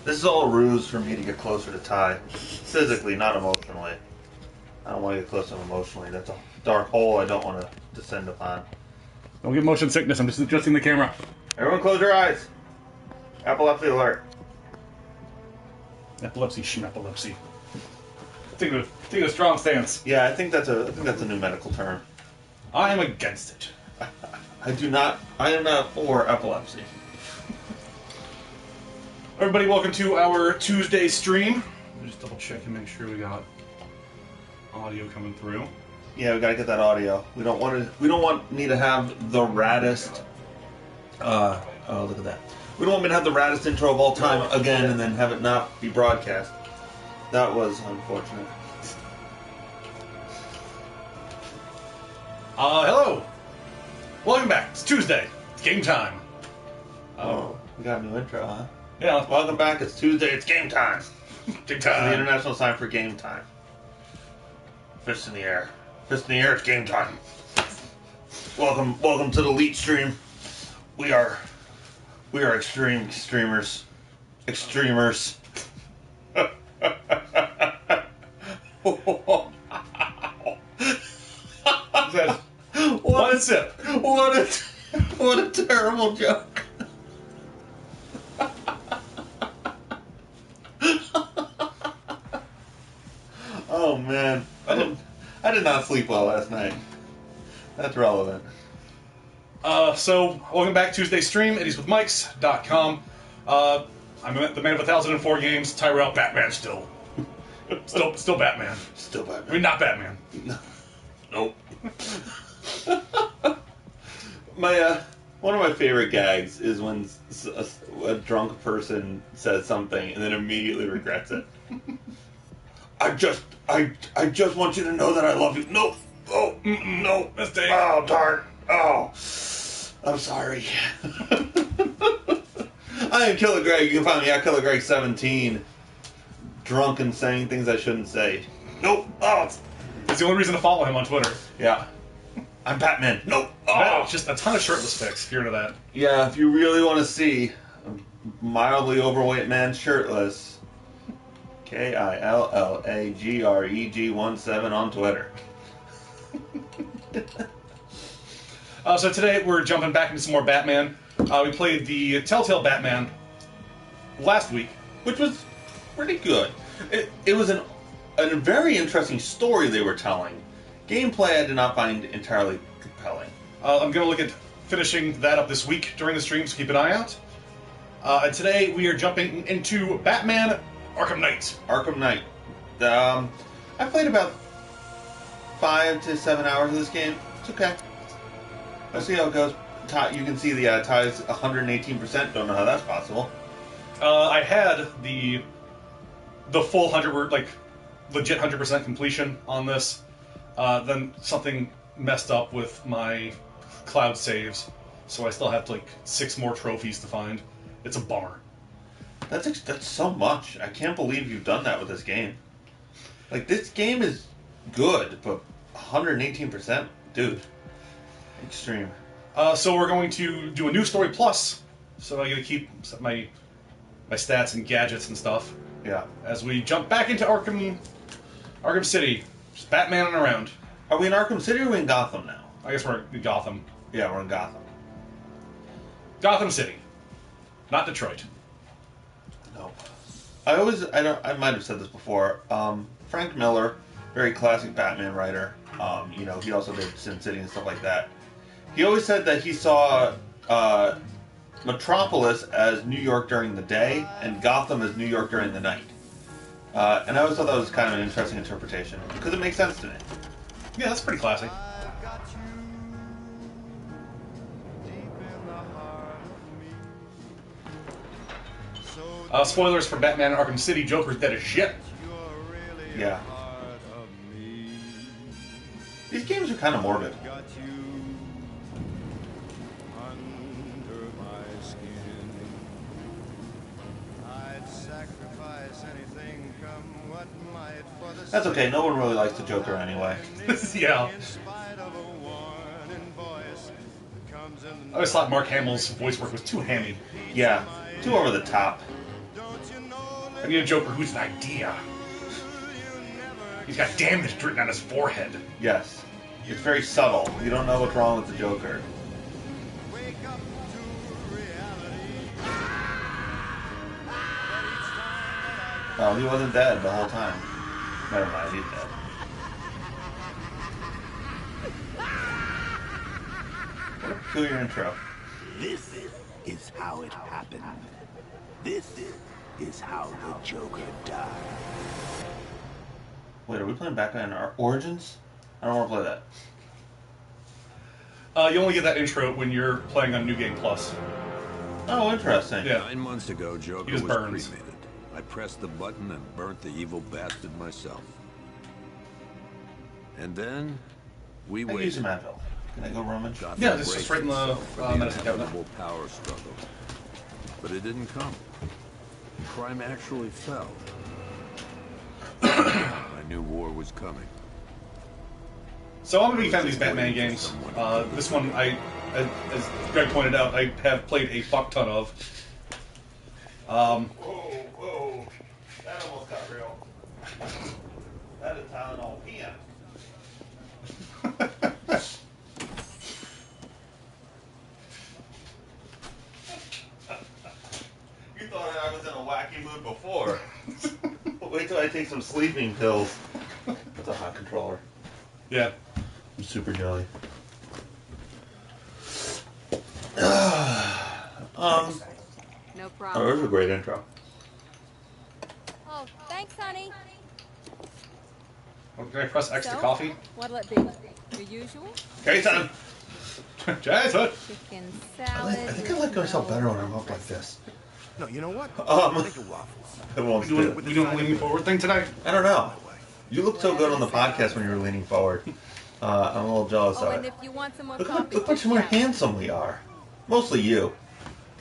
This is all a ruse for me to get closer to Ty. Physically, not emotionally. I don't want to get close to him emotionally. That's a dark hole I don't want to descend upon. Don't get motion sickness. I'm just adjusting the camera. Everyone close your eyes. Epilepsy alert. Epilepsy, schmepilepsy. Take a strong stance. Yeah, I think that's a new medical term. I am against it. I am not for epilepsy. Everybody, welcome to our Tuesday stream. Let me just double check and make sure we got audio coming through. Yeah, we gotta get that audio. We don't want me to have the raddest. Oh, look at that. We don't want me to have the raddest intro of all time again, and then have it not be broadcast. That was unfortunate. Hello. Welcome back. It's Tuesday. It's game time. Oh, we got a new intro, huh? Yeah. Welcome back. It's Tuesday. It's game time. Game It's time. the international sign for game time. Fist in the air. Fist in the air. It's game time. Welcome to the Elite Stream. We are extreme streamers. Extremers. One sip. What a terrible joke. Oh man, I did not sleep well last night. That's relevant. So welcome back to Tuesday stream. ItIsWithMikes.com. I'm the man of 1,004 games. Tyrell, Batman still. Still Batman. Still bad. I mean, not Batman. Nope. One of my favorite gags is when a drunk person says something and then immediately regrets it. I just want you to know that I love you. No. Oh, no. Mistake. Oh, darn. Oh. I'm sorry. I am Killer Greg. You can find me at Killer Greg 17. Drunk and saying things I shouldn't say. Nope. Oh. It's the only reason to follow him on Twitter. Yeah. I'm Batman. Nope. Oh. Just a ton of shirtless pics, if you're into that. Yeah, if you really want to see a mildly overweight man shirtless, KILLAGREG17 on Twitter. So today we're jumping back into some more Batman. We played the Telltale Batman last week. Which was pretty good. It was a very interesting story they were telling. Gameplay I did not find entirely compelling. I'm going to look at finishing that up this week during the stream, so keep an eye out. And today we are jumping into Batman Arkham Knight. Arkham Knight. I played about 5 to 7 hours of this game. It's okay. Let's see how it goes. You can see the Ty's 118%. Don't know how that's possible. I had the full 100, like legit 100% completion on this. Then something messed up with my cloud saves, so I still have like 6 more trophies to find. It's a bummer. That's so much. I can't believe you've done that with this game. Like, this game is good, but 118%? Dude. Extreme. So we're going to do a new story plus, so I get to keep my stats and gadgets and stuff. Yeah. As we jump back into Arkham City, just Batmaning around. Are we in Arkham City or are we in Gotham now? I guess we're in Gotham. Yeah, we're in Gotham. Gotham City, not Detroit. No. I might have said this before. Frank Miller, very classic Batman writer. He also did Sin City and stuff like that. He always said that he saw Metropolis as New York during the day and Gotham as New York during the night. And I always thought that was kind of an interesting interpretation because it makes sense to me. Yeah, that's pretty classy. Spoilers for Batman Arkham City. Joker's dead as shit. Yeah. These games are kind of morbid. That's okay, no one really likes the Joker anyway. Yeah. I always thought Mark Hamill's voice work was too hammy. Yeah, too over the top. I need a Joker who's an idea. He's got damage written on his forehead. Yes. It's very subtle. You don't know what's wrong with the Joker. Oh, he wasn't dead the whole time. Never mind, he's dead. What a peculiar intro. This is how it happened. This is how the Joker died. Wait, are we playing Batman Origins? I don't want to play that. You only get that intro when you're playing on New Game Plus. Oh, interesting. Yeah. 9 months ago, Joker was burns. cremated. I pressed the button and burnt the evil bastard myself. And then we I use waited. some Advil. Can I go rummage? Gotham Yeah, this is braced right in the itself for the medicine cabinet. inevitable power struggle. But it didn't come. Crime actually fell. I knew war was coming. So I'm a big fan of these Batman games. This one, as Greg pointed out, I have played a fuck ton of. Whoa. That almost got real. That is Tylenol PM. You thought I was in a wacky mood before. Wait till I take some sleeping pills. That's a hot controller. Yeah. I'm super jelly. No Oh, problem. there's a great intro. Oh, thanks, honey. Can I press X to So, coffee? What'll it be? Your usual? Okay, son. Jason! Chicken I salad. think I like myself better when I'm up like this. No, you know what? Um, Make a waffles. I won't We do it. doing a leaning forward thing today? I don't know. You looked so good on the podcast when you were leaning forward. I'm a little jealous Oh, of and it. if you want some more Look coffee, how much more shout. handsome we are. Mostly you.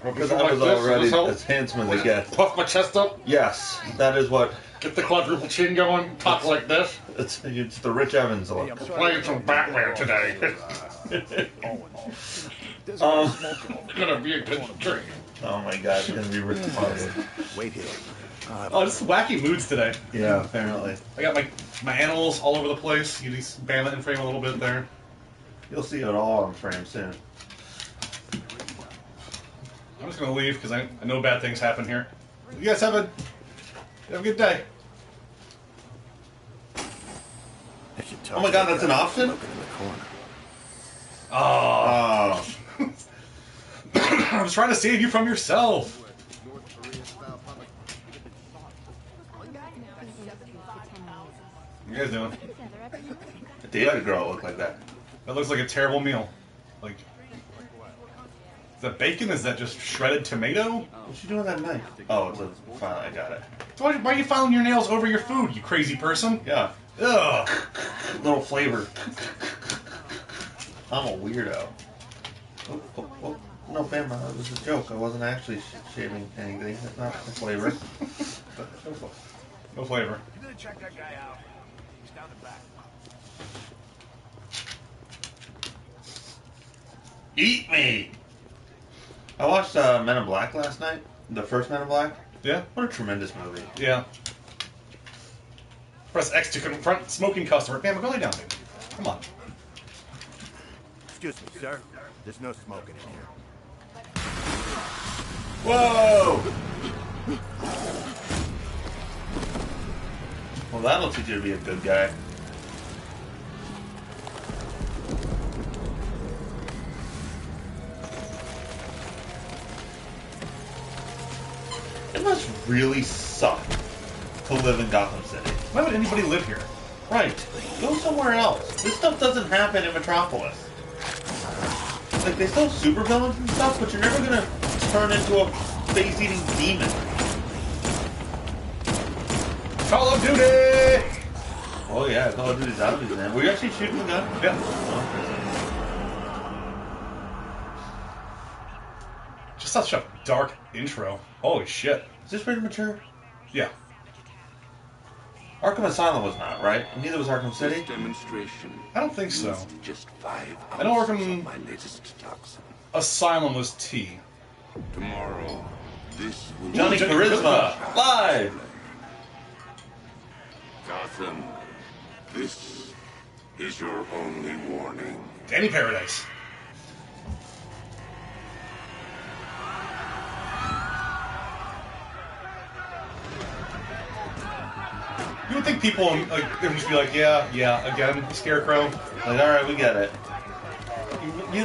Because I Like was this, already this help? as handsome as it gets. Puff my chest up, Yes, that is what. get the quadruple chin going, talk like this. It's the Rich Evans look. Playing some Batman today. Gonna be a good drink. Oh my god, it's gonna be retarded. Wait here. Oh, just wacky moods today. Yeah, apparently. I got my animals all over the place. You see Bama in frame a little bit there. You'll see it all on frame soon. I'm just gonna leave because I know bad things happen here. You guys have a good day. Oh my god, that's an option? Looking in the corner. Oh, Oh. I was trying to save you from yourself. What you guys doing? David girl look like that. That looks like a terrible meal. Like, is that bacon? Is that just shredded tomato? What's she doing with that knife? Oh, it's a file. I got it. So why are you filing your nails over your food, you crazy person? Yeah. Ugh. Little flavor. I'm a weirdo. Oh. No, Bam, it was a joke. I wasn't actually shaving anything. That's not the flavor. No flavor. You gonna check that guy out? He's down the back. Eat me! I watched Men in Black last night. The first Men in Black. Yeah? What a tremendous movie. Yeah. Press X to confront smoking customer. Bam, go lay down, baby. Come on. Excuse me, sir. There's no smoking in here. Whoa! Well, that'll teach you to be a good guy. It must really suck to live in Gotham City. Why would anybody live here? Right. Go somewhere else. This stuff doesn't happen in Metropolis. Like, they still have supervillains and stuff, but you're never gonna turn into a face-eating demon. Call of Duty! Oh yeah, Call of Duty Zombies, man. Were you actually shooting the gun? Yeah. Oh, Just such a dark intro. Holy shit. is this pretty mature? Yeah. Arkham Asylum was not, right? And neither was Arkham City? This demonstration I don't think so. used just 5 I know ounces Arkham- of my latest toxin. Asylum was T. Tomorrow, this will Johnny Johnny Charisma, Charisma. live! Gotham, this is your only warning. Danny Paradise. You would think people like they would just be like, yeah, again, Scarecrow. Like, all right, we get it.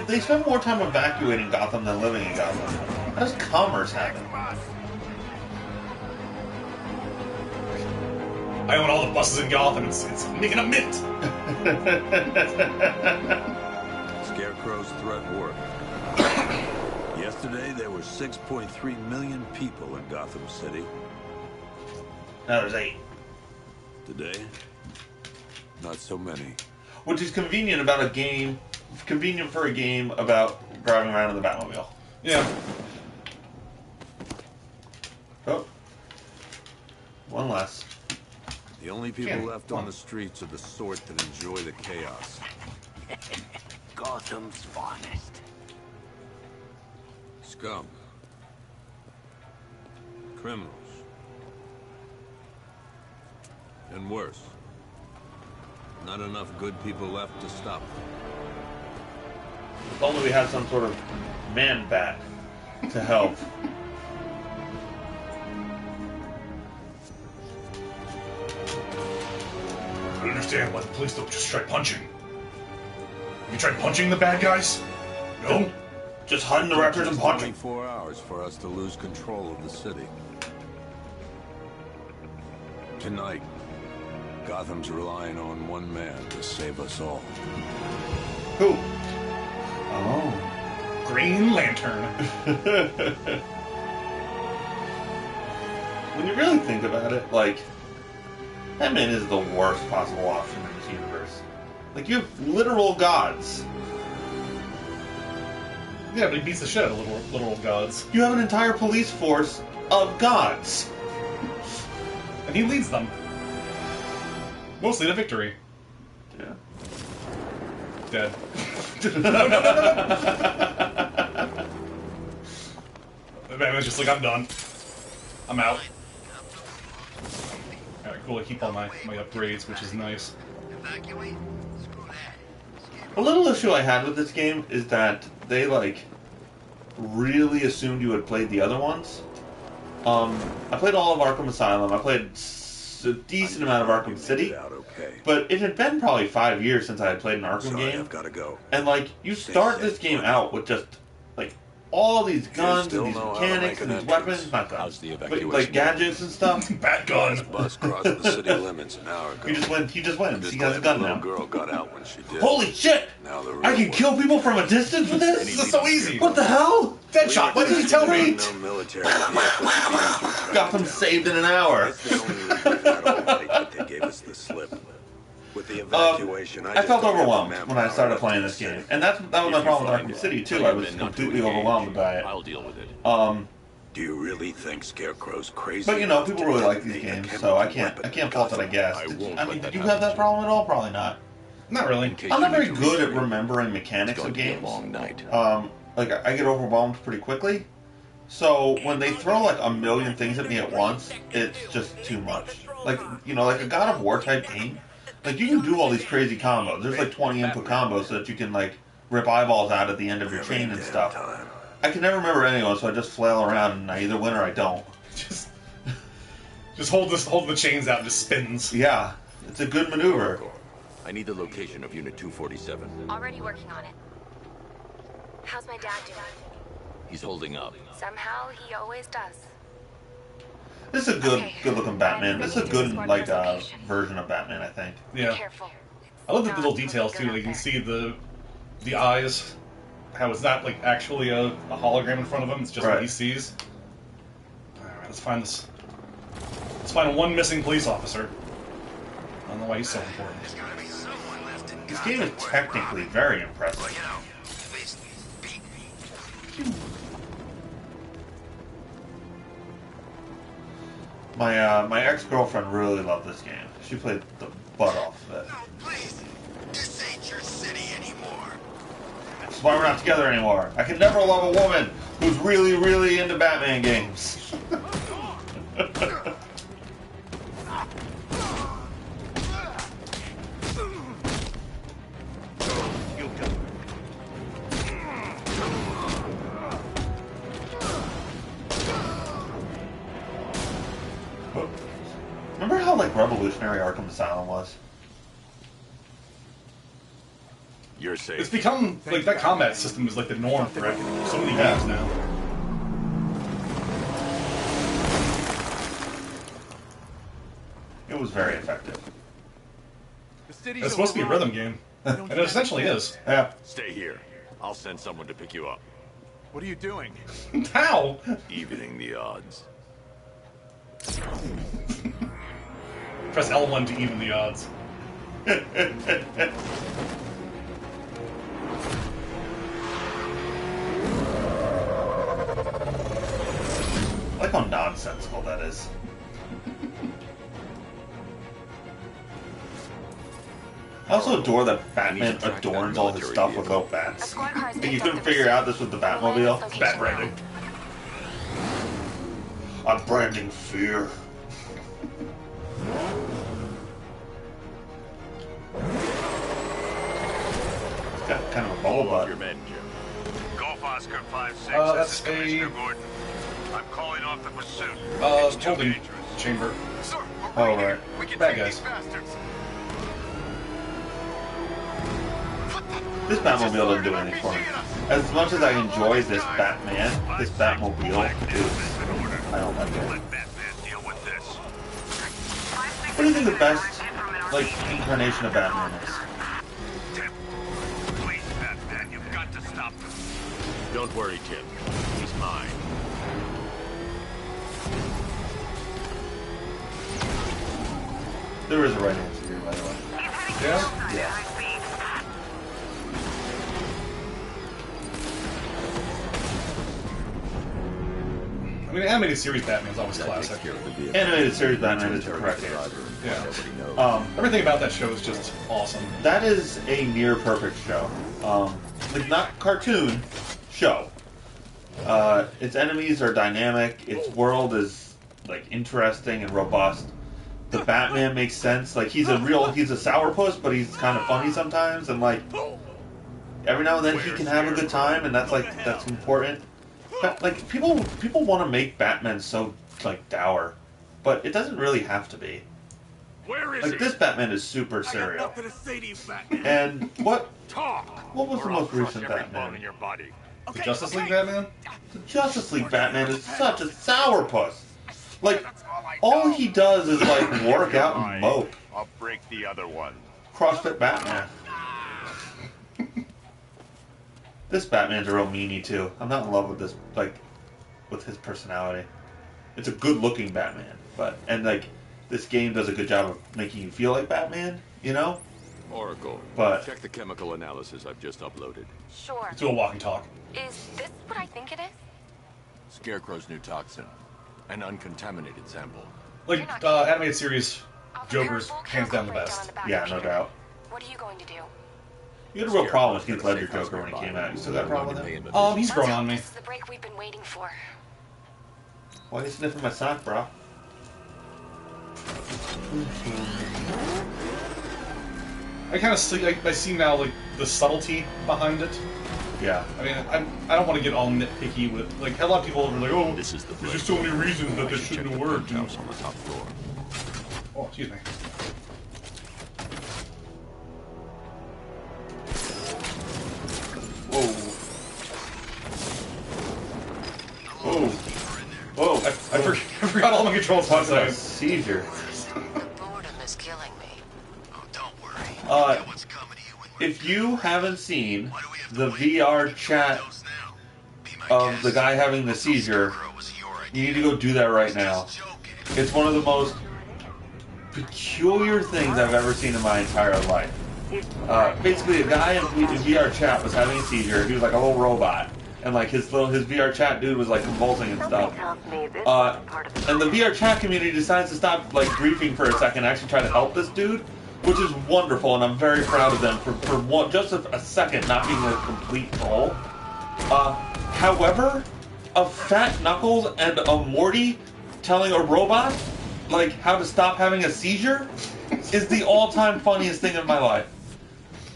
They spend more time evacuating Gotham than living in Gotham. How does commerce happen? I own all the buses in Gotham. It's making a mint. Scarecrow's threat worked. Yesterday, there were 6.3 million people in Gotham City. Now there's 8. Today, not so many. Which is convenient about a game. Convenient for a game about driving around in the Batmobile. Yeah. Oh. One less. The only people left on the streets are the sort that enjoy the chaos. Gotham's finest. Scum. Criminals. And worse. Not enough good people left to stop them. If only we had some sort of man-bat to help. I don't understand why the police don't just try punching. Have you tried punching the bad guys? No? Just hiding the records and punching. 24 hours for us to lose control of the city. Tonight, Gotham's relying on one man to save us all. Who? Oh. Green Lantern. When you really think about it, like, Batman is the worst possible option in this universe. Like, you have literal gods. Yeah, but he beats the shit out of literal gods. You have an entire police force of gods. And he leads them. Mostly to victory. Yeah. Dead. Batman's just like, I'm done. I'm out. Alright, cool. I keep all my upgrades, which is nice. A little issue I had with this game is that they, like, really assumed you had played the other ones. I played all of Arkham Asylum. I played a decent amount of Arkham City. But it had been probably 5 years since I had played an Arkham game. I've got to go. And, like, you start this game out with just, like, all these guns and these mechanics and these weapons. Not guns. But, like, gadgets and stuff. Bat gun. Bus crossed the city limits an hour ago. He just wins. He I'm has a gun the little now. girl got out when she did. Holy shit! Now the I real can kill work. people from a distance with this? This is so easy. What the hell? Deadshot, what did you tell me? No military vehicle. Gotham saved in an hour. That's the only reason I don't like that they gave us the slip. With the evacuation, I felt overwhelmed when I started playing this game, and that was my problem with Arkham City too. I was completely overwhelmed by it. I'll deal with it. Do you really think Scarecrow's crazy? But you know, people really like these games, so I can't fault it. I guess. Did you have that problem at all? Probably not. Not really. I'm not very good at remembering mechanics of games. Like I get overwhelmed pretty quickly. So when they throw like a million things at me at once, it's just too much. Like, you know, like a God of War type game. Like, you can do all these crazy combos. There's like 20 input combos so that you can like rip eyeballs out at the end of your chain and stuff. I can never remember any of them, so I just flail around and I either win or I don't. Just hold the chains out and just spins. Yeah, it's a good maneuver. I need the location of Unit 247. Already working on it. How's my dad doing? He's holding up. Somehow he always does. This is a good looking Batman. This is a good like version of Batman, I think. Yeah. Careful. I love the little details too. You can see the eyes, how it's not like actually a hologram in front of him. It's just what he sees. All right, let's find this. Let's find one missing police officer. I don't know why he's so important. This game is technically very impressive. My ex-girlfriend really loved this game. She played the butt off of it. No, please. This ain't your city anymore. That's why we're not together anymore. I can never love a woman who's really, really into Batman games. like revolutionary Arkham Asylum was. You're safe. It's become like that combat system is like the norm for so many games now. It was very effective. It's supposed to be a rhythm game, and it essentially is. Yeah. Stay here. I'll send someone to pick you up. What are you doing? How? Evening the odds. Press L1 to even the odds. I like how nonsensical that is. I also adore that Batman adorns all his stuff without bats. And you couldn't figure out this was the Batmobile? Bat branding. I'm branding fear. Got kind of a bubble butt. Your men, Jim. Golf Oscar 5-6. That's This is Commissioner Gordon. I'm calling off the pursuit. It's too holding dangerous. chamber. Sir, Oh, right. we can Bad take guys. these bastards. This Batmobile doesn't do anything for me. As much as I enjoy this Batman, this Batmobile is... I don't like it. Let Batman deal with this. What do you think the best, like, incarnation of Batman is? Tim, please, Batman, you've got to stop them. Don't worry, Tim. He's mine. There is a right answer here, by the way. Yeah. Yeah. I mean, the animated series Batman's always classic. Animated series Batman is the correct answer. Yeah. Everything about that show is just awesome. That is a near perfect show. Like, not cartoon, show. Its enemies are dynamic, its world is, like, interesting and robust. The Batman makes sense. Like, he's a sourpuss, but he's kind of funny sometimes, and, like, every now and then he can have a good time, and that's important. But, like, people want to make Batman so, like, dour, but it doesn't really have to be. Where is Like, he? this Batman is super serial. Nothing to say to you, Batman. And what Talk. was the or I'll most crush recent every bone Batman? in your body. The Justice League Batman? The Justice League Batman is such a sourpuss. Like, all he does is, like, work out and mope. I'll break the other one. CrossFit Batman. This Batman's a real meanie, too. I'm not in love with this, like, with his personality. It's a good-looking Batman, and, like, this game does a good job of making you feel like Batman, you know? Oracle, But- check the chemical analysis I've just uploaded. Sure. Do a walk and talk. Is this what I think it is? Scarecrow's new toxin. An uncontaminated sample. Like, animated series, I'll prepare a Joker's full hands down the chemical breakdown best. on the back Yeah, of no Peter. doubt. What are you going to do? You had a real problem with Heath Ledger Joker when he came out. You still got a problem with him? He's grown Let's on hope me. This is the break we've been waiting for. Why are you sniffing my sock, bro? I kind of see, I see now, like, the subtlety behind it. Yeah. I mean, I don't want to get all nitpicky with, like, a lot of people are like, oh, This is the there's just so many reasons that this Check shouldn't the have worked. penthouse on the top floor. Oh, excuse me. Whoa. Whoa. Whoa. I forgot all my controls for a What's that second. seizure? The boredom is killing me. Oh, don't worry. Uh, What's coming to you when if you haven't seen the VR chat now? Be my of guest. the guy having the seizure, Scarecrow was your you idea. need to go do that right now. Just joking. It's one of the most peculiar things I've ever seen in my entire life. Basically, a guy in VR chat was having a seizure. He was like a little robot, and like his VR chat dude was like convulsing and stuff. And the VR chat community decides to stop like griefing for a second, and actually try to help this dude, which is wonderful, and I'm very proud of them for just a second not being a complete troll. However, a Fat Knuckles and a Morty telling a robot like how to stop having a seizure is the all-time funniest thing in my life.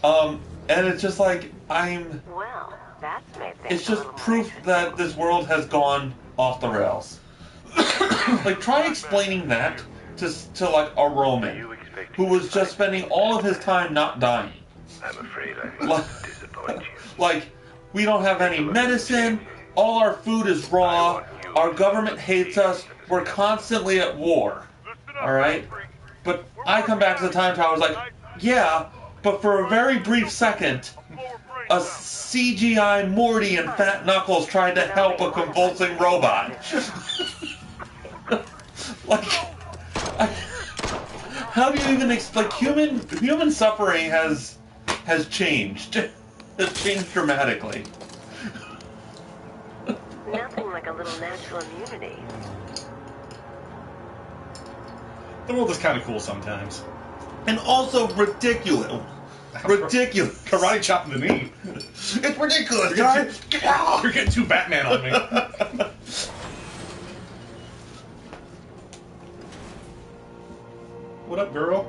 And it's just like Well, that's made things it's a just little proof more that interesting. this world has gone off the rails. Like, try explaining that to like a Roman who was just spending all of his time not dying. I'm afraid I must disappoint you. Like, we don't have any medicine, all our food is raw, our government hates us, we're constantly at war. Alright? But I come back to the time tower, I was like, yeah, but for a very brief second, a CGI Morty and Fat Knuckles tried to help a convulsing robot. Like, how do you even explain? Human suffering has changed. It's changed dramatically. Nothing like a little natural immunity. The world is kind of cool sometimes. And also ridiculous. Ridiculous. Karate chop in the knee. It's ridiculous, guys. You're getting too Batman on me. What up, girl?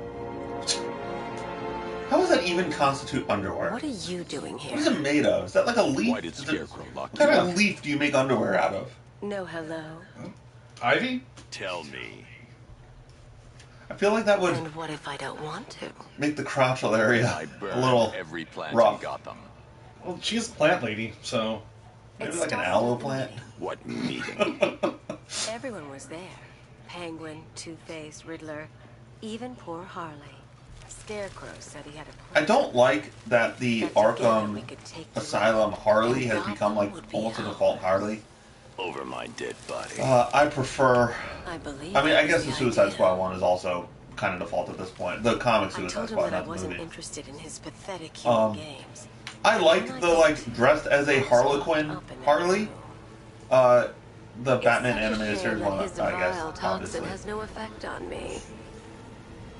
How does that even constitute underwear? What are you doing What here? is it made of? Is that like a leaf? Why did Scarecrow lock What kind you of up? leaf do you make underwear out of? No hello. Ivy? Tell me. I feel like that would And what if I don't want to? make the crotchal area I a burned little every plant rough. in Gotham. Well, she's a plant lady, so... Maybe like an aloe plant. What meeting? Everyone was there. Penguin, Two-Face, Riddler, even poor Harley. Scarecrow said he had a plan. I don't like that the That together Arkham we could take you Asylum out, Harley and has Gotham become like would be almost a home. default Harley. Over my dead body. I prefer. I believe. I mean, I guess that's the Suicide idea. Squad one is also kind of default at this point. The comic I Suicide told him Squad, that I not the wasn't movie. interested in his pathetic human games. I liked the like dressed as a Harlequin Harley. The Batman animated series one, His I guess, vile toxin obviously. has no effect on me.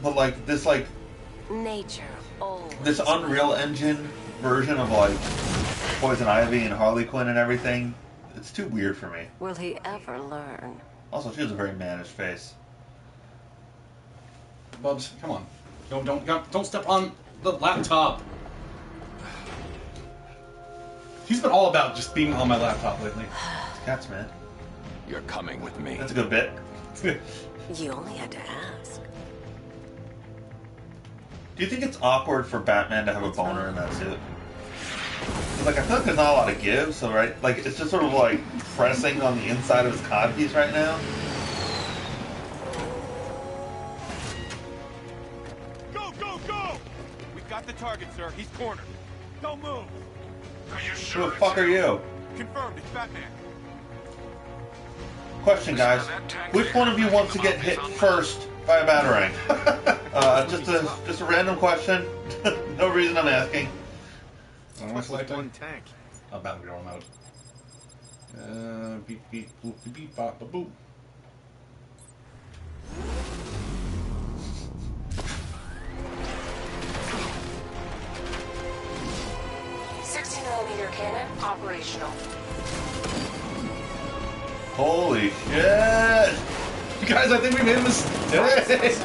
But like this, like Nature always. this Unreal Engine version of like Poison Ivy and Harley Quinn and everything, it's too weird for me. Will he ever learn? Also, she has a very mannish face. Bubs, come on. Don't step on the laptop. He's been all about just being on my laptop lately. Cats, man. You're coming with me. That's a good bit. You only had to ask. Do you think it's awkward for Batman to have a boner in that suit? 'Cause, like, I feel like there's not a lot of give, so, right? Like, it's just sort of, like, pressing on the inside of his codpiece right now. Go, go, go! We got the target, sir. He's cornered. Don't move. Are you Who sure? the fuck are you? Confirmed. It's Batman. Question, guys. Which one of you wants to get hit first by a batarang? Just a random question. No reason I'm asking. What's like One tank. Oh, Battlefield mode. Beep, beep, boop, beep, beep, bop, ba, boop. Cannon operational. Holy shit! Guys, I think we made a mistake. Engaged.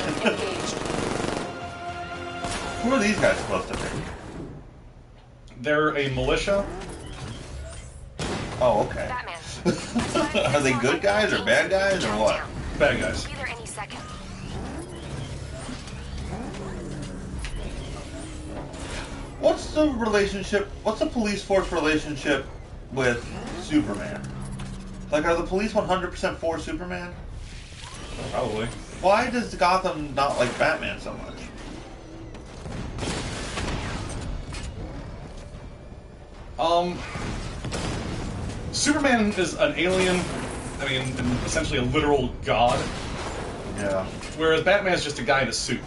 Who are these guys supposed to be? They're a militia. Oh, okay. Batman. Are they good guys or bad guys or what? Bad guys. Be there any second. What's the police force relationship with Superman? Like, are the police 100% for Superman? Probably. Why does Gotham not like Batman so much? Superman is an alien, I mean, essentially a literal god, Yeah. whereas Batman is just a guy in a suit.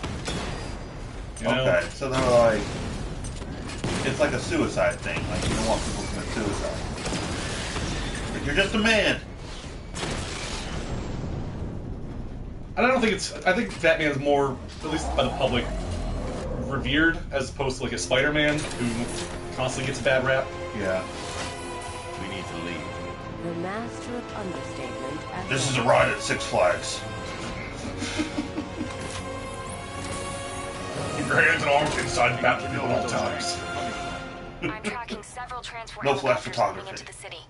You know? Okay, so they're like, it's like a suicide thing. Like, you don't want people to commit suicide. Like, you're just a man. And I think Batman is more, at least by the public, revered as opposed to like a Spider-Man who constantly gets a bad rap. Yeah. We need to leave. The master of understatement. This is a ride at Six Flags. Keep your hands and arms inside Batman at all times. I'm tracking several transport No flash helicopters moving photography. into the city.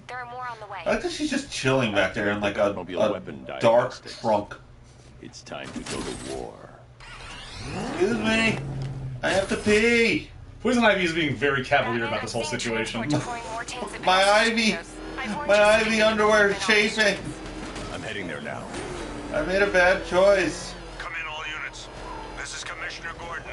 There are more on the way. I like that she's just chilling back there in like a Automobile weapon dark diagnostics. trunk. It's time to go to war. Excuse me. I have to pee. Poison Ivy is being very cavalier about this whole situation. My Ivy. My Ivy underwear is chafing. I'm heading there now. I made a bad choice. Come in, all units. This is Commissioner Gordon.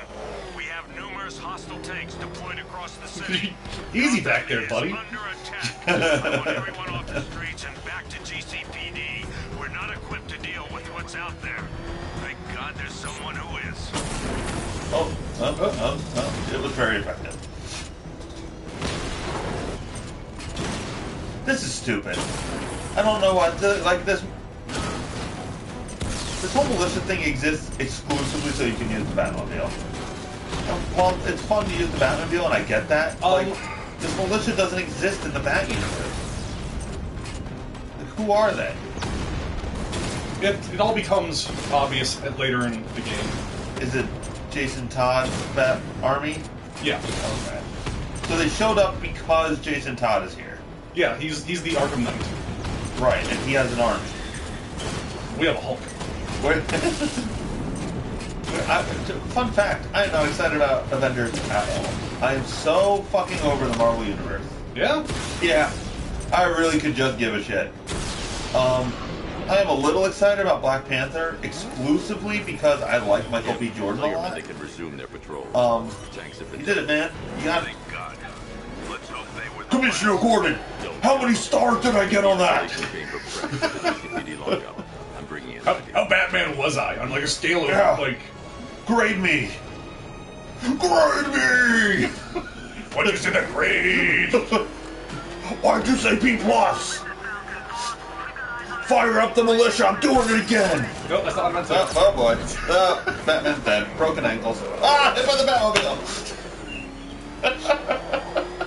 We have numerous hostile tanks deployed across the city. Easy back there, buddy. Under attack. I want everyone off the streets and back to GCPD. We're not equipped to deal with what's out there. Thank God there's someone who is. Oh. It was very effective. This is stupid. I don't know what, like this whole militia thing exists exclusively so you can use the Batmobile. Well, it's fun to use the Batmobile, and I get that. Like, this militia doesn't exist in the Bat universe. Like, who are they? It all becomes obvious later in the game. Is it Jason Todd's Bat Army? Yeah. Okay. So they showed up because Jason Todd is here. Yeah, he's the Arkham Knight. Right, and he has an army. We have a Hulk. Fun fact, I am not excited about Avengers at all. I am so fucking over the Marvel Universe. Yeah? Yeah. I really could just give a shit. I am a little excited about Black Panther exclusively because I like Michael B. Jordan a lot. They can resume their patrol. You did it, man. You got it. Thank God. Let's hope they were the Commissioner Gordon, how many stars did I get on that? I'm bringing in How Batman was I on like a scale of like? Grade me. Grade me. What did you say? The grade? Why'd you say B+? Fire up the militia, I'm doing it again! No, that's not what I meant to. Oh boy. Batman's dead. Broken ankles. Ah! Hit by the Batmobile!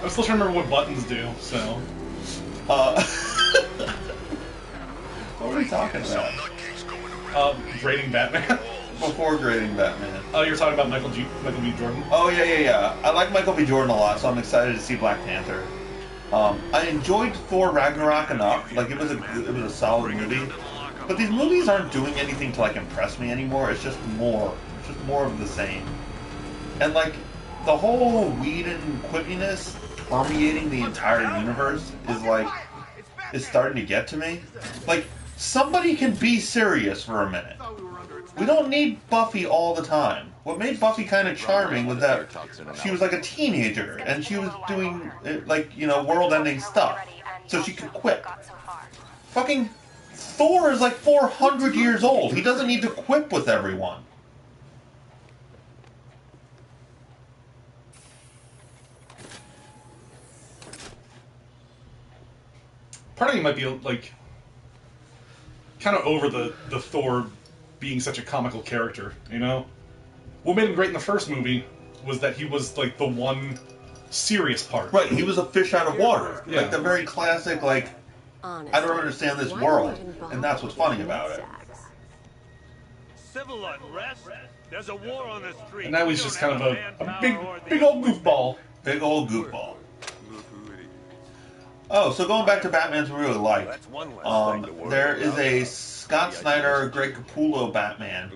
I'm still trying to remember what buttons do, so. What are we talking about? Grading Batman. Before grading Batman. Oh, you're talking about Michael B. Jordan? Oh, yeah. I like Michael B. Jordan a lot, so I'm excited to see Black Panther. I enjoyed Thor Ragnarok enough. Like, it was a solid movie. But these movies aren't doing anything to, like, impress me anymore. It's just more of the same. And, like, the whole Whedon quippiness permeating the entire universe is starting to get to me. Like, somebody can be serious for a minute. We don't need Buffy all the time. What made Buffy kind of charming was that she was like a teenager, and she was doing, like, you know, world-ending stuff. So she could quip. Fucking Thor is like 400 years old. He doesn't need to quip with everyone. Part of me might be, like, kind of over the Thor being such a comical character, you know? What made him great in the first movie was that he was, like, the one serious part. Right, he was a fish out of water. Yeah. Like the very classic, like, I don't understand this world, and that's what's funny about it. civil unrest. There's a war on the street. And now he's just kind of a big old goofball. Big old goofball. Oh, so going back to Batman's we really like, there is a Scott Snyder, Greg Capullo Batman,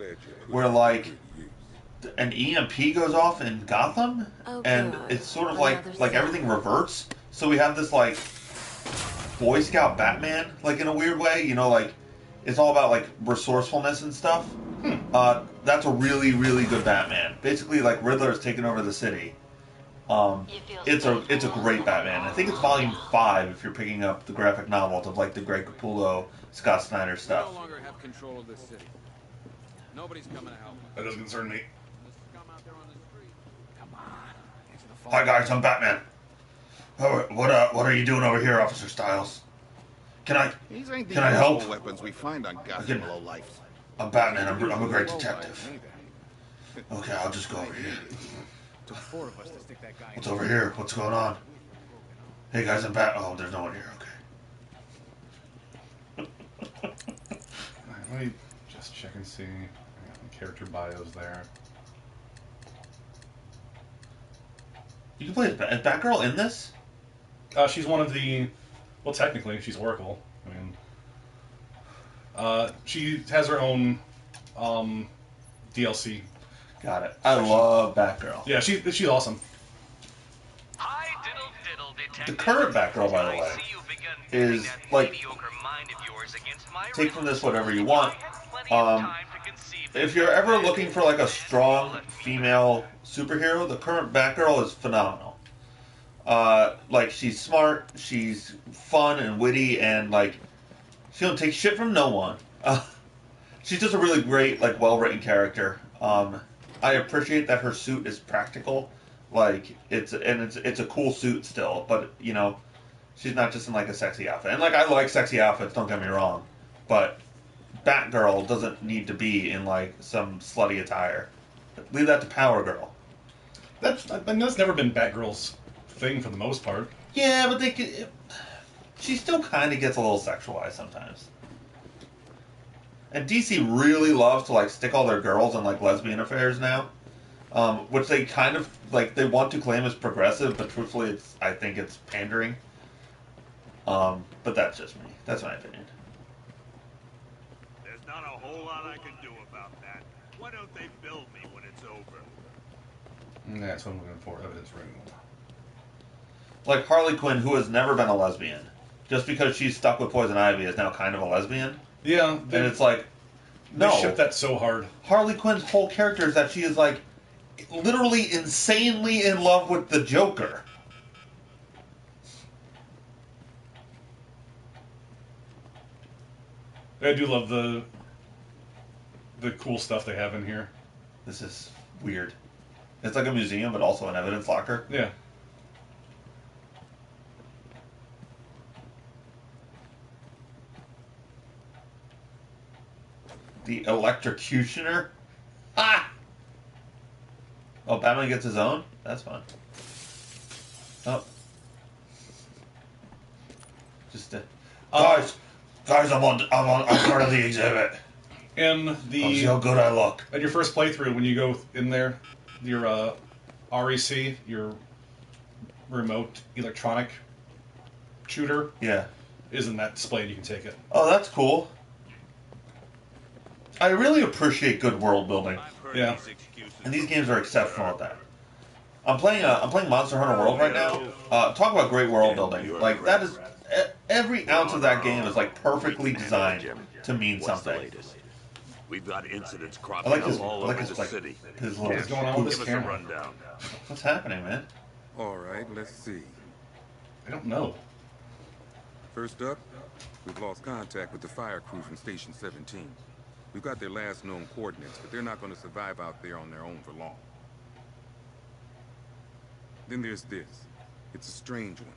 where, like, an EMP goes off in Gotham, and it's sort of like everything reverts. So we have this, like, Boy Scout Batman, like, in a weird way, you know, like, it's all about, like, resourcefulness and stuff. That's a really, really good Batman. Basically, like, Riddler's taken over the city. It's a great Batman. I think it's volume 5 if you're picking up the graphic novel of, like, the Greg Capullo, Scott Snyder stuff. No longer have control of this city. Nobody's coming to help. That doesn't concern me. Hi guys, I'm Batman. What are you doing over here, Officer Styles? Can I help? Weapons we find on Gotham low life. I'm Batman. I'm a great detective. Okay, I'll just go over here. What's over here? What's going on? Hey guys, I'm Bat. Oh, there's no one here. Okay. Let me just check and see. I got the character bios there. You can play as Batgirl in this? She's one of the... Well, technically, she's Oracle. I mean... she has her own DLC. Got it. I love Batgirl. Yeah, she's awesome. The current Batgirl, by the way, is like, take from this whatever you want. If you're ever looking for like a strong female superhero, the current Batgirl is phenomenal. Like, she's smart, she's fun and witty, and like, she don't take shit from no one. She's just a really great, like, well-written character. I appreciate that her suit is practical. Like, it's a cool suit still, but you know, she's not just in like a sexy outfit. And like, I like sexy outfits, don't get me wrong, but Batgirl doesn't need to be in like some slutty attire. Leave that to Power Girl. That's never been Batgirl's thing for the most part. Yeah, but she still kind of gets a little sexualized sometimes. And DC really loves to like stick all their girls in like lesbian affairs now, which they kind of like, they want to claim as progressive, but truthfully, I think it's pandering. But that's just me. That's my opinion. There's not a whole lot I can do about that. Why don't they build me when it's over? That's what I'm looking for. Evidence room. Like Harley Quinn, who has never been a lesbian, just because she's stuck with Poison Ivy, is now kind of a lesbian. Yeah, and it's like, no. They shipped that so hard. Harley Quinn's whole character is that she is like literally insanely in love with the Joker. I do love the cool stuff they have in here. This is weird. It's like a museum, but also an evidence locker. Yeah. The Electrocutioner? Ah! Oh, Batman gets his own? That's fun. Oh. Just, guys, I'm part of the exhibit. And I'll see how good I look. At your first playthrough, when you go in there, your REC, your remote electronic shooter, is in that display, and you can take it. Oh, that's cool. I really appreciate good world building. Yeah. And these games are exceptional at that. I'm playing Monster Hunter World right now. Talk about great world building. Like, that is, every ounce of that game is like perfectly designed to mean something. We've got incidents I cropping like up all over the like, city. his little What's going on with this Give us a camera? rundown. What's happening, man? All right, let's see. I don't know. First up, we've lost contact with the fire crew from Station 17. We've got their last known coordinates, but they're not going to survive out there on their own for long. Then there's this. It's a strange one.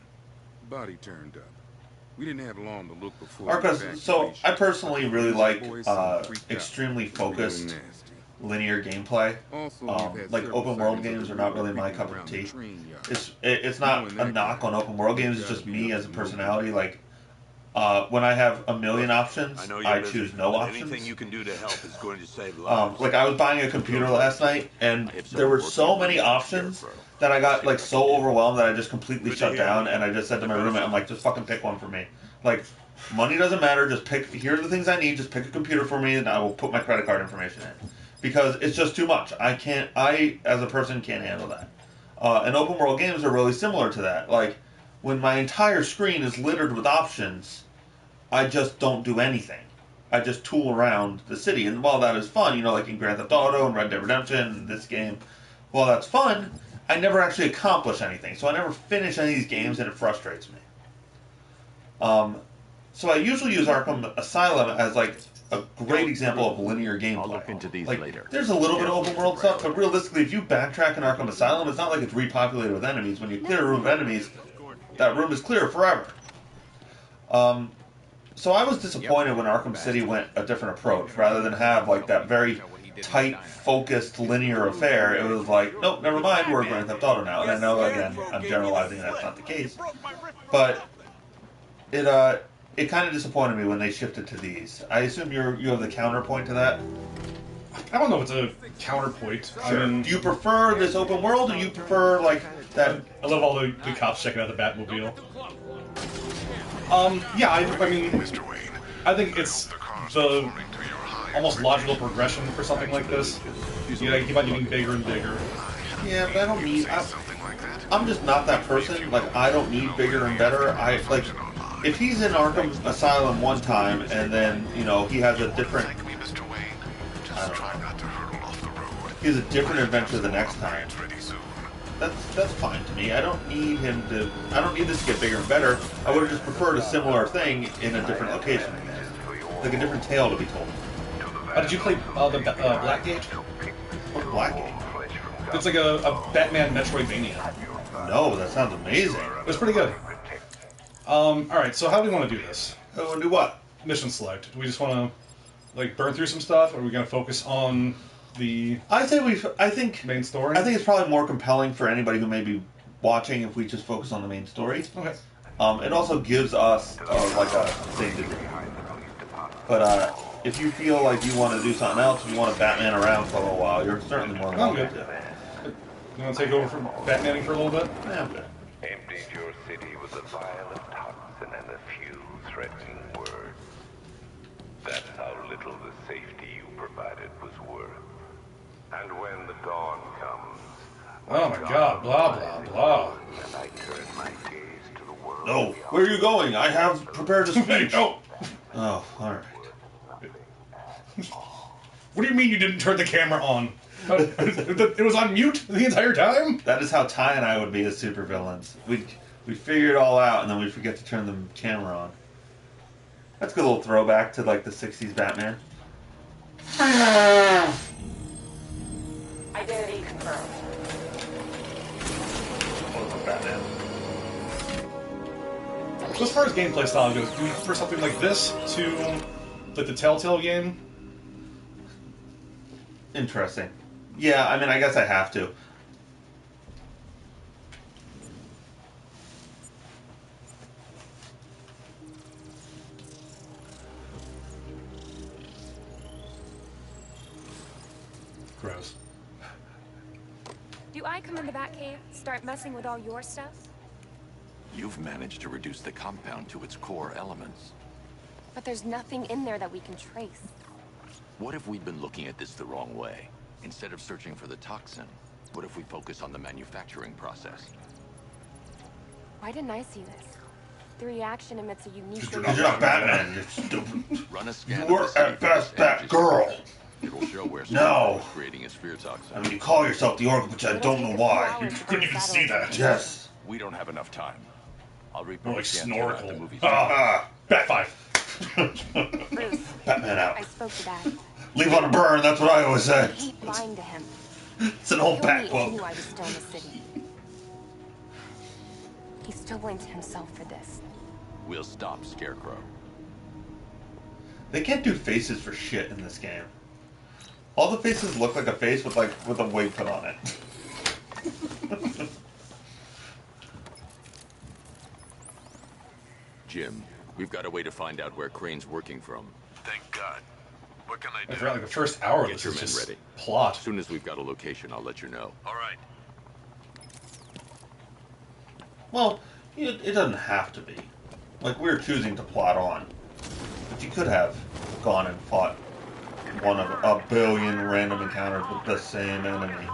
Body turned up. We didn't have long to look before. Arkham, so I personally really like extremely focused linear gameplay. Like open world games are not really my cup of tea. It's not a knock on open world games. It's just me as a personality. Like when I have a million options, I choose no options. Anything you can do to help is going to save lives. Like I was buying a computer last night, and there were so many options that I got like so overwhelmed that I just completely shut down, and I just said to my roommate, I'm like, just fucking pick one for me. Like, money doesn't matter, just pick, here are the things I need, just pick a computer for me, and I will put my credit card information in. Because it's just too much. I, as a person, can't handle that. And open world games are really similar to that. Like, when my entire screen is littered with options, I just don't do anything. I just tool around the city, and while that is fun, you know, like in Grand Theft Auto and Red Dead Redemption, and this game, while that's fun, I never actually accomplish anything, so I never finish any of these games, and it frustrates me. So I usually use Arkham Asylum as like a great example of linear gameplay. I'll look into these like, later. There's a little bit of open world stuff, but realistically, if you backtrack in Arkham Asylum, it's not like it's repopulated with enemies. When you clear a room of enemies, that room is clear forever. So I was disappointed when Arkham City went a different approach, rather than have like that very tight, focused, linear affair. It was like, nope, never mind, we're Grand Theft Auto now. And I know, again, I'm generalizing, that's not the case. But it kind of disappointed me when they shifted to these. I assume you have the counterpoint to that? I don't know if it's a counterpoint. Sure. I mean, do you prefer this open world, or do you prefer, like, that... I love all the cops checking out the Batmobile. Yeah, I mean, I think it's the almost logical progression for something like this. You gotta keep on getting bigger and bigger. Yeah, but I don't need. I'm just not that person. Like, I don't need bigger and better. I like if he's in Arkham Asylum one time and then he has a different. I don't know. He has a different adventure the next time. That's fine to me. I don't need him to. I don't need this to get bigger and better. I would have just preferred a similar thing in a different location, like a different tale to be told. Did you play the Blackgate? What's Blackgate? It's like a Batman Metroidvania. No, that sounds amazing. It's pretty good. Alright, so how do we want to do this? I want to do what? Mission select. Do we just want to like burn through some stuff, or are we going to focus on the I think main story? I think it's probably more compelling for anybody who may be watching if we just focus on the main story. Okay. It also gives us like a thing to do. But if you feel like you want to do something else, if you want to Batman around for a little while, you're certainly more than welcome to. You want to take over from Batmaning for a little bit? Yeah, I'm good. Emptied your city with a violent toxin and a few threatening words. That's how little the safety you provided was worth. And when the dawn comes... Oh my god, blah blah blah. And I turn my gaze to the world... No, where are you going? I have prepared a speech. No. Oh, alright. What do you mean you didn't turn the camera on? It was on mute the entire time? That is how Ty and I would be as supervillains. We'd figure it all out and then we'd forget to turn the camera on. That's a good little throwback to like the 60s Batman. Identity confirmed. Batman. So as far as gameplay style goes, do you prefer something like this to like the Telltale game? Interesting. Yeah, I mean, I guess I have to. Gross. Do I come in the Batcave, start messing with all your stuff? You've managed to reduce the compound to its core elements. But there's nothing in there that we can trace. What if we'd been looking at this the wrong way? Instead of searching for the toxin, what if we focus on the manufacturing process? Why didn't I see this? The reaction emits a unique... You're not Batman, you're stupid. Run a scan You're of the at best Batgirl. It will show where No. was creating a sphere toxin. I mean, you call yourself the Oracle, but I don't know why. You couldn't even see that. Yes. We don't have enough time. I'll More report like the Snorkel. movie. Bat 5. Bruce, Batman out. I spoke to Dad. Leave on a burn, that's what I always say. I hate lying to him. It's an old He Bat told me he quote. knew I was still in the city. He still blames himself for this. We'll stop Scarecrow. They can't do faces for shit in this game. All the faces look like a face with a wig put on it. Jim, we've got a way to find out where Crane's working from. Thank God. What can I I do? forgot like the first hour of Get this your is men just ready. plot. As soon as we've got a location, I'll let you know. All right. Well, it doesn't have to be. Like, we're choosing to plot on. But you could have gone and fought one of a billion random encounters with the same enemy.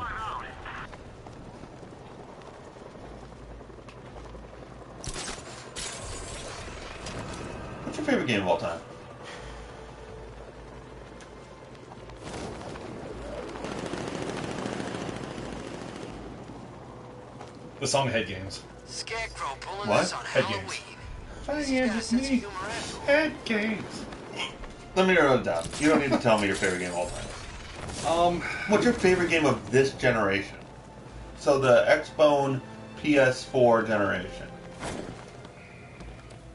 What's your favorite game of all time? The song Head Games. Scarecrow pulling What? us on Head Halloween. Games. Head Games. Let me narrow it down. You don't need to tell me your favorite game of all time. What's your favorite game of this generation? So the Xbone PS4 generation.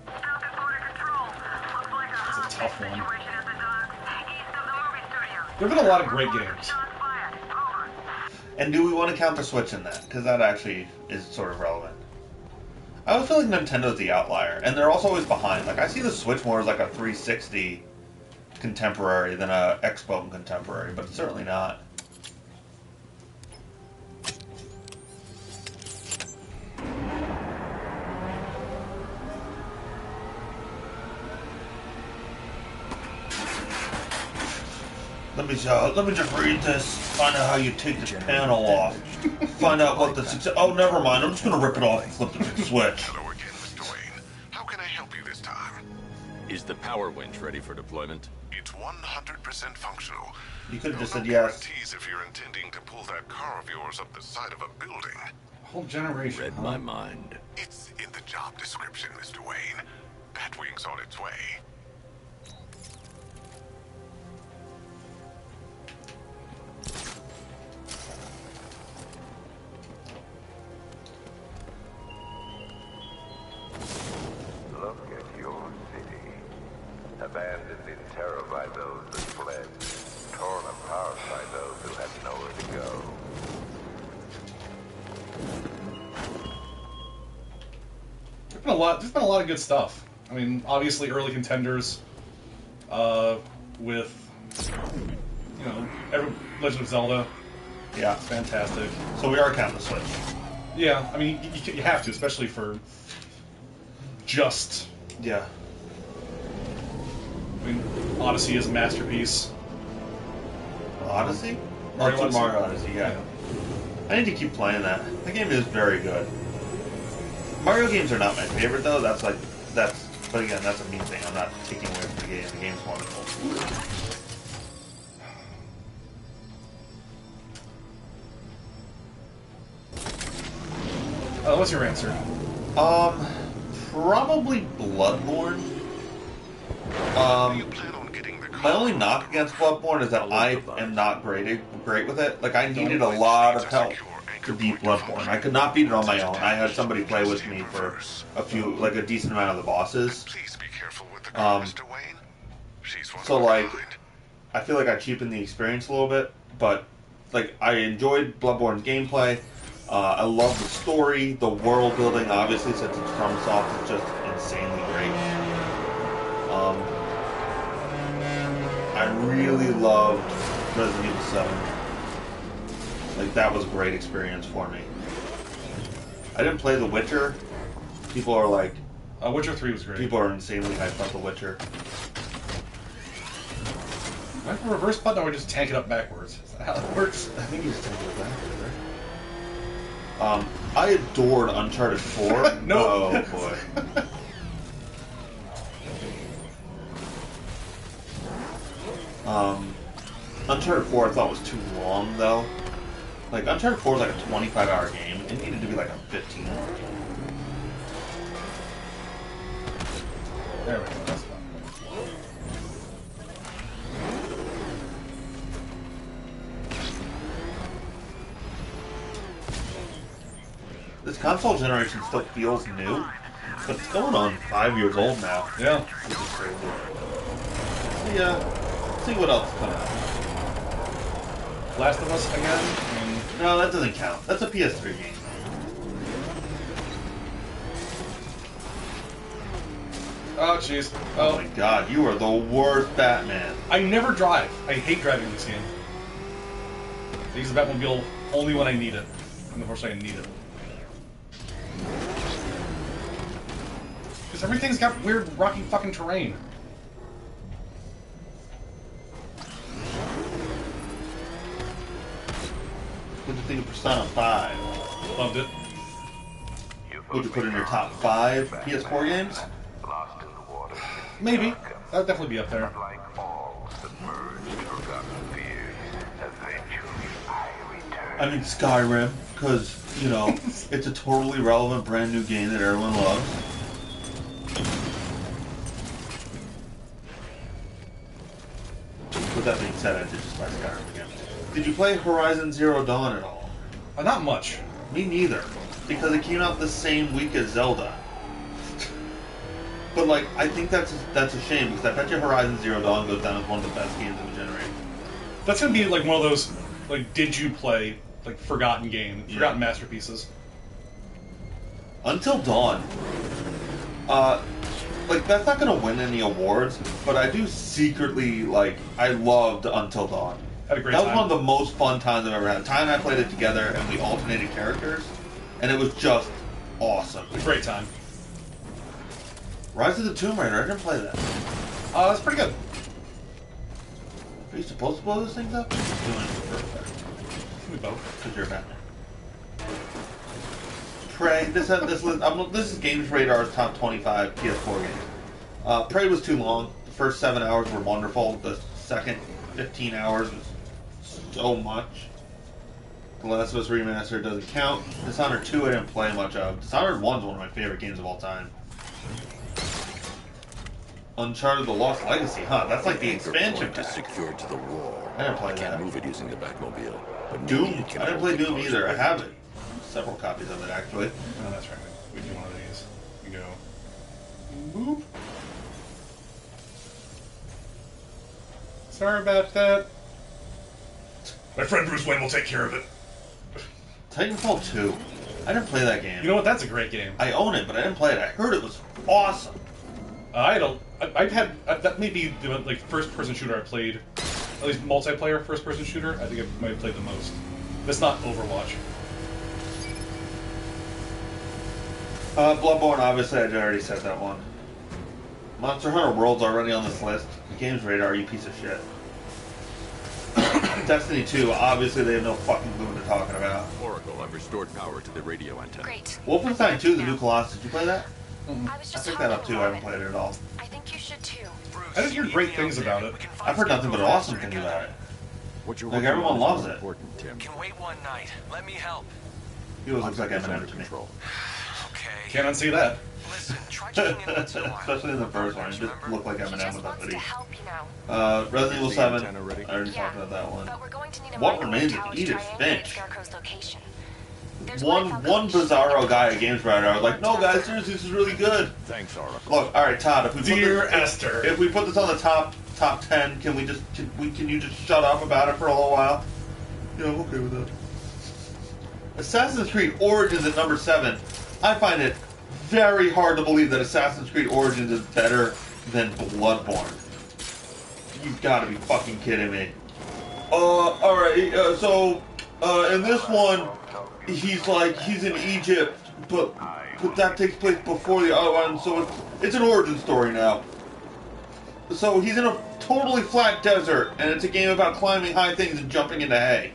It's a tough one. There have been a lot of great games. And do we want to count the Switch in that? Because that actually is sort of relevant. I always feel like Nintendo's the outlier, and they're also always behind. Like, I see the Switch more as like a 360 contemporary than a Xbone contemporary, but it's certainly not. Let me just read this. Find out how you take this panel off. Find out what the success. Oh, never mind. I'm just gonna rip it off and flip the switch. Hello again, Mr. Wayne. How can I help you this time? Is the power winch ready for deployment? It's 100% functional. You could have just No said yes. guarantees if you're intending to pull that car of yours up the side of a building. Whole generation. Read my mind. It's in the job description, Mr. Wayne. Batwing's on its way. Look at your city. Abandoned in terror by those that fled. Torn apart by those who had nowhere to go. There's been a lot of good stuff. I mean, obviously early contenders with Legend of Zelda. Yeah, it's fantastic. So we are counting the Switch. Yeah, I mean you have to, especially for just. Yeah. I mean, Odyssey is a masterpiece. Odyssey? Mario Odyssey? Mario Odyssey, yeah. I need to keep playing that. That game is very good. Mario games are not my favorite though. But again, that's a me thing. I'm not taking away from the game. The game's wonderful. What's your answer? Probably Bloodborne. My only knock against Bloodborne is that I am not great with it. Like, I needed a lot of help to beat Bloodborne. I could not beat it on my own. I had somebody play with me for a decent amount of the bosses. So, like, I feel like I cheapened the experience a little bit, but, like, I enjoyed Bloodborne's gameplay. I love the story, the world building, obviously, since it's FromSoft, is just insanely great. I really loved Resident Evil 7. Like, that was a great experience for me. I didn't play The Witcher. People are like... Witcher 3 was great. People are insanely hyped about The Witcher. Do I have a reverse button or we just tank it up backwards? Is that how it works? I think you just tank it up backwards, right? I adored Uncharted 4. No. Oh, boy. Uncharted 4 I thought was too long, though. Like, Uncharted 4 is like a 25-hour game. It needed to be like a 15-hour game. There we go. That's fine. This console generation still feels new, but it's going on 5 years old now. Yeah. Which is crazy. Let's see what else is coming out. Last of Us again? No, that doesn't count. That's a PS3 game. Oh, jeez. Oh my god, you are the worst Batman. I never drive. I hate driving this game. I use the Batmobile only when I need it. And unfortunately I need it. Because everything's got weird rocky fucking terrain. What'd you think of Persona 5? Loved it. Would you put in your top 5 PS4 games? Maybe. That would definitely be up there. I mean Skyrim, because, you know, it's a totally relevant brand new game that everyone loves. With that being said, I did just buy Skyrim again. Did you play Horizon Zero Dawn at all? Not much. Me neither, because it came out the same week as Zelda. But like, I think that's a shame, because I bet you Horizon Zero Dawn goes down as one of the best games of the generation. That's gonna be like one of those, like, did you play, like, forgotten forgotten masterpieces. Until Dawn. Like, that's not gonna win any awards, but I do secretly, like, I loved Until Dawn. Had a great time. That was one of the most fun times I've ever had. Ty and I played it together, and we alternated characters, and it was just awesome. A great time. Rise of the Tomb Raider, I didn't play that. That's pretty good. Are you supposed to blow those things up? Doing it perfect. We both. Because you're Batman. Prey. This is Games Radar's top 25 PS4 games. Prey was too long. The first 7 hours were wonderful. The second 15 hours was so much. The Last of Us Remastered doesn't count. Dishonored 2 I didn't play much of. Dishonored 1 is one of my favorite games of all time. Uncharted: The Lost Legacy, huh? That's like the expansion pack. Is secured to the wall. I didn't play I can't that. move it using the Batmobile. But Doom? maybe it can I didn't hold play the Doom cars either. I quickly. have it. Several copies of it, actually. Oh, that's right. We do one of these. We go. Boop. Sorry about that. My friend Bruce Wayne will take care of it. Titanfall 2. I didn't play that game. You know what? That's a great game. I own it, but I didn't play it. I heard it was awesome. I've had that may be the like first-person shooter I played, at least multiplayer first-person shooter. I think I might have played the most. That's not Overwatch. Bloodborne, obviously, I already said that one. Monster Hunter World's already on this list. Games Radar, you piece of shit. Destiny 2, obviously they have no fucking clue what they're talking about. Oracle, I've restored power to the radio antenna. Great. Wolfenstein 2, The New Colossus, did you play that? I was I just picked that up too, I haven't played it at all. I think you should too. I didn't hear great things about it. I've heard nothing but awesome things about it. What you're Like, working everyone on is loves more it. important, Tim. Can wait one night. Let me help. He always looks like It's Eminem under to me. control. Okay. Can't unsee that. Listen, try checking in once in a while. Especially in the first one, it just looked like He Eminem just with that wants to hoodie. help, you know. Resident Evil Is the 7, antenna ready? I already Yeah, talked about that one. but we're going to need a What microwave remains of tower to Edith triangulate Finch? Scarecrow's location. There's One Wi-Fi bizarro guy at Games Radar was like, no guys, seriously, this is really good. Thanks, Oracle. Look, alright, Todd, if we put Dear this, Esther. if we put this on the top 10, can you just shut up about it for a little while? Yeah, I'm okay with that. Assassin's Creed Origins at number 7. I find it very hard to believe that Assassin's Creed Origins is better than Bloodborne. You've got to be fucking kidding me. Alright, so in this one, he's in Egypt, but that takes place before the other one, so it's an origin story now. So he's in a totally flat desert, and it's a game about climbing high things and jumping into hay.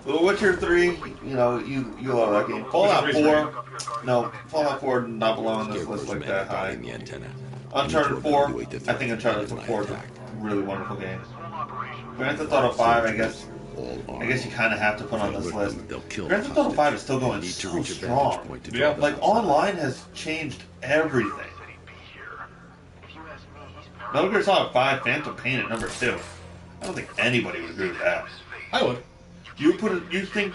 The Witcher 3, you know, you love that game. Fallout 4, no, Fallout 4 did not belong on this list like that high. The antenna. Uncharted 4, I think Uncharted 4 is a really wonderful game. Grand Theft Auto 5, I guess you kind of have to put on this list. Grand Theft Auto 5 is still going so strong. Yeah. Like, online has changed everything. Metal Gear Solid 5, Phantom Pain at number 2. I don't think anybody would agree with that. I would. You think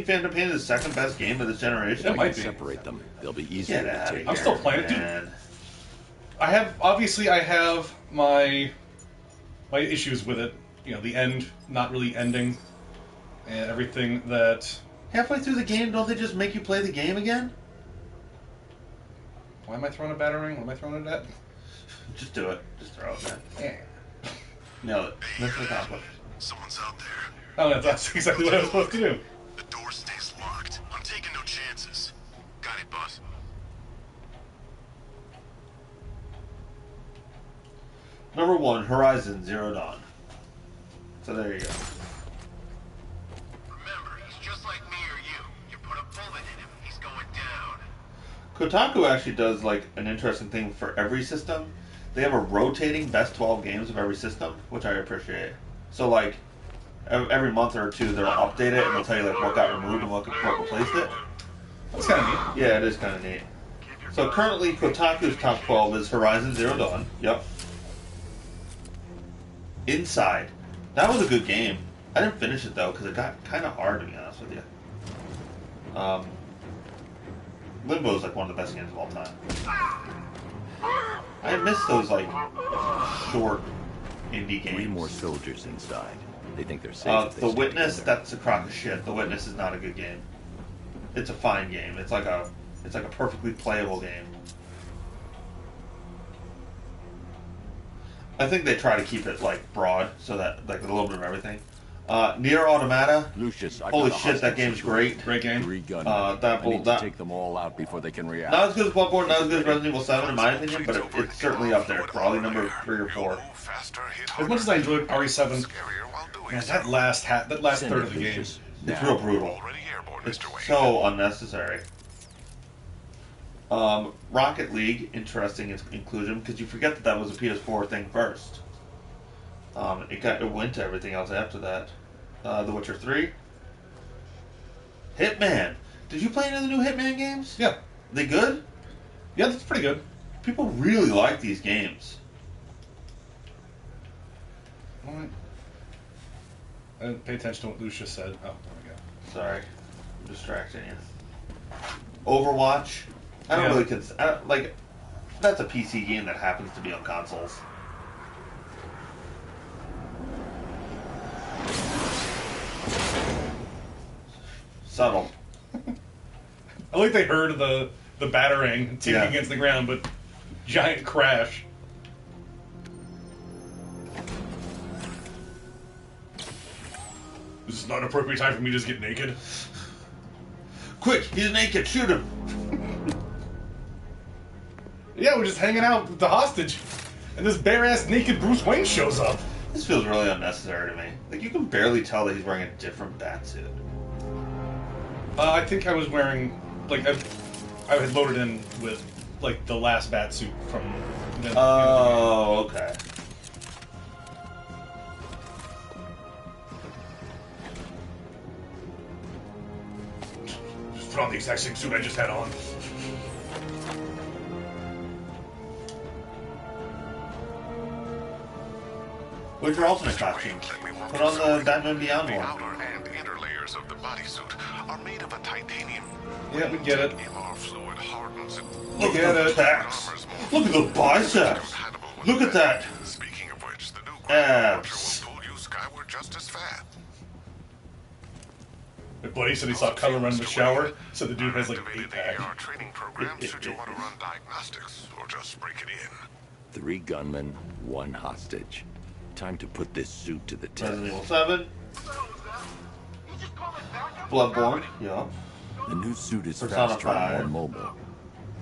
Phantom Pain is the second best game of this generation? It might be. Separate them. They'll be easier Get to out of take. here. I'm still playing it, dude. man. I have my issues with it. You know, the end not really ending, and everything that. Halfway through the game, don't they just make you play the game again? Why am I throwing a battering? What am I throwing it at? Just do it. Just throw it, man. Yeah. Nailed it. Mission accomplished. Someone's out there. Oh, that's exactly what I was supposed to do. The door stays locked. I'm taking no chances. Got it, boss. Number 1, Horizon Zero Dawn. So there you go. Remember, he's just like me or you. You put a bullet in him, he's going down. Kotaku actually does like an interesting thing for every system. They have a rotating best 12 games of every system, which I appreciate. So like every month or two, they'll update it and they'll tell you like what got removed and what replaced it. That's kind of neat. Yeah, it is kind of neat. So currently, Kotaku's top 12 is Horizon Zero Dawn. Yep. Inside. That was a good game. I didn't finish it though because it got kind of hard, to be honest with you. Limbo is like one of the best games of all time. I miss those like short indie games. 3 more soldiers inside. They think they're safe. if they The stay Witness, together. that's a crock of shit. The Witness is not a good game. It's a fine game. It's like a perfectly playable game. I think they try to keep it like broad so that like a little bit of everything. Nier Automata. Lucius, I've Holy got a shit, that hostage game's situation. great. Great game. 3 gunmen. That I need that to take them all out before they can react. not as good as Bloodborne, not as good as Resident Evil 7 in my opinion, but it's certainly up there. Probably number 3 or 4. As much as I enjoyed RE7, man, that last third of the game, It's real brutal. It's so unnecessary. Rocket League, interesting inclusion because you forget that was a PS4 thing first. It went to everything else after that. The Witcher 3, Hitman. Did you play any of the new Hitman games? Yeah. They good? Yeah, that's pretty good. People really like these games. Alright. I didn't pay attention to what Lucius said. Oh, there we go. Sorry, I'm distracting you. Overwatch. I don't really like. That's a PC game that happens to be on consoles. Subtle. I like they heard the battering tipping against the ground, but giant crash. This is not an appropriate time for me to just get naked. Quick, he's naked, shoot him! Yeah, we're just hanging out with the hostage, and this bare-ass naked Bruce Wayne shows up. This feels really unnecessary to me. Like, you can barely tell that he's wearing a different batsuit. I think I was wearing, like, I had loaded in with, like, the last batsuit from... Oh, okay. Just put on the exact same suit I just had on. Where's your alternate costume? Put on the Batman Beyond The one. outer and inner layers of the bodysuit are made of a titanium. Yeah, we get it. MR fluid hardens it. Look at the pecs. Look at the biceps. Look at that. Speaking of which, the new abs. will pull you skyward just as fast. My buddy said he saw Kylo Ren in the shower, so the dude has like an 8-pack. Our training program should you want to run diagnostics or just break it in. 3 gunmen, 1 hostage. Time to put this suit to the test. Resident Evil 7. Bloodborne. Yeah. The new suit is Persona faster and 5. more mobile.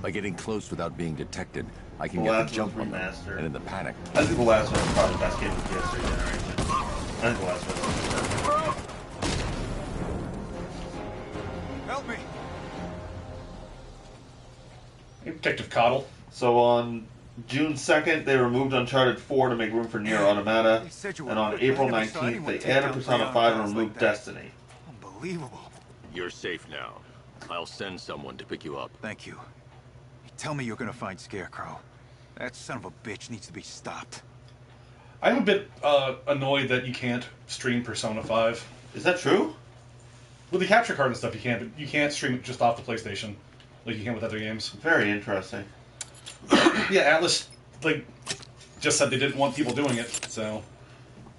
By getting close without being detected, I can The get last the jump one's on them. remastered. And in the panic, I think the last one is probably the best game of the PS3 generation. I think the last one is Help me! Detective Coddle. So on June 2nd, they removed Uncharted 4 to make room for Nier Automata. And on April 19th, they added Persona 5 and removed Destiny. Unbelievable. you're safe now. I'll send someone to pick you up. Thank you. Tell me you're gonna find Scarecrow. That son of a bitch needs to be stopped. I'm a bit annoyed that you can't stream Persona 5. Is that true? With the capture card and stuff, you can, but you can't stream it just off the PlayStation like you can with other games. Very interesting. Yeah, Atlas just said they didn't want people doing it, so.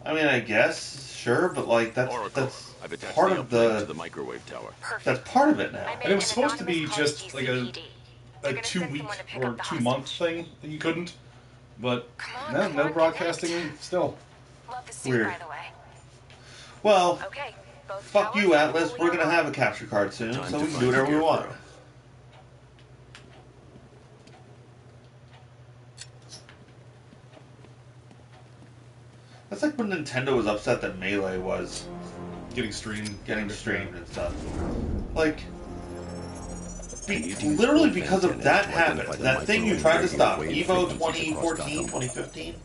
I mean, I guess sure, but that's I've attached part the of uplink to the microwave tower. That's part of it now. And it was supposed to be just like a 2-week or 2-month thing that you couldn't, but no broadcasting still. Weird. Well, fuck you, Atlas. We're gonna have a capture card soon, so we can do whatever we want. That's like when Nintendo was upset that Melee was getting streamed and stuff. Literally because of that happened. That thing you tried to stop, Evo 2014, 2015.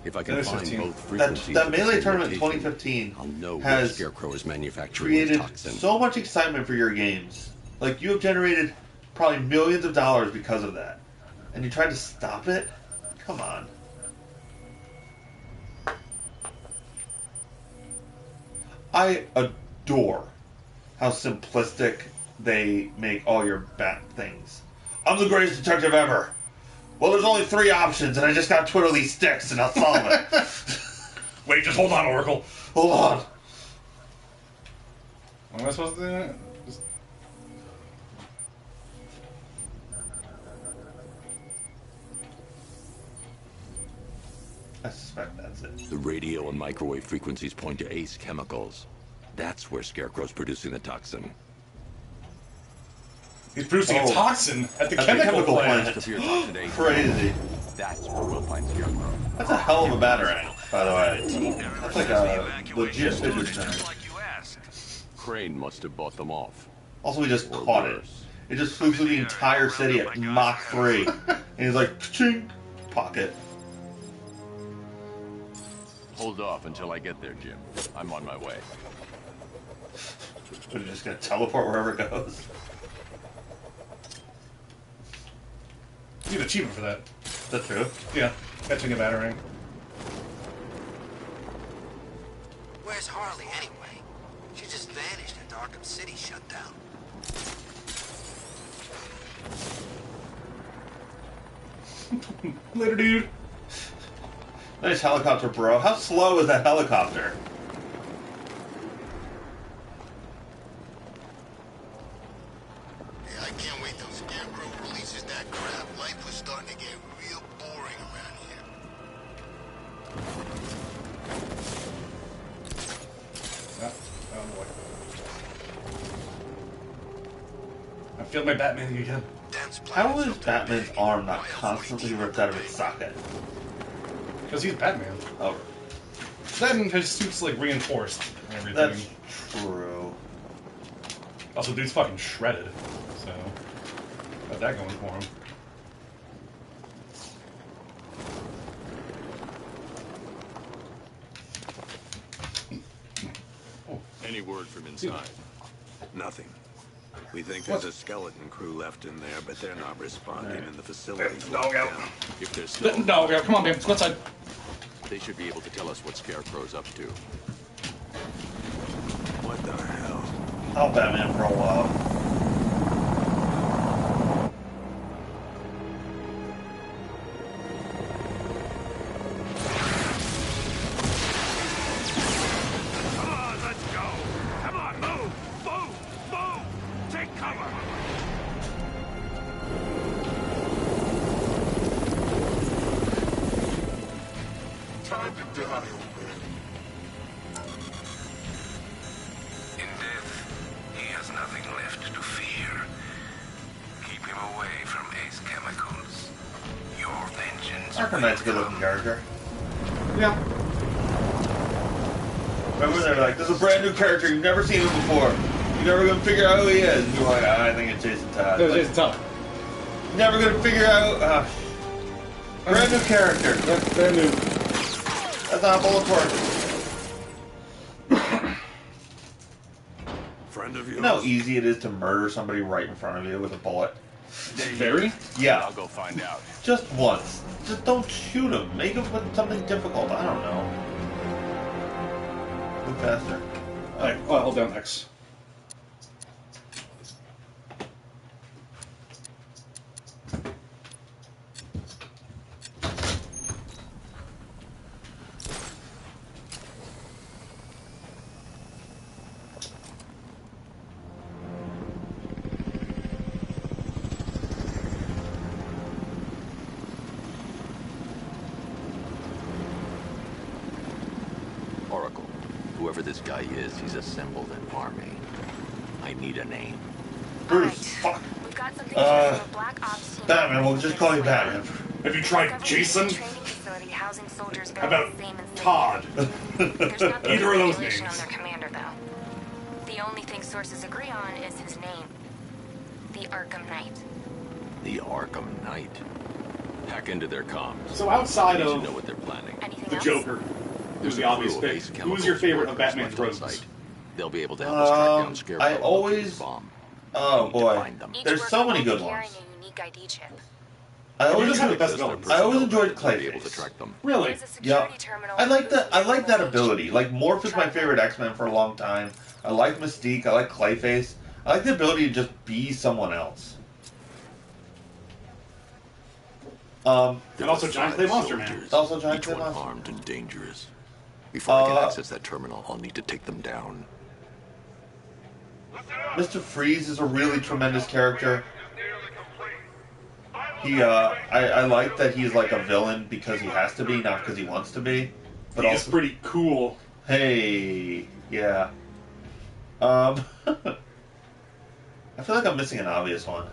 If I can find both frequencies that of the Melee same tournament in location, 2015 I'll know where has Scarecrow is manufacturing created toxin. so much excitement for your games. Like, you have generated probably millions of dollars because of that. And you tried to stop it? Come on. I adore how simplistic they make all your bat things. I'm the greatest detective ever. Well, there's only 3 options, and I just gotta twiddle these sticks, and I'll solve it. Wait, just hold on, Oracle. Hold on. What am I supposed to do? Just... I suspect that's it. The radio and microwave frequencies point to ACE chemicals. That's where Scarecrow's producing the toxin. He's producing a toxin at the chemical plant. Crazy. That's where we'll find Scarecrow. That's a hell of a batarang, by the way. That's like a legit fidget spinner. Crane must have bought them off. Also, we just caught it. It just flew through the entire city at Mach 3. And he's like, ching, pocket. Hold off until I get there, Jim. I'm on my way. We're just gonna teleport wherever it goes. You get an achievement for that. Is that true? Yeah, catching a batarang. Where's Harley anyway? She just vanished after Arkham City shut down. Later, dude. Nice helicopter, bro. How slow is that helicopter? Yeah, I can't wait till Scarecrow releases that crap. Life was starting to get real boring around here. I feel my Batman again. How is Batman's arm not constantly ripped out of its socket? Because he's Batman. Oh. Then his suit's like reinforced and everything. That's true. Also, dude's fucking shredded. So, got that going for him. Any word from inside? Nothing. We think there's a skeleton crew left in there, but they're not responding, and the facility's locked down. If they're still Dog out. Come on, man. Let's go outside. They should be able to tell us what Scarecrow's up to. What the hell? I'll Batman for a while. Come on, let's go. Come on, move, move, move. Take cover. Time to die, old man. In death, he has nothing left to fear. Keep him away from Ace chemicals. Your vengeance. Arkham Knight's a good looking character. Yeah. Remember, they're like, this is a brand new character, you've never seen him before. You're never gonna figure out who he is. And you're like, I think it's Jason Todd. It's Jason Todd. Never gonna figure out. Brand new character. Brand new. That's not a bullet work. Friend of yours? You know how easy it is to murder somebody right in front of you with a bullet? Very? Yeah. I'll go find out. Just once. Just don't shoot him. Make him with something difficult. I don't know. Move faster. Alright, hold down X. Oracle, whoever this guy is, he's assembled an army. I need a name. Bruce, fuck. We've got something from a black ops team. Batman, we'll just call you Batman. Have you tried Jason? Housing soldiers How about Todd? Either of those names. On their commander, though. The only thing sources agree on is his name. The Arkham Knight. The Arkham Knight. Hack into their comms. So outside I need of to know what they're planning. Anything the else? Joker, who's the obvious pick. Who's your favorite of Batman's rogues? They'll be able to help us track down Scarecrow. I always. Bomb. Oh boy, there's so many good ones. A unique ID chip. I always have the best villains. I always enjoyed They'll be able to Clayface. track them. Really? Yeah. I like that. I like that ability. Like Morph is my favorite X-Men for a long time. I like Mystique. I like Clayface. I like the ability to just be someone else. And also Giant Clay Monster Man. Also Giant Each Clay one Monster. armed and dangerous. Before I can access that terminal, I'll need to take them down. Mr. Freeze is a really tremendous character. I like that he's like a villain because he has to be, not because he wants to be. But he's also pretty cool. Hey, yeah. I feel like I'm missing an obvious one.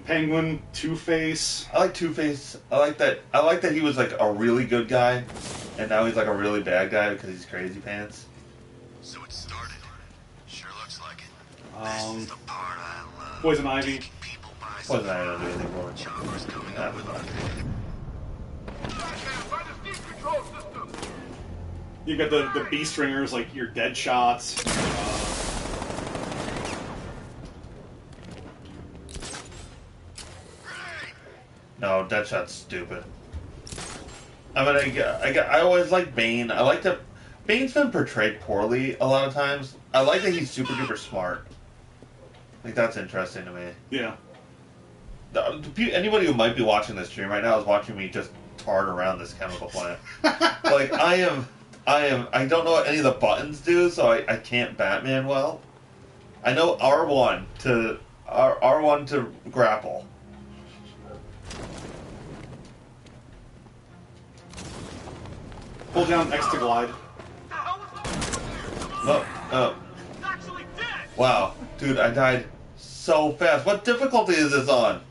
Penguin, Two-Face. I like Two-Face. I like that he was like a really good guy, and now he's like a really bad guy because he's crazy pants. So it started. Sure looks like it. This is the part I love. Poison Ivy. Poison Ivy don't do anything for me. Chopper's coming up with You got the B stringers like your dead shots. No, Deadshot's stupid. I mean, I always like Bane. I like that Bane's been portrayed poorly a lot of times. I like that he's super duper smart. Like that's interesting to me. Yeah. Anybody who might be watching this stream right now is watching me just tart around this chemical plant. Like I don't know what any of the buttons do, so I can't Batman well. I know R1 to grapple. Pull down X to glide. Oh. Wow, dude, I died so fast. What difficulty is this on?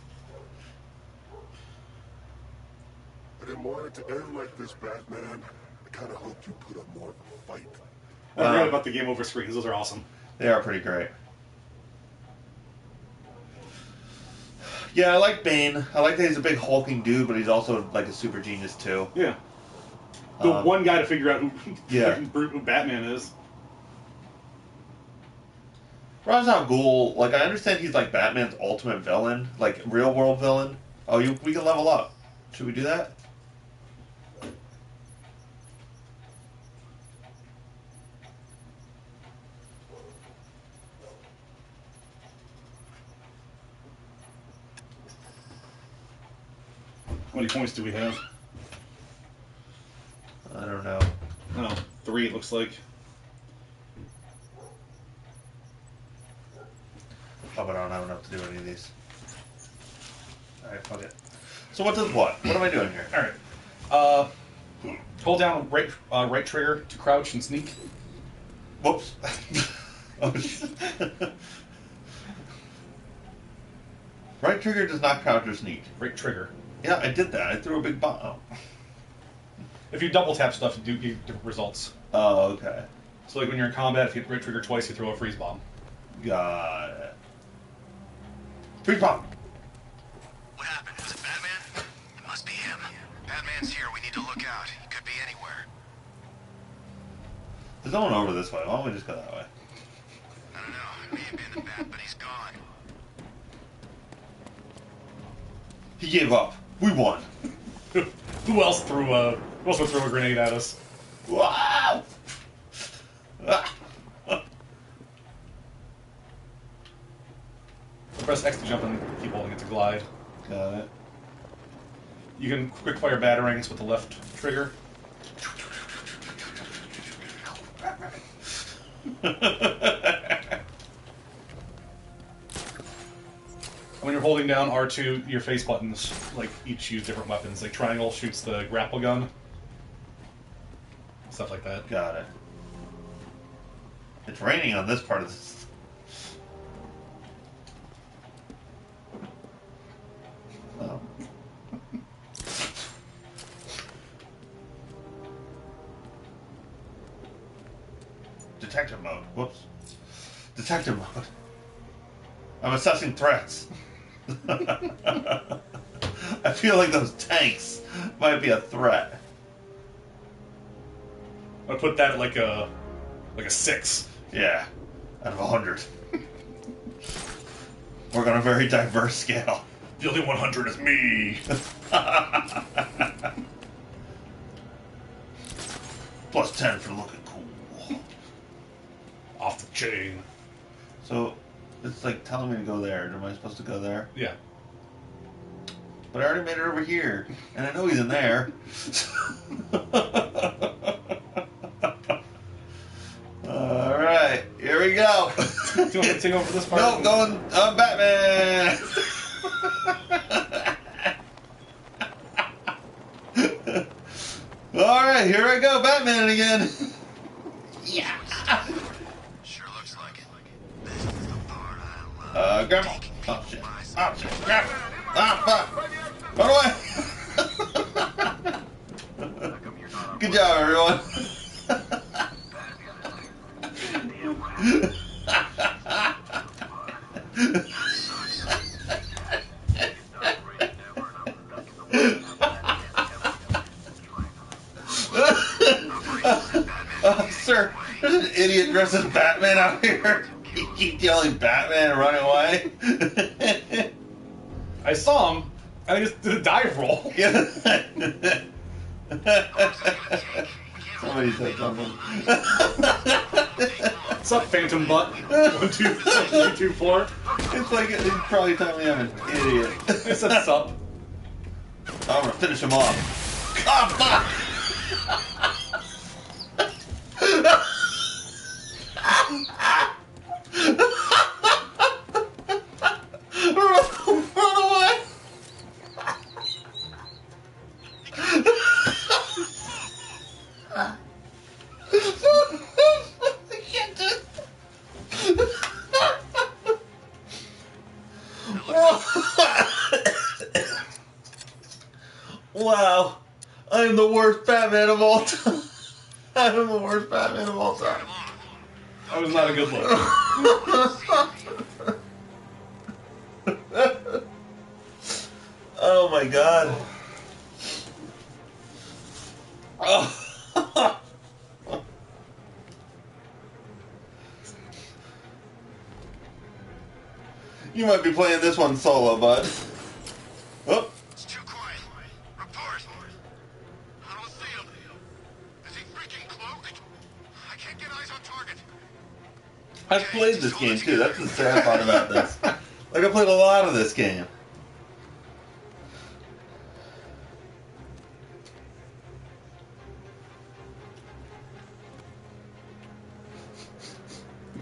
I didn't want it to end like this, Batman. I kind of hoped you put up more of a fight. I forgot about the game over screens. Those are awesome. They are pretty great. Yeah, I like Bane. I like that he's a big hulking dude, but he's also like a super genius too. Yeah. The one guy to figure out who Batman is. Ra's al Ghul, like I understand he's like Batman's ultimate villain, like real world villain. Oh, we can level up. Should we do that? How many points do we have? I don't know. No, 3 it looks like. Oh, but I don't have enough to do any of these. Alright, fuck it. So what does what? What am I doing here? Alright. Hold down right trigger to crouch and sneak. Whoops. Oh, shit. Right trigger does not crouch or sneak. Right trigger. Yeah, I did that. I threw a big bomb. If you double tap stuff, you do get different results. Oh, okay. So like when you're in combat, if you hit right trigger twice, you throw a freeze bomb. Got it. Freeze bomb! What happened? Was it Batman? It must be him. Batman's here. We need to look out. He could be anywhere. There's no one over this way. Why don't we just go that way? I don't know. It may have been the Bat, but he's gone. He gave up. We won. Who else would throw a grenade at us? Wow! Press X to jump and keep holding it to glide. Got it. You can quick fire batarangs with the left trigger. When you're holding down R2, your face buttons like each use different weapons. Like triangle shoots the grapple gun, stuff like that. Got it. It's raining on this part of this. Oh. Detective mode. Whoops. Detective mode. I'm assessing threats. I feel like those tanks might be a threat. I put that at like a 6. Yeah, out of 100. We're on a very diverse scale. The only 100 is me. Plus 10 for looking cool. Off the chain. So, it's like telling me to go there. Am I supposed to go there? Yeah. But I already made it over here, and I know he's in there. Alright, here we go. You want to take over this part? No, going Batman. All right, here I go, Batman again. Yeah. Sure looks like it. This is the part I love. Grab him. Oh shit. Oh shit. Grab him. Ah, fuck. Run away. Good job, everyone. Sir, there's an idiot dressed as Batman out here. You keep yelling Batman and running away. I saw him, and I just did a dive roll. Somebody said something. What's up, Phantom Butt? 1, 2, 3, 2, 4. It's like he's probably telling me I'm an idiot. I said sup. I'm gonna finish him off. Oh fuck! Run away! I can't do it. Wow, I am the worst Batman of all time. I am the worst Batman of all time. That was not a good look. Oh my god. Oh. You might be playing this one solo, bud. Oh. It's too quiet. Report. I don't see him. Is he freaking cloaked? I can't get eyes on target. I've played this game too. That's the sad part about this. Like, I played a lot of this game.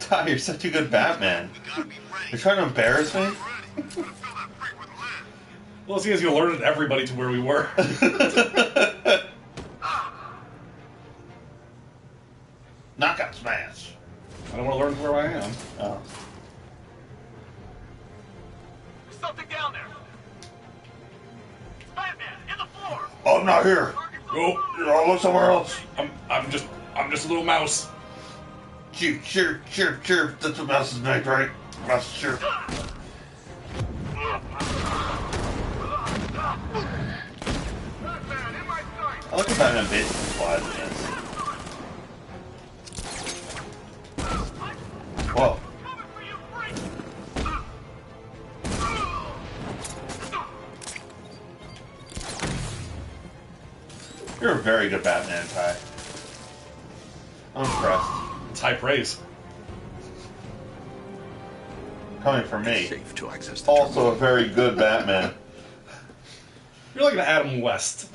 Ty, you're such a good Batman. You're trying to embarrass me? Well, seeing as you alerted everybody to where we were. Knockout smash. I don't want to learn where I am. Oh. There's something down there. Batman, in the floor. Oh, I'm not here. Go. I'll look somewhere else. I'm just a little mouse. Chirp, chirp, chirp, chirp. That's what mouses make, right? Mouse chirp. I like the Batman basically flies in this. Whoa. You're a very good Batman, Ty. I'm impressed. It's high praise. Coming from me. Safe to access the Also a very good Batman. You're like an Adam West.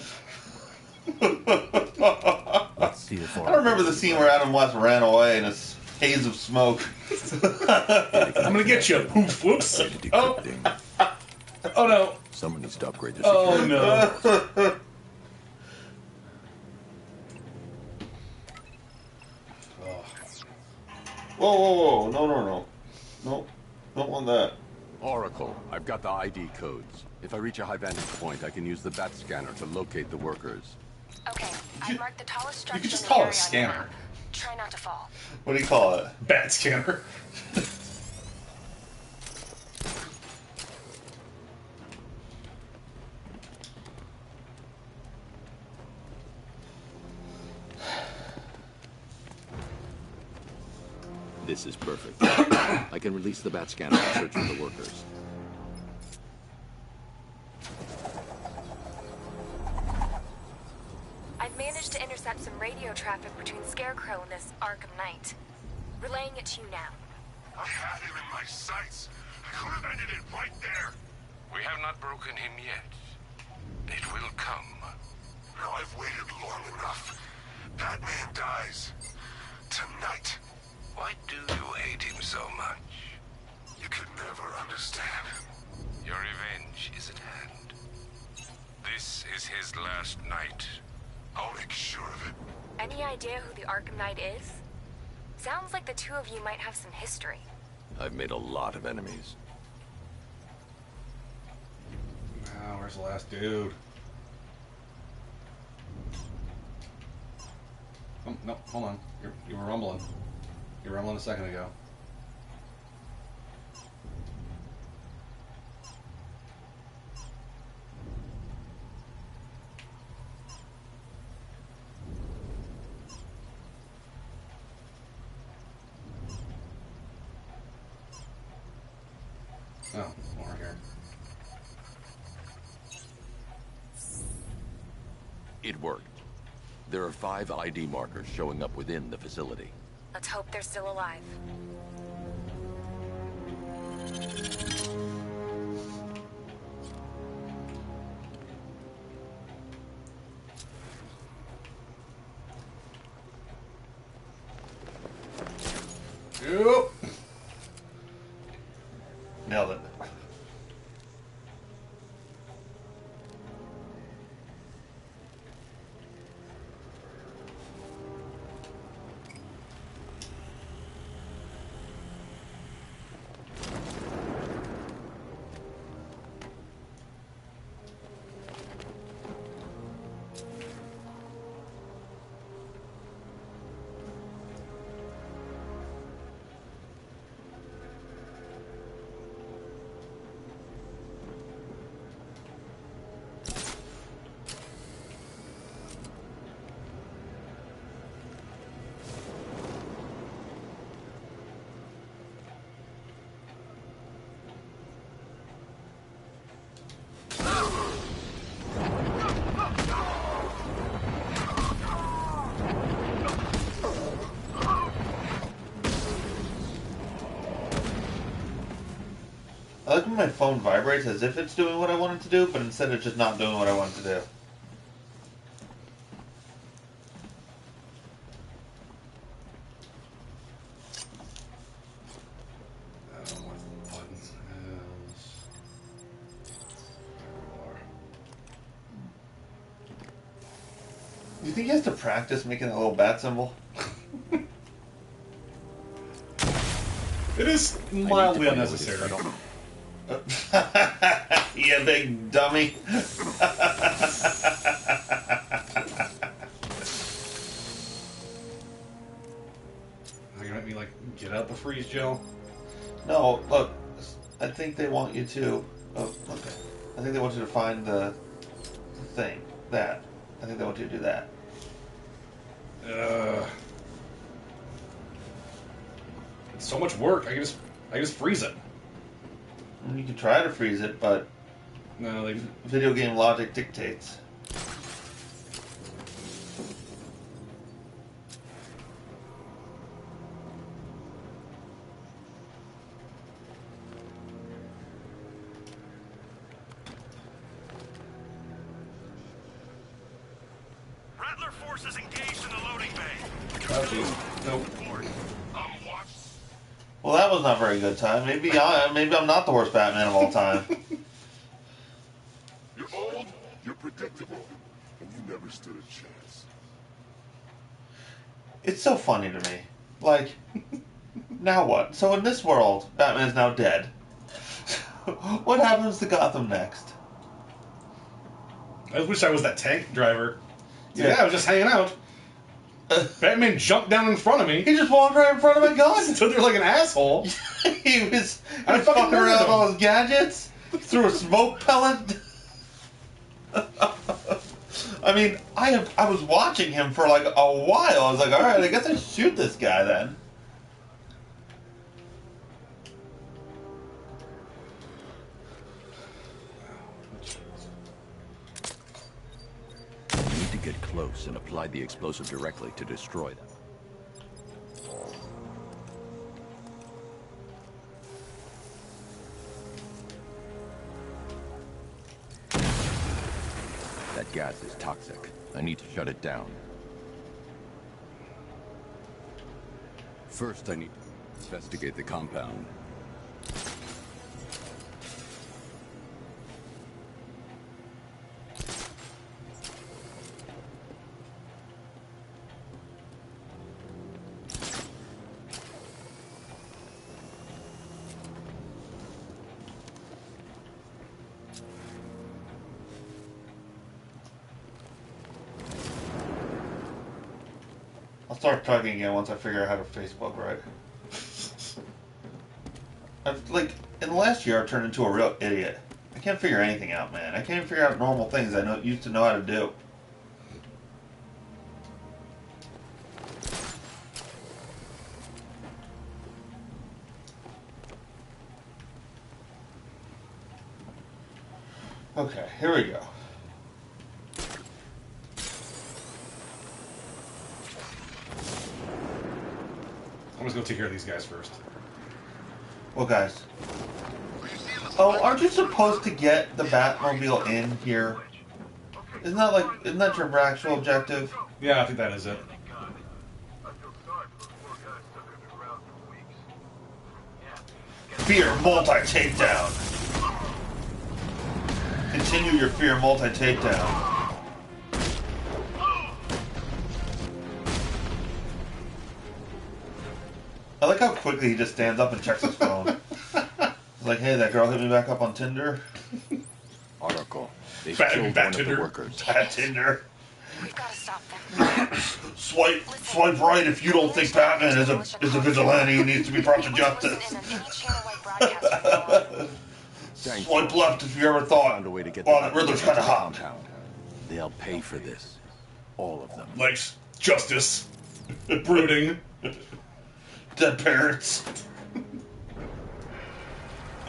Let's see the I don't remember the scene where Adam West ran away in a haze of smoke. I'm gonna get you. Oops, whoops. Oh. Oh no. Someone needs to upgrade the Oh security. no. Whoa, whoa, whoa. No, no, no. Nope. Don't want that. Oracle, I've got the ID codes. If I reach a high vantage point, I can use the bat scanner to locate the workers. Okay, I marked the tallest structure. You could just in the call it a area on your scanner. map. Try not to fall. What do you call it? Bat scanner. This is perfect. I can release the bat scanner and search for the workers. I've managed to intercept some radio traffic between Scarecrow and this Arkham Knight. Relaying it to you now. I had him in my sights. I could have ended it right there. We have not broken him yet. It will come. Now I've waited long enough. Batman dies. Tonight. Why do you hate him so much? this is his last night. I'll make sure of it. Any idea who the Arkham Knight is? Sounds like the two of you might have some history. I've made a lot of enemies. Now, where's the last dude? Oh, no, hold on. You were rumbling. You were rumbling a second ago. Oh, more here. It worked. There are 5 ID markers showing up within the facility. Let's hope they're still alive. Yep. Nailed it. I like when my phone vibrates as if it's doing what I want it to do, but instead it's just not doing what I want it to do. Do you think he has to practice making that little bat symbol? It is mildly unnecessary. You big dummy. Are you gonna make me, like, get out the freeze gel? No, look. I think they want you to... Oh, okay. I think they want you to find the thing. That. I think they want you to do that. It's so much work. I can just freeze it. You can try to freeze it, but no, video game logic dictates. Rattler forces engaged in the loading bay. Oh, jeez. Nope. Well, that was not a very good time. Maybe I'm not the worst Batman of all time. You're old, you're predictable, and you never stood a chance. It's so funny to me. Like, now what? So in this world, Batman's now dead. What happens to Gotham next? I wish I was that tank driver. Yeah, I was just hanging out. Batman jumped down in front of me. He just walked right in front of my gun. Stood there like an asshole. he was fucking around with all his gadgets. Threw a smoke pellet. I mean, I was watching him for like a while. I was like, all right, I guess I shoot this guy then. You need to get close and apply the explosive directly to destroy them. That gas is toxic. I need to shut it down. First, I need to investigate the compound. I'll start talking again once I figure out how to Facebook right. Like, in the last year, I've turned into a real idiot. I can't figure anything out, man. I can't even figure out normal things I used to know how to do. Okay, here we go. I'm just gonna take care of these guys first. Well, guys. Oh, aren't you supposed to get the Batmobile in here? Isn't that your actual objective? Yeah, I think that is it. Fear multi-takedown. Continue your fear multi-takedown. I like how quickly he just stands up and checks his phone. He's like, hey, that girl hit me back up on Tinder. Oracle. They've killed one of the workers. Bad Tinder. We've got to stop them. Swipe right if you don't think Batman is a vigilante who needs to be brought to justice. Swipe left if you ever thought, oh, that Riddler's kind of hot. They'll pay for this. All of them. Like justice. Brooding. Dead parents.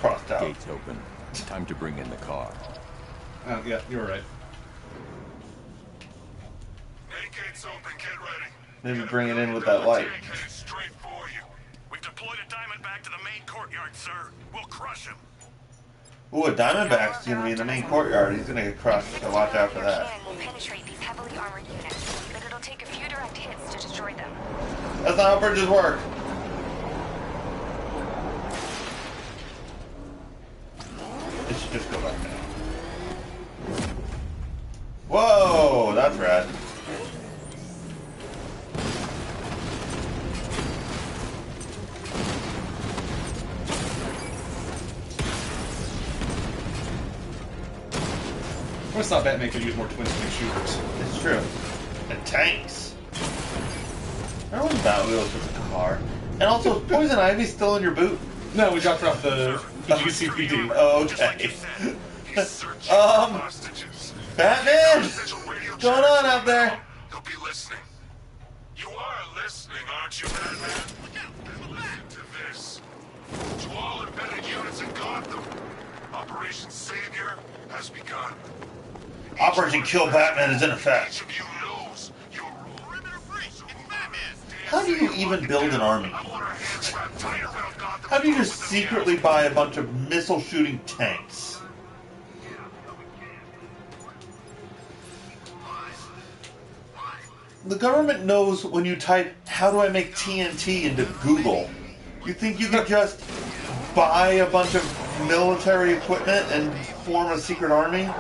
Crossed out. Gates open. Time to bring in the car. Yeah, you were right. Main gate's open, get ready. Maybe bring it in with that light. Headed straight for you. We've deployed a Diamondback to the main courtyard, sir. We'll crush him. Ooh, a Diamondback's gonna be in the main courtyard. He's gonna get crushed, so watch out for that. Will penetrate these heavily armored units, but it'll take a few direct hits to destroy them. That's not how bridges work. It should just go back down. Whoa, that's rad. I always thought Batman could use more twin-stick shooters. It's true. And tanks. Remember when Batwheel was a car? And also, is Poison Ivy still in your boot? No, we dropped her off the GCPD. Oh, okay. Batman! What's going on out there? He'll be listening. You are listening, aren't you, Batman? Listen to this. To all embedded units in Gotham, Operation Savior has begun. Operation Kill Batman is in effect. Each of you knows your role. How do you even build an army? How do you just secretly buy a bunch of missile-shooting tanks? The government knows when you type, how do I make TNT into Google? You think you could just buy a bunch of military equipment and form a secret army?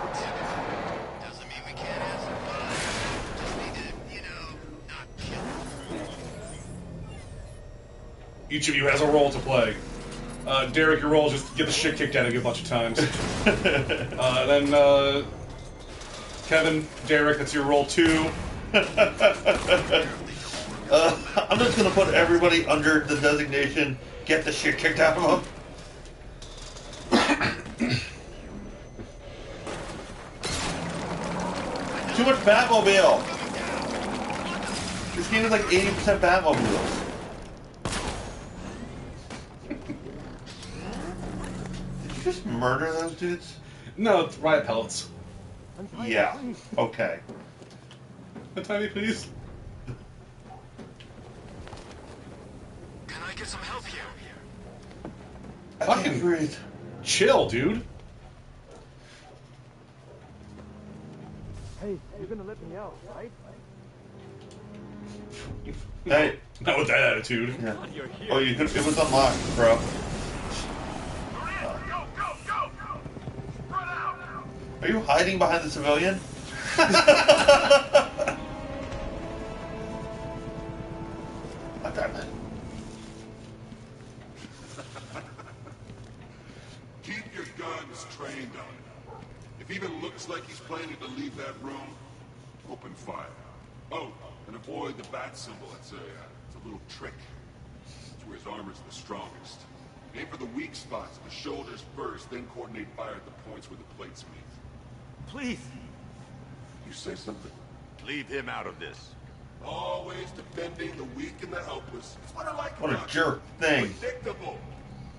Each of you has a role to play. Derek, your role is just get the shit kicked out of you a bunch of times. Then Kevin, Derek, that's your role too. I'm just gonna put everybody under the designation, get the shit kicked out of them. Too much Batmobile! This game is like 80% Batmobiles. Did you just murder those dudes? No, it's riot pellets. Yeah, okay. Tiny, please. Can I get some help here? Fucking breathe. Chill, dude. Hey, you're gonna let me out, right? Hey. Not with that attitude. Yeah. Oh, you could. It was unlocked, bro. Are you hiding behind the civilian? Not that man. Keep your guns trained on him. If he even looks like he's planning to leave that room, open fire. Oh, and avoid the bat symbol. It's a little trick. It's where his armor's the strongest. Aim for the weak spots, the shoulders first, then coordinate fire at the points where the plates meet. Please. You say something? Leave him out of this. Always defending the weak and the helpless. It's what I like What a about jerk you. thing. Predictable.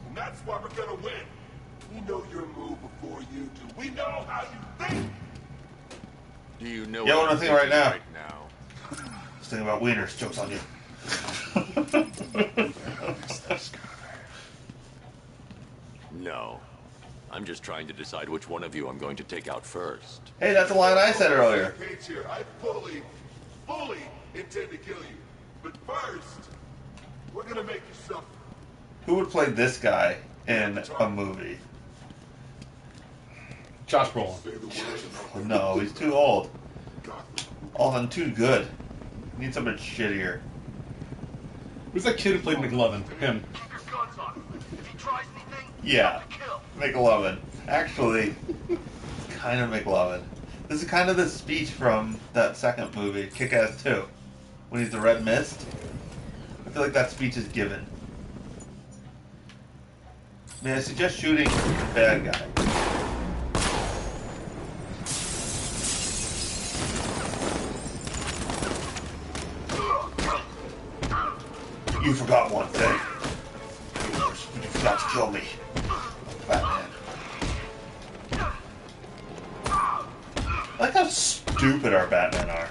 And that's why we're gonna win. We know your move before you do. We know how you think. Do you know Yeah, what I'm thinking right now. now? Just thinking about wieners. Joke's on you. No. I'm just trying to decide which one of you I'm going to take out first. Hey, that's a line I said earlier. Here. I fully intend to kill you. But first, we're gonna make you suffer. Who would play this guy in a movie? Josh Brolin. No, he's too old. Oh, I'm too good. Need something shittier. Who's that kid who played McLovin? Him. Yeah, McLovin. Actually, kind of McLovin. This is kind of the speech from that second movie, Kick-Ass 2, when he's the Red Mist. I feel like that speech is given. Man, I suggest shooting the bad guy. You forgot one thing. You forgot to kill me. Batman. I like how stupid our Batmen are.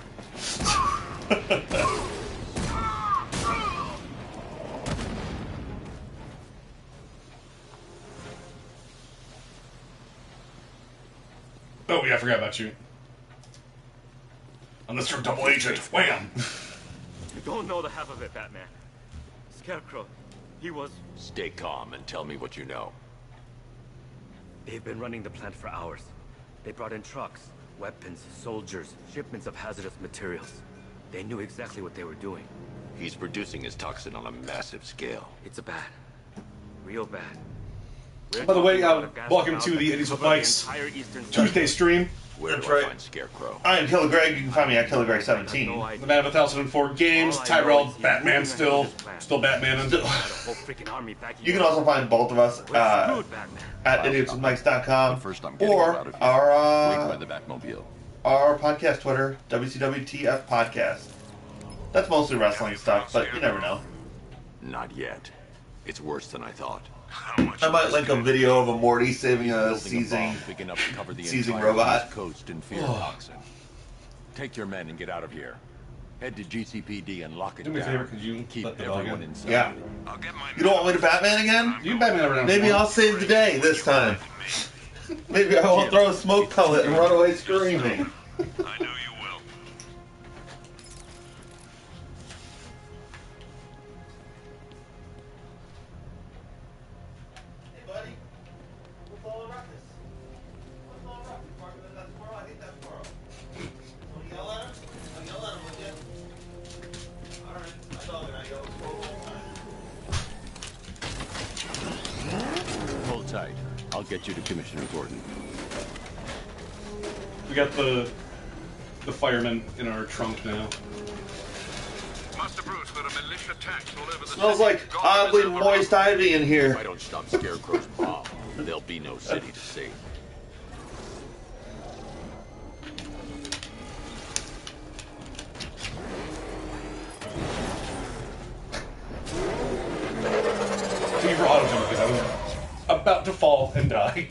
Oh yeah, I forgot about you. I'm the strict double agent. Wham! You don't know the half of it, Batman. Scarecrow, he was... Stay calm and tell me what you know. They've been running the plant for hours. They brought in trucks, weapons, soldiers, shipments of hazardous materials. They knew exactly what they were doing. He's producing his toxin on a massive scale. It's a bad. Real bad. By the way, welcome to the Idiots with Mike's Tuesday stream. Where do I find Scarecrow? I am Killer Greg. You can find me at Killer Greg 17. The man of 1,004 games. Tyrell, Batman still Batman. You can also find both of us at idiotswithmikes.com or our podcast Twitter, WCWTF Podcast. That's mostly wrestling stuff, but you never know. Not yet. It's worse than I thought. I might link a video of a Morty saving a seizing robot. Coast in fear toxin. Take your men and get out of here. Head to GCPD and lock it down. Do me a favor, could you keep let the dog everyone in? inside? Yeah. You don't want me to Batman again? You can Batman every now and then. Maybe I'll save the day this time. Maybe I won't throw a smoke pellet and run away screaming. I know you will. Hey, buddy. What's all ruckus? What's all ruckus? Barking at that squirrel? I hate that squirrel. Want to yell at him? I'll yell at him with you. Alright, my dog and I yell at squirrels all the time. Hold tight. I'll get you to Commissioner Gordon. We got the fireman in our trunk now. Master Bruce, there are militia tanks all over the Smells city. like oddly moist ivy in here. If I don't stop Scarecrow's bomb, there'll be no city to see. Leave for auto jump because I was about to fall and die.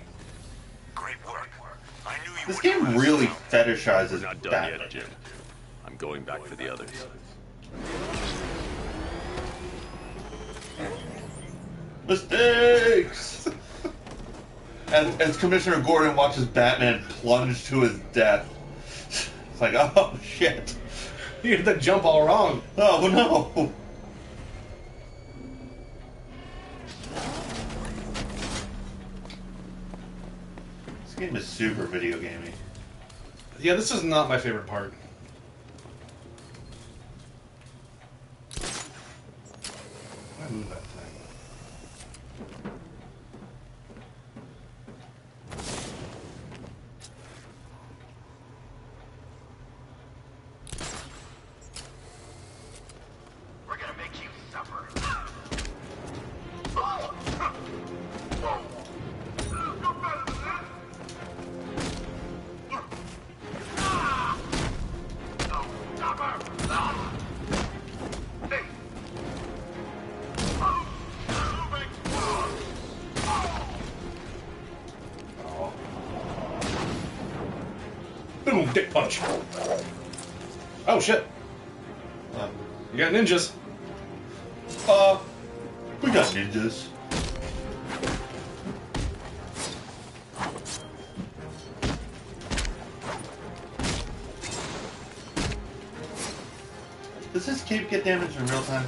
Great work. I knew you This were game really fetishizes We're not done Batman. yet, Jim. I'm going back for the others. Mistakes! As Commissioner Gordon watches Batman plunge to his death. It's like, oh shit. You did the jump all wrong. Oh no! This game is super video gamey. Yeah, this is not my favorite part. I move that thing. Dick punch. Oh shit. You got ninjas. We got ninjas. Does this cape get damaged in real time?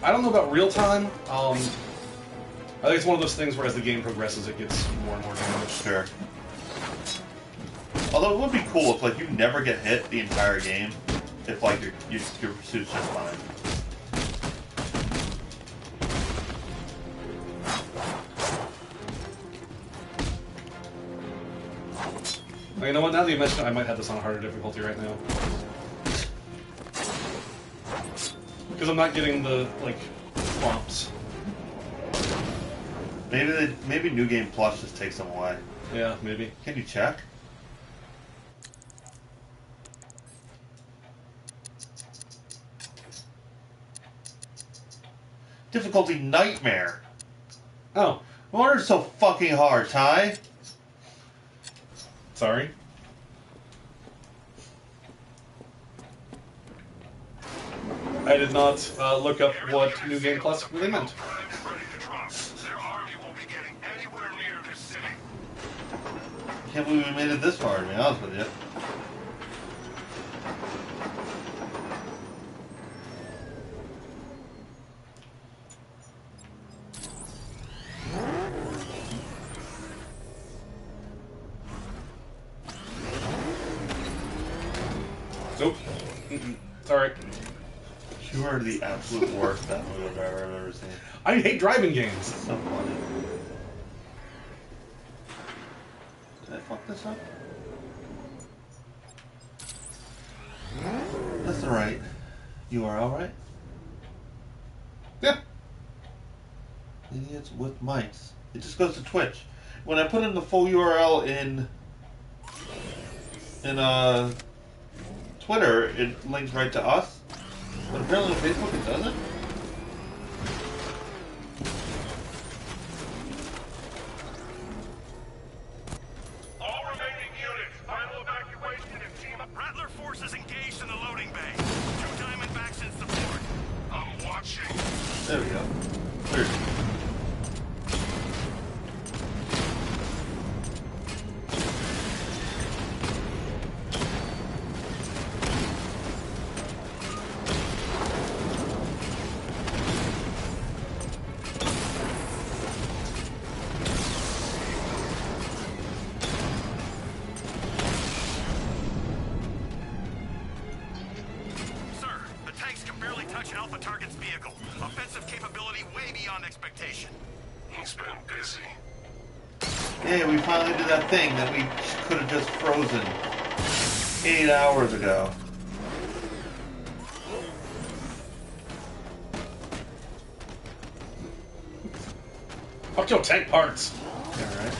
I don't know about real time. I think it's one of those things where as the game progresses, it gets more and more damage. Sure. Although it would be cool if like you never get hit the entire game, if like your pursuit's just fine. You know what? Now that you mention it, I might have this on a harder difficulty right now. Because I'm not getting the, like, bumps. Maybe New Game Plus just takes them away. Yeah, maybe. Can you check? Difficulty Nightmare. Oh. No wonder it's so fucking hard, Ty. Sorry. I did not look up what New Game Plus really meant. Can't believe we made it this far, to be honest with you. Nope. Sorry. You are the absolute worst Batmobile driver I've ever seen. I hate driving games. So funny. Did I fuck this up? That's the right URL, right? Yeah. Idiots with mics. It just goes to Twitch. When I put in the full URL in Twitter, it links right to us. But apparently on Facebook it doesn't. All remaining units, final evacuation and team up. Rattler forces engaged in the loading bay. 2 Diamondbacks in support. I'm watching. There we go. Clear. Hey, we finally did that thing that we could have just frozen 8 hours ago. Fuck your tank parts. Alright.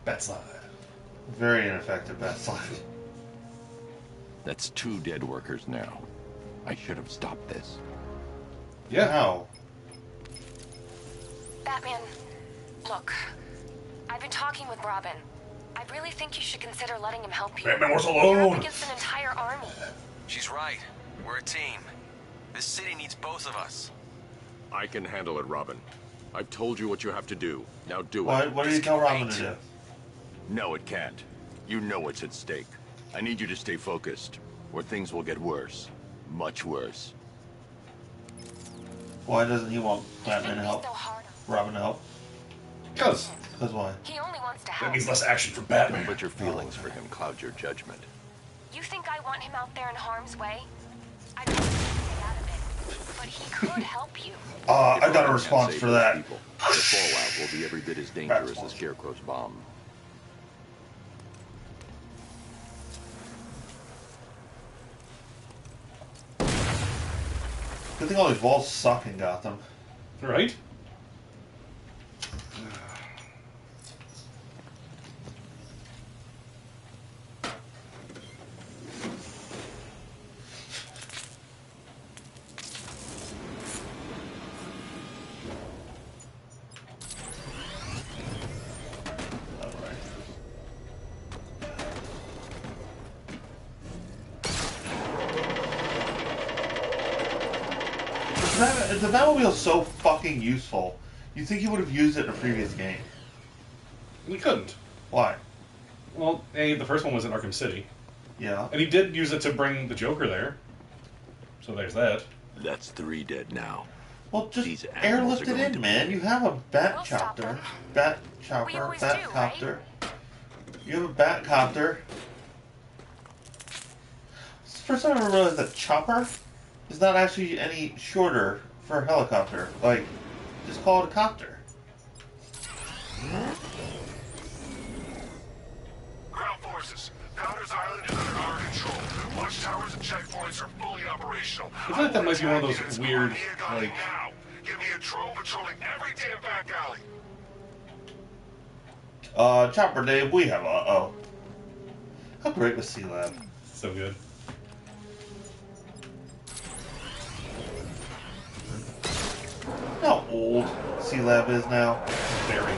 Bat slide. Very ineffective bat slide. That's 2 dead workers now. I should have stopped this. Yeah. How? Batman, look. I've been talking with Robin. I really think you should consider letting him help you. Batman was You're up alone. against an entire army. She's right. We're a team. This city needs both of us. I can handle it, Robin. I've told you what you have to do. Now do What it. do you tell Robin to do? No, it can't. You know what's at stake. I need you to stay focused, or things will get worse. Much worse. Why doesn't he want Batman to help? Robin to help? Because why? He only wants to that help. means less action for Batman. Don't let your feelings for him cloud your judgment. You think I want him out there in harm's way? I don't want to stay out of it. But he could help you. I got a response for that. People, the fallout will be every bit as dangerous as Scarecrow's bomb. Good thing all these walls suck in Gotham. Right? the Batmobile's so fucking useful. You'd think he would have used it in a previous game. He couldn't. Why? Well, the first one was in Arkham City. Yeah. And he did use it to bring the Joker there. So there's that. That's 3 dead now. Well, just These animals airlift are it going in, to man. You have a bat chopper. Bat chopper. Bat do, copter. You have a bat copter. It's the first time I ever realized that chopper is not actually any shorter for a helicopter. Like, just call it a copter. Ground forces, Powder's Island is under our control. Watchtowers and checkpoints are fully operational. I feel like that might be one of those weird, like... Now, give me a drone patrolling every damn back alley. Chopper Dave, we have oh. How great was C-Lab? So good. How old C-Lab is now? Very.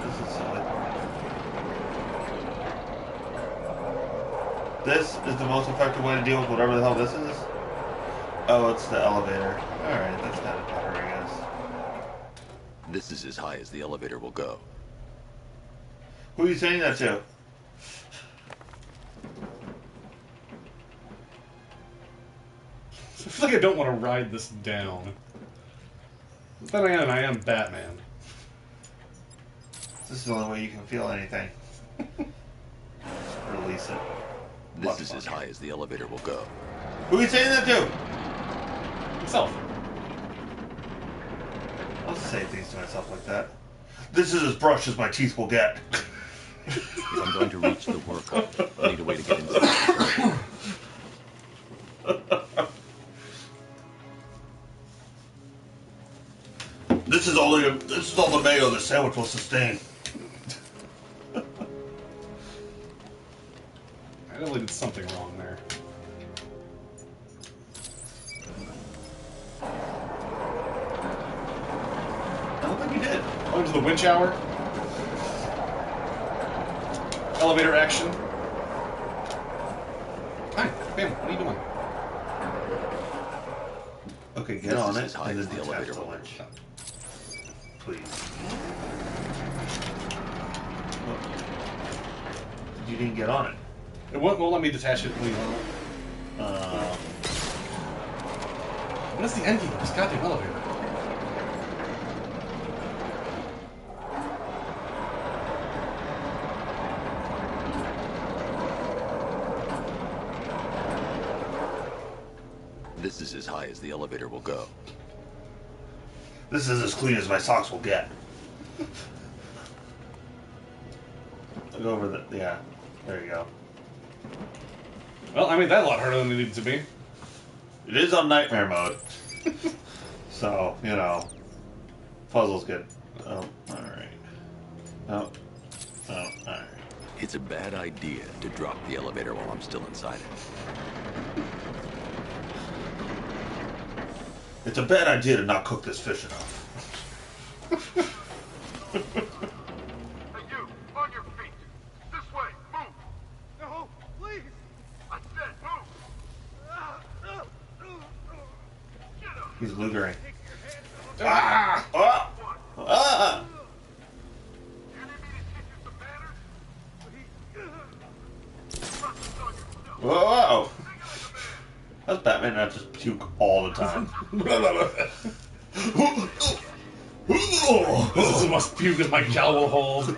This is silly. This is the most effective way to deal with whatever the hell this is? Oh, it's the elevator. Alright, that's kind of better, I guess. This is as high as the elevator will go. Who are you saying that to? I feel like I don't want to ride this down. But then again, I am Batman. This is the only way you can feel anything. Release it. This is as high as the elevator will go. Who are you saying that to? Himself. I'll say things to myself like that. This is as brushed as my teeth will get. If I'm going to reach the workup, I need a way to get inside. This is all the mayo the sandwich will sustain. I definitely did something wrong there. I don't think you did. Going to the winch hour. Elevator action. Hi, Bam, what are you doing? Okay, get on it, and then the elevator will winch. Please. You didn't get on it. It won't let me detach it and leave on it. What is the end game of this goddamn elevator? This is as high as the elevator will go. This is as clean as my socks will get. I'll go over the... Yeah, there you go. Well, I made that a lot harder than it needed to be. It is on nightmare mode. So, you know. Puzzle's good. Oh, alright. Oh, alright. It's a bad idea to drop the elevator while I'm still inside it. It's a bad idea to not cook this fish enough. Hey, you, on your feet. This way, move. No, please. I said move. Get up. He's lootering. Ah! Ah! Ah! Whoa! How's Batman not just puke all the time? This is the most puke as my cow will hold.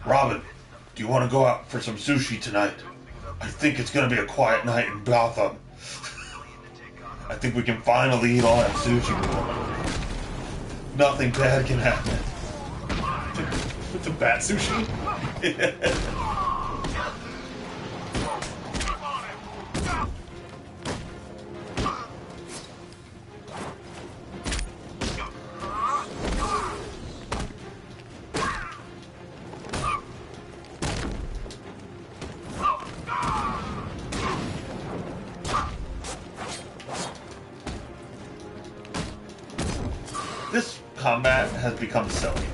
Robin, do you want to go out for some sushi tonight? I think it's going to be a quiet night in Gotham. I think we can finally eat all that sushi. Nothing bad can happen. It's a bat sushi? This combat has become silly.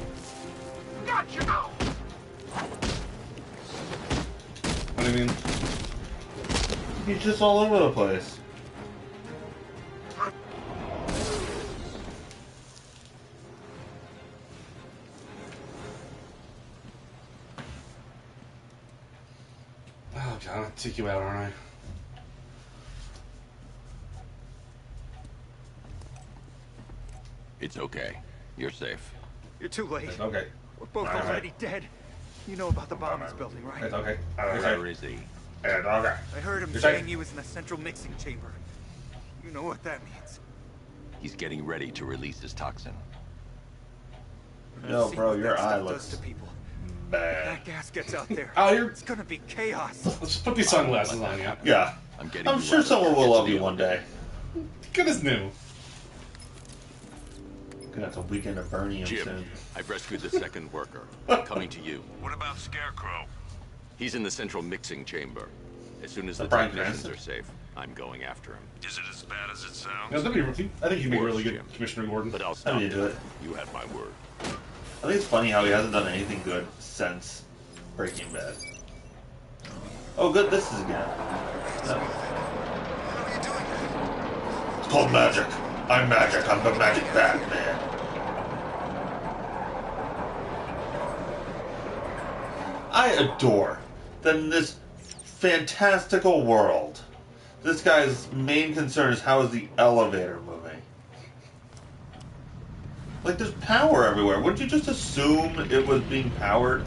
Gotcha! What do you mean? He's just all over the place. Oh god, I'll take you out, aren't I? It's okay. You're safe. You're too late. It's okay. We're both already dead. You know about the bomb he's building, right? It's okay. Where is he? Okay. I heard him You're saying safe. he was in the central mixing chamber. You know what that means. He's getting ready to release his toxin. No, See bro, what your that eye stuff looks does to people. If bad. that gas gets out there, Oh, you're... it's gonna be chaos. Let's put these sunglasses on, yeah. Yeah. I'm sure someone will love you one day. Good as new. Gonna have to weekend of Bernie him Jim, soon. I've rescued the second worker. Coming to you. What about Scarecrow? He's in the central mixing chamber. As soon as the Bryan technicians Cranston? are safe, I'm going after him. Is it as bad as it sounds? Yeah, I think he'd be really good, Jim. Commissioner Gordon. But I'll I stop mean, do it. You had my word. I think it's funny how he hasn't done anything good since Breaking Bad. Oh, good. This is again. No. It's called magic. I'm magic. I'm the magic Batman. I adore that in this fantastical world, this guy's main concern is how is the elevator moving. Like, there's power everywhere. Wouldn't you just assume it was being powered?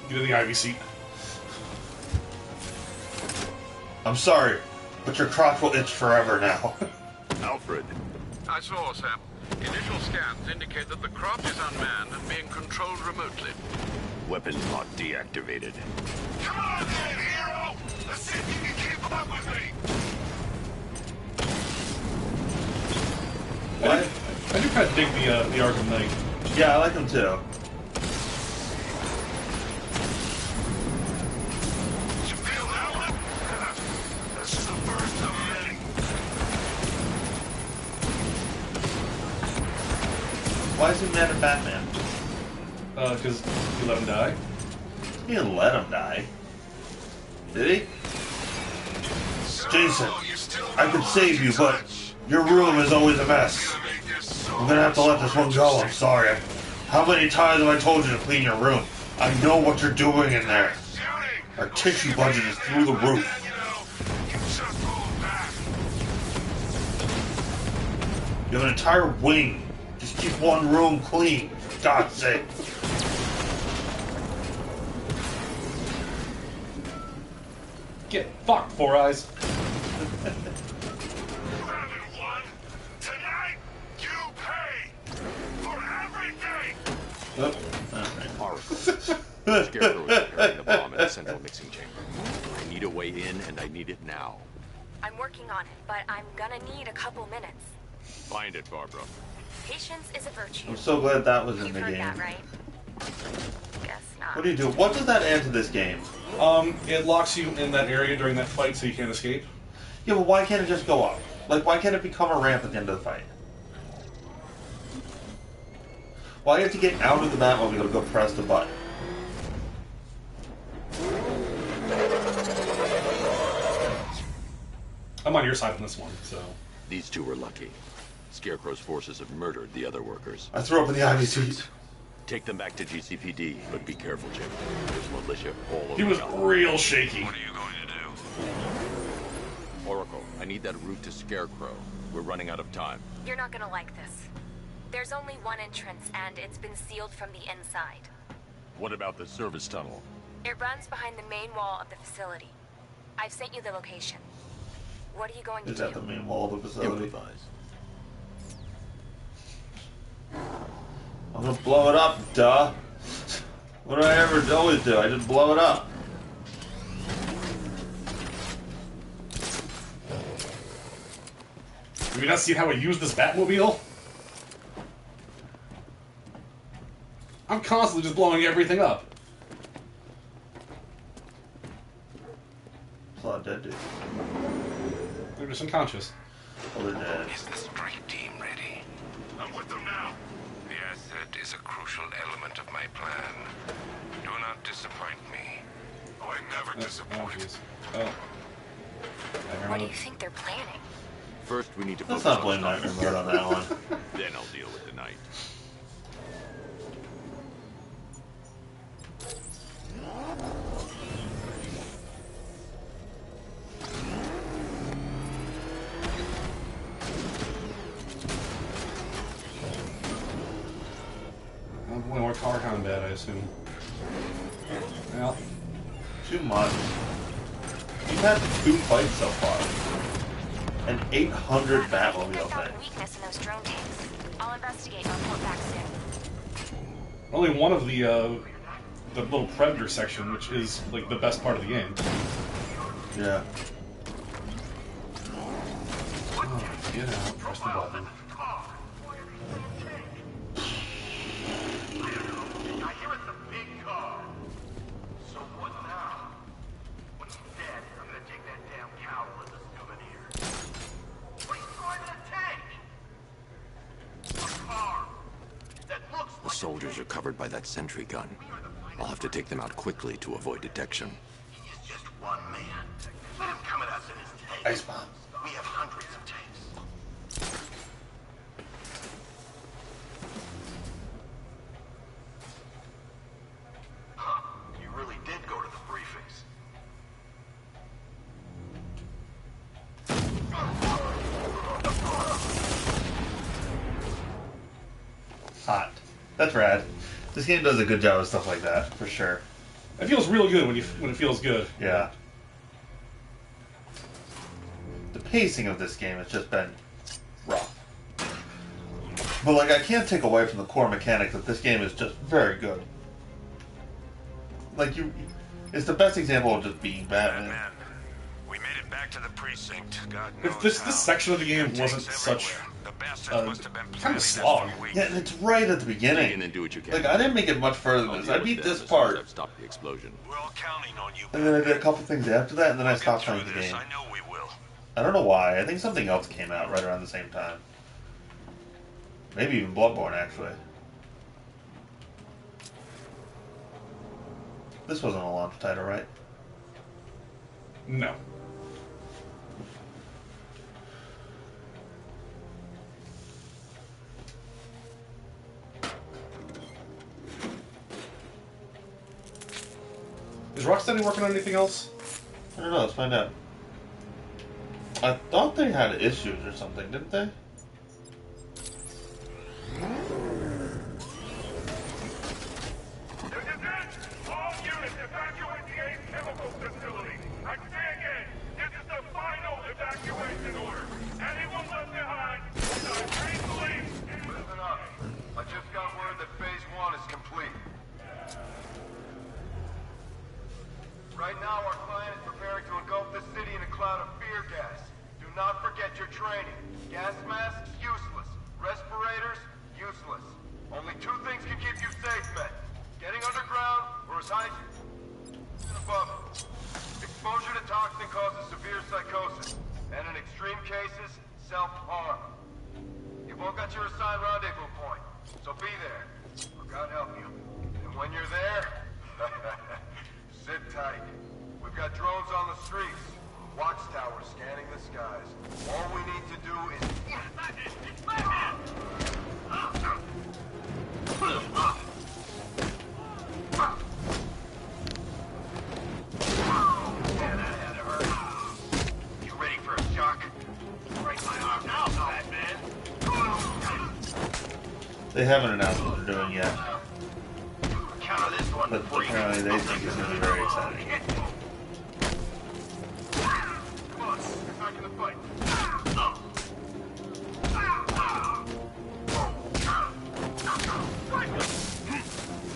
Get in the Ivy seat. I'm sorry, but your crotch will itch forever now. Alfred. I saw, Sam. Initial scans indicate that the crop is unmanned and being controlled remotely. Weapons not deactivated. Come on then, hero! Let's see if you can keep up with me! I do kind of dig the Arkham Knight. Yeah, I like him too. You feel that one? This is the first of many. Why is he mad at Batman? Because he let him die. He didn't let him die. Did he? Jason, I could save you, but your room is always a mess. I'm gonna have to let this one go, I'm sorry. How many times have I told you to clean your room? I know what you're doing in there. Our tissue budget is through the roof. You have an entire wing. Just keep one room clean, for God's sake. Get fucked, Four Eyes. Tonight, you pay for everything! Scarecrow is preparing the bomb in the central mixing chamber. I need a way in, and I need it now. I'm working on it, but I'm gonna need a couple minutes. Find it, Barbara. Patience is a virtue. I'm so glad that was in You've the heard game. that, right? Guess not. What do you do? What does that add to this game? It locks you in that area during that fight so you can't escape. Yeah, but why can't it just go up? Like, why can't it become a ramp at the end of the fight? Why do you have to get out of the Batmobile to go press the button? I'm on your side on this one, so... These two were lucky. Scarecrow's forces have murdered the other workers. I threw up in the Ivy suit. Take them back to GCPD, but be careful, Jim. There's militia all over. He was Gotham. real shaky. What are you going to do? Oracle, I need that route to Scarecrow. We're running out of time. You're not gonna like this. There's only one entrance, and it's been sealed from the inside. What about the service tunnel? It runs behind the main wall of the facility. I've sent you the location. What are you going to Is do? that the main wall of the facility? Improvise. I'm gonna blow it up, duh. What do I ever always do? I just blow it up. Have you not seen how I use this Batmobile? I'm constantly just blowing everything up. It's a lot of dead dudes. They're just unconscious. Oh, they're dead. Is the strike team ready? I'm with them now. The asset is a crucial element of my plan. Do not disappoint me. Oh, I never disappoint. Oh. What do you think they're planning? First, we need to Let's focus not blame on Nightmare Mode on that one. Then I'll deal with the night. More car combat, I assume. Well, too much. You've had 2 fights so far. And 800 Batmobile things. Weakness in those drone tanks. I'll investigate and report back soon. only one of the little Predator section, which is like the best part of the game. Yeah. Oh, get out. Press the button. The soldiers are covered by that sentry gun. I'll have to take them out quickly to avoid detection. He is just one man. Let him come at us in his tank. Ice bomb. We have hundreds of tanks. Huh. You really did go to the briefings. Hot. That's rad. This game does a good job of stuff like that, for sure. It feels real good when it feels good. Yeah. The pacing of this game has just been rough. But like, I can't take away from the core mechanics that this game is just very good. Like it's the best example of just being Batman. We made it back to the precinct. God knows If this section of the game wasn't such kind of slog. Yeah, and it's right at the beginning. And do what you can. Like, I didn't make it much further than this. I beat this part. Stop the explosion. We're all counting on you. And then I did a couple things after that, and then I stopped playing the game. I know we will. I don't know why. I think something else came out right around the same time. Maybe even Bloodborne, actually. This wasn't a launch title, right? No. Is Rocksteady working on anything else? I don't know. Let's find out. I thought they had issues or something, didn't they? All units evacuate the Ace Chemical Facility. I say again, this is the final evacuation order. Anyone left behind will die painfully. Listen up. I just got word that Phase 1 is complete. Right now, our client is preparing to engulf the city in a cloud of fear gas. Do not forget your training. Gas masks, useless. Respirators, useless. Only 2 things can keep you safe, men. Getting underground, or as high as above. Exposure to toxin causes severe psychosis, and in extreme cases, self-harm. You've all got your assigned rendezvous point, so be there, or God help you. And when you're there, sit tight. We've got drones on the streets, watchtowers scanning the skies. All we need to do is... It's my man! Yeah, that had to hurt. You ready for a shock? Break my arm now, Batman. They haven't announced what they're doing yet. Counter this one. But apparently they think it's going to be very exciting. Come on, get back in the fight.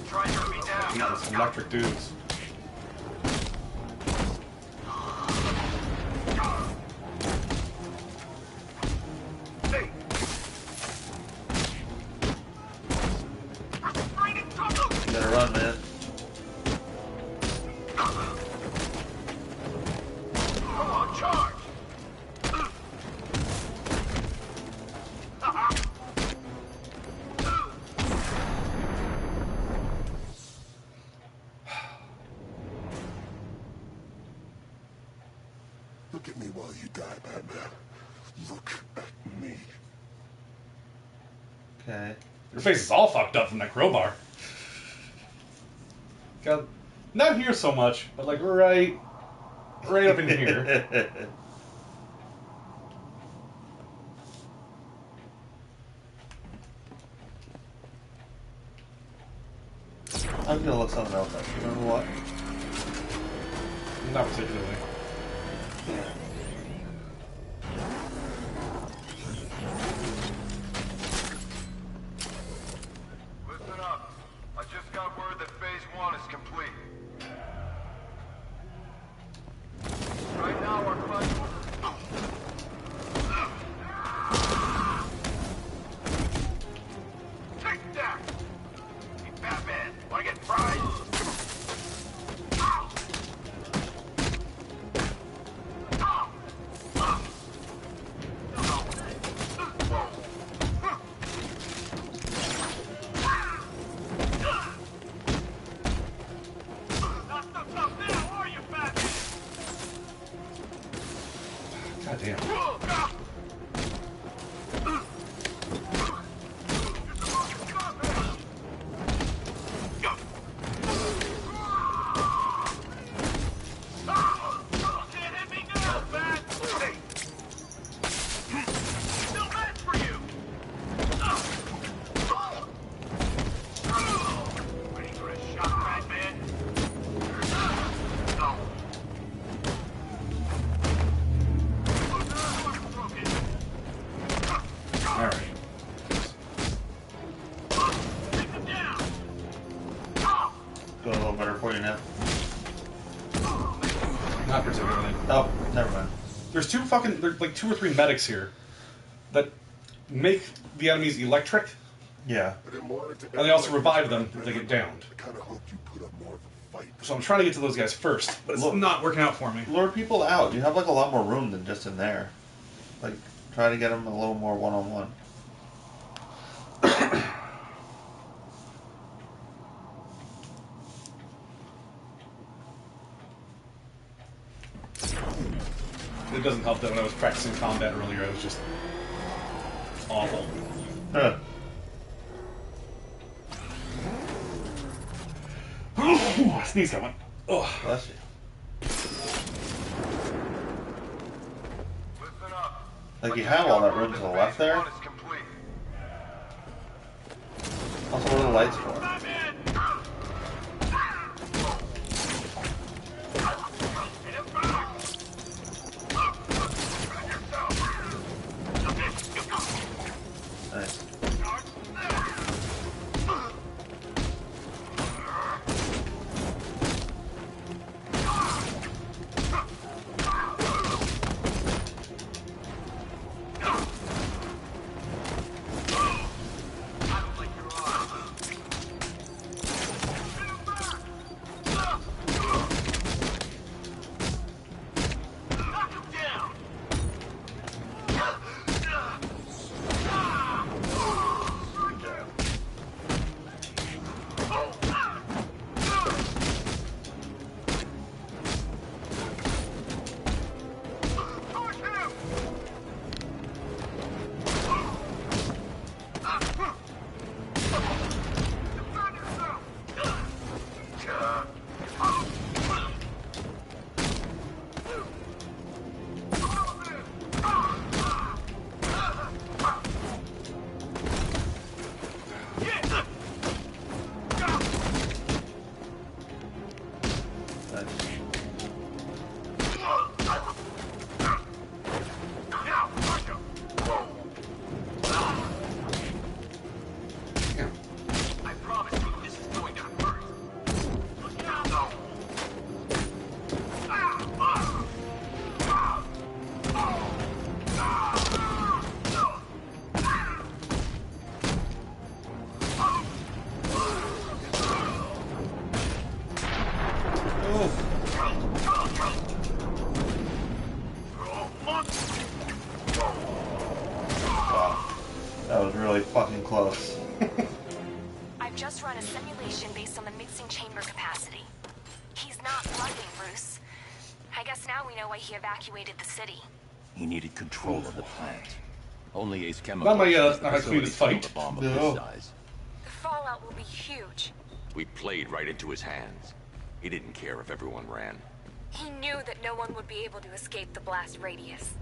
Try to hurt me down. Yeah, some electric dudes. You gotta run, man. Come on, charge! you die, Batman. Look at me. Okay. Your face is all fucked up from that crowbar. God, not here so much, but like right up in here. I'm gonna look something else up. Remember what? Not particularly. Listen up. I just got word that Phase 1 is complete. Right now, our client... Take that! Hey, Batman, wanna get fried? God damn. Doing a little better for you now. Not particularly. Oh, never mind. There's like 2 or 3 medics here that make the enemies electric. Yeah. And they also revive them if they get downed. So I'm trying to get to those guys first, but it's not working out for me. Lure people out. You have like a lot more room than just in there. Like, try to get them a little more one-on-one. It doesn't help that when I was practicing combat earlier, I was just awful. Huh. Sneeze coming. Oh, bless you. Like, you have all that room to the left there. Also, what are the lights for? Nice. That was really fucking close. I've just run a simulation based on the mixing chamber capacity. He's not bluffing, Bruce. I guess now we know why he evacuated the city. He needed control of the plant. Only Ace Chemical Not my has the not my facility cleanest to build fight. a bomb of No. this size. The fallout will be huge. We played right into his hands. He didn't care if everyone ran. He knew that no one would be able to escape the blast radius.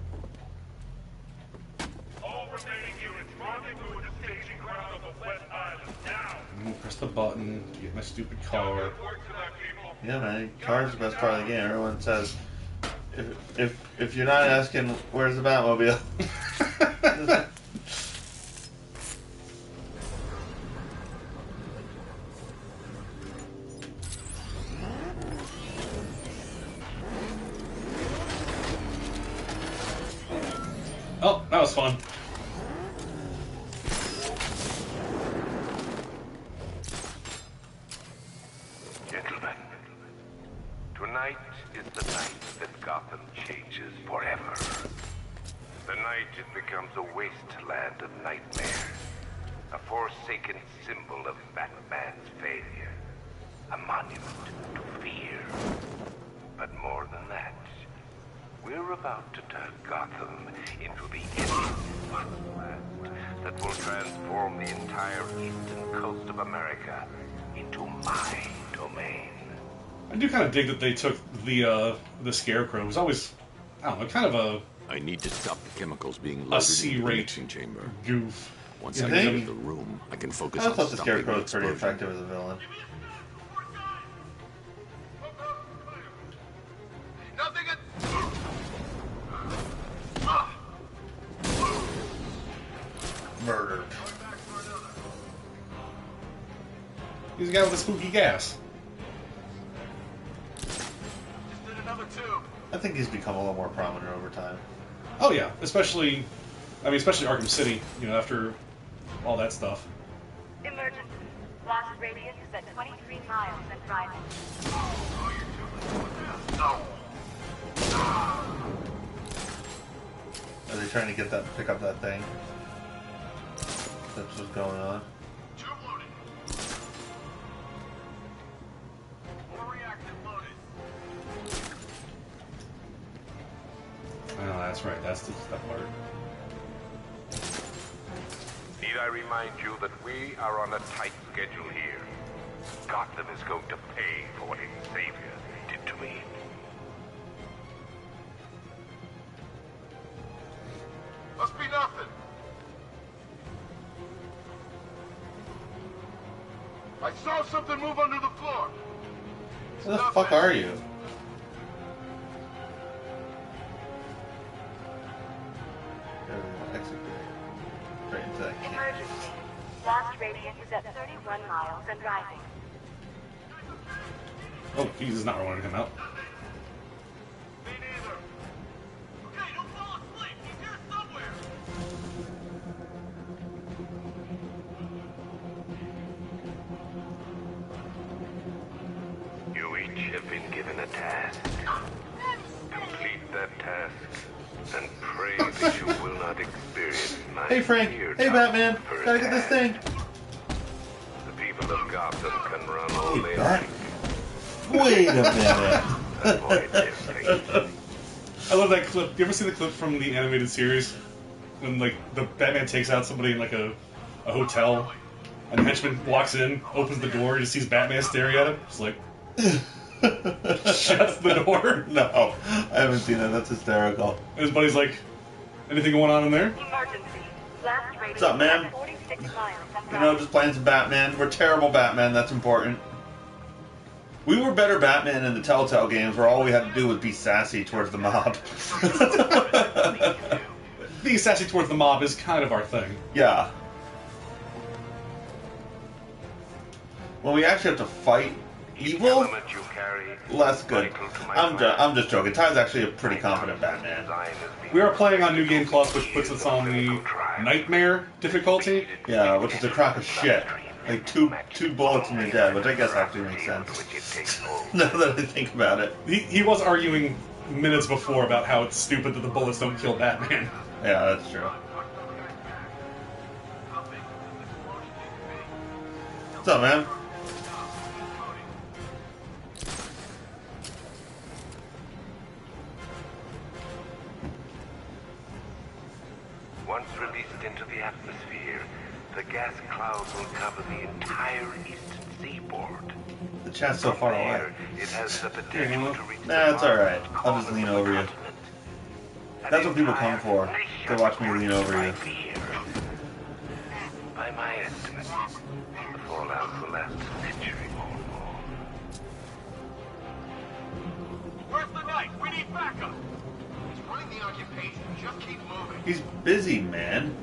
All remaining units, rendezvous at the staging ground of the West Island now. Press the button to get my stupid car. Yeah, man, car's the best part of the game. Everyone says, if you're not asking where's the Batmobile. Oh, that was fun. Gentlemen, tonight is the night that Gotham changes forever. The night it becomes a wasteland of nightmares, a forsaken symbol of Batman's failure, a monument to fear. But more than that, we're about to turn Gotham into the endless wasteland that will transform the entire eastern coast of America into my domain. I do kind of dig that they took the Scarecrow. It was always, I don't know, kind of a I need to stop the chemicals being a loaded into the C-rate mixing chamber. goof. Once You I get think? out of the room, I can focus I on thought the stopping Scarecrow the was pretty explosion. effective as a villain. Nothing at... Murdered. He's the guy with the spooky gas. Just did another tube. I think he's become a little more prominent over time. Oh yeah, especially Arkham City. You know, after all that stuff. Emergency. Blast radius is at 23 miles and driving. Are they trying to get that, pick up that thing? That's what's going on. Tube loaded. More reactive loaded. Oh, that's right. That's that part. Need I remind you that we are on a tight schedule here? Gotham is going to pay for what its savior did to me. Must be nothing. I saw something move under the floor. Where the fuck are you? Exit right into that can. Emergency. Blast radius is at 31 miles and rising. Oh, Jesus, is not where I wanted to come out. Me neither. Okay, don't fall asleep. He's here somewhere. You each have been given a task. Complete that task, and pray that you will not experience my Hey Frank, fear hey Batman, for gotta get this attack. thing. The people of Gotham can run all Hey, they Bat. like. Wait a minute. Avoid their fate. I love that clip. You ever see the clip from the animated series when like the Batman takes out somebody in like a hotel, and the henchman walks in, opens the door, and just sees Batman staring at him. It's like shuts the door. No, I haven't seen that. That's hysterical. And his buddy's like, "Anything going on in there?" Emergency. Blast radius What's up, man? is at 46 miles and You know, just playing some Batman. We're terrible Batman, that's important. We were better Batman in the Telltale games where all we had to do was be sassy towards the mob. Being sassy towards the mob is kind of our thing. Yeah. When we actually have to fight evil, Element you carry, less good. vital to my I'm plan. just joking. Ty's actually a pretty confident Batman. Design has been We are playing on New Game Plus, which puts us on the Nightmare difficulty. Yeah, which is a crock of shit. Like two bullets and you're dead, which I guess actually makes sense. Now that I think about it. He was arguing minutes before about how it's stupid that the bullets don't kill Batman. Yeah, that's true. What's up, man? Once released into the atmosphere, the gas cloud will cover the entire eastern seaboard. The chat's so far away. It has the potential to reach Nah, it's alright. I'll just lean over you. That's what people come for. To watch me lean over you. By my estimate, the fallout will last a century or more. Where's the knight? We need backup! He's running the occupation. Just keep moving. He's busy, man.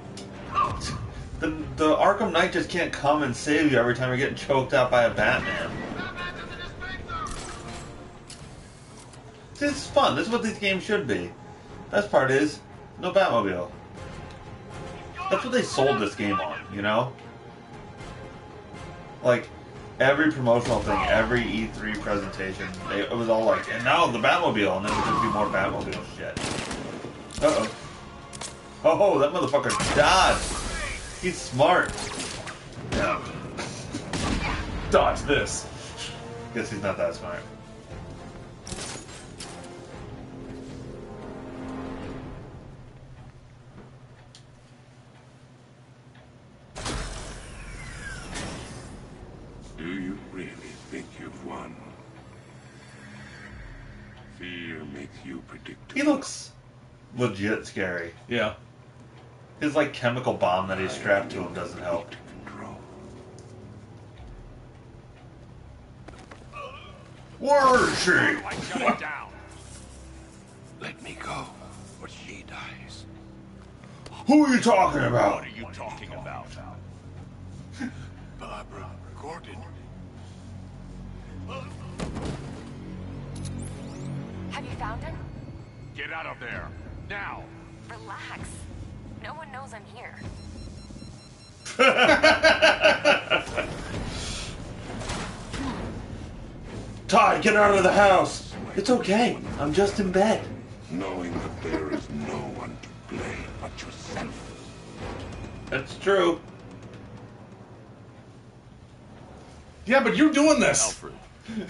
The Arkham Knight just can't come and save you every time you're getting choked out by a Batman. This is fun. This is what these games should be. Best part is, no Batmobile. That's what they sold this game on, you know? Like, every promotional thing, every E3 presentation, it was all like, and now the Batmobile, and then there's gonna be more Batmobile shit. Uh-oh. Oh, that motherfucker dodged. He's smart. Yeah. Dodge this. Guess he's not that smart. Do you really think you've won? Fear makes you predictable. He looks legit scary. Yeah. His like chemical bomb that he's strapped to him doesn't help. Where is she? I shut it down. Let me go, or she dies. Who are you talking about? What are you talking about? Barbara Gordon. Have you found him? Get out of there. Now. Relax. No one knows I'm here. Ty, get out of the house. It's okay. I'm just in bed. Knowing that there is no one to blame but yourself. That's true. Yeah, but you're doing this. Alfred.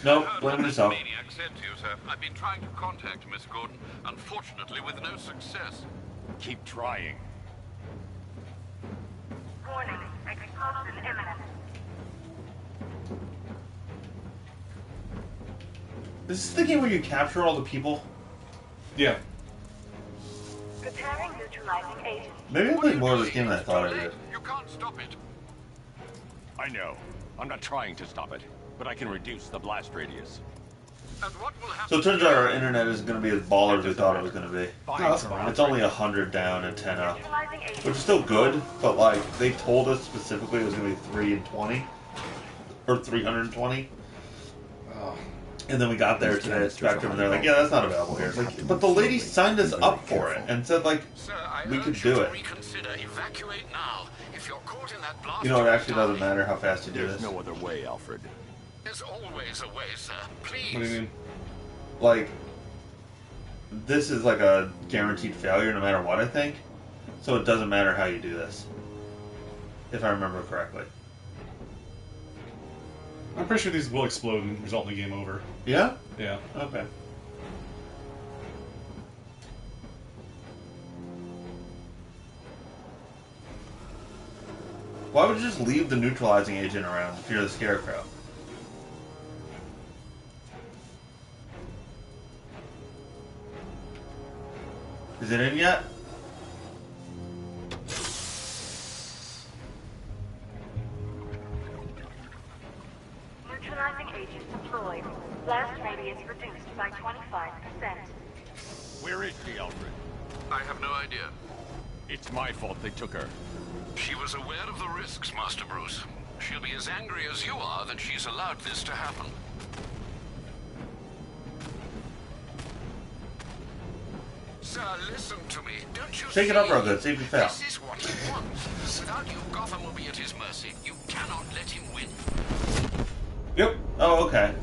Nope, blame yourself. Maniac said to you, sir. I've been trying to contact Miss Gordon, unfortunately with no success. Keep trying. Warning, explosion imminent. Is this the game where you capture all the people? Yeah. Preparing neutralizing agent. Maybe I played more of this game than I thought I did. You can't stop it. I know. I'm not trying to stop it, but I can reduce the blast radius. And what will happen? So it turns out our internet isn't going to be as baller as we thought it was going to be. No, that's fine. It's only 100 down and 10 up. Which is still good, but like, they told us specifically it was going to be 3 and 20. Or 320. Oh. And then we got there today at Spectrum, and they're like, yeah, that's not available here. It's like, but the lady signed us up for it and said, like, Sir, I we could urge you do to it. reconsider. Evacuate now. If you're caught in that blast, You know, it actually doesn't matter how fast you do There's this. no other way, Alfred. There's always a way, sir. Please. What do you mean? Like, this is like a guaranteed failure no matter what, I think. So it doesn't matter how you do this. If I remember correctly. I'm pretty sure these will explode and result in a game over. Yeah? Yeah. Okay. Why would you just leave the neutralizing agent around if you're the Scarecrow? Is it in yet? Neutralizing agent deployed. Blast radius reduced by 25%. Where is she, Alfred? I have no idea. It's my fault they took her. She was aware of the risks, Master Bruce. She'll be as angry as you are that she's allowed this to happen. Sir, listen to me. Don't you Shake it up real good, see if you fail. This is what he wants. Without you, Gotham will be at his mercy. You cannot let him win. Yep. Oh, okay.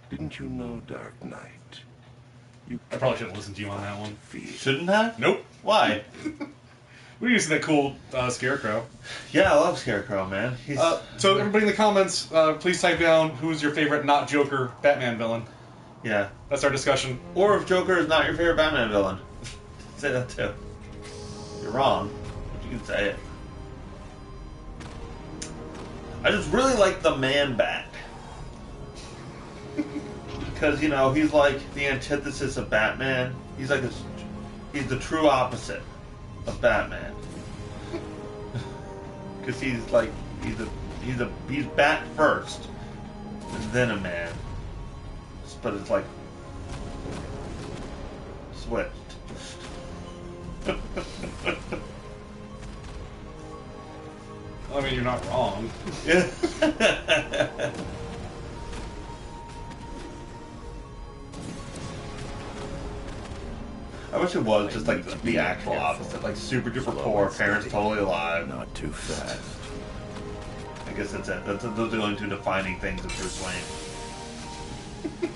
Didn't you know, Dark Knight? You I probably shouldn't listen to you on that one. Shouldn't have? Nope. Why? We're using that cool Scarecrow. Yeah, I love Scarecrow, man. So everybody in the comments, please type down who's your favorite not Joker Batman villain. Yeah. That's our discussion. Or if Joker is not your favorite Batman villain. Say that too. You're wrong, but you can say it. I just really like the Man-Bat. Because, you know, he's like the antithesis of Batman. He's like he's the true opposite of Batman. Because he's like he's Bat first, and then a man. But it's like switched. I mean, you're not wrong. Yeah. I wish it was just like the actual opposite, like super duper poor, parents totally alive. Not too fast. I guess that's it. Those are the only two defining things of Bruce Wayne.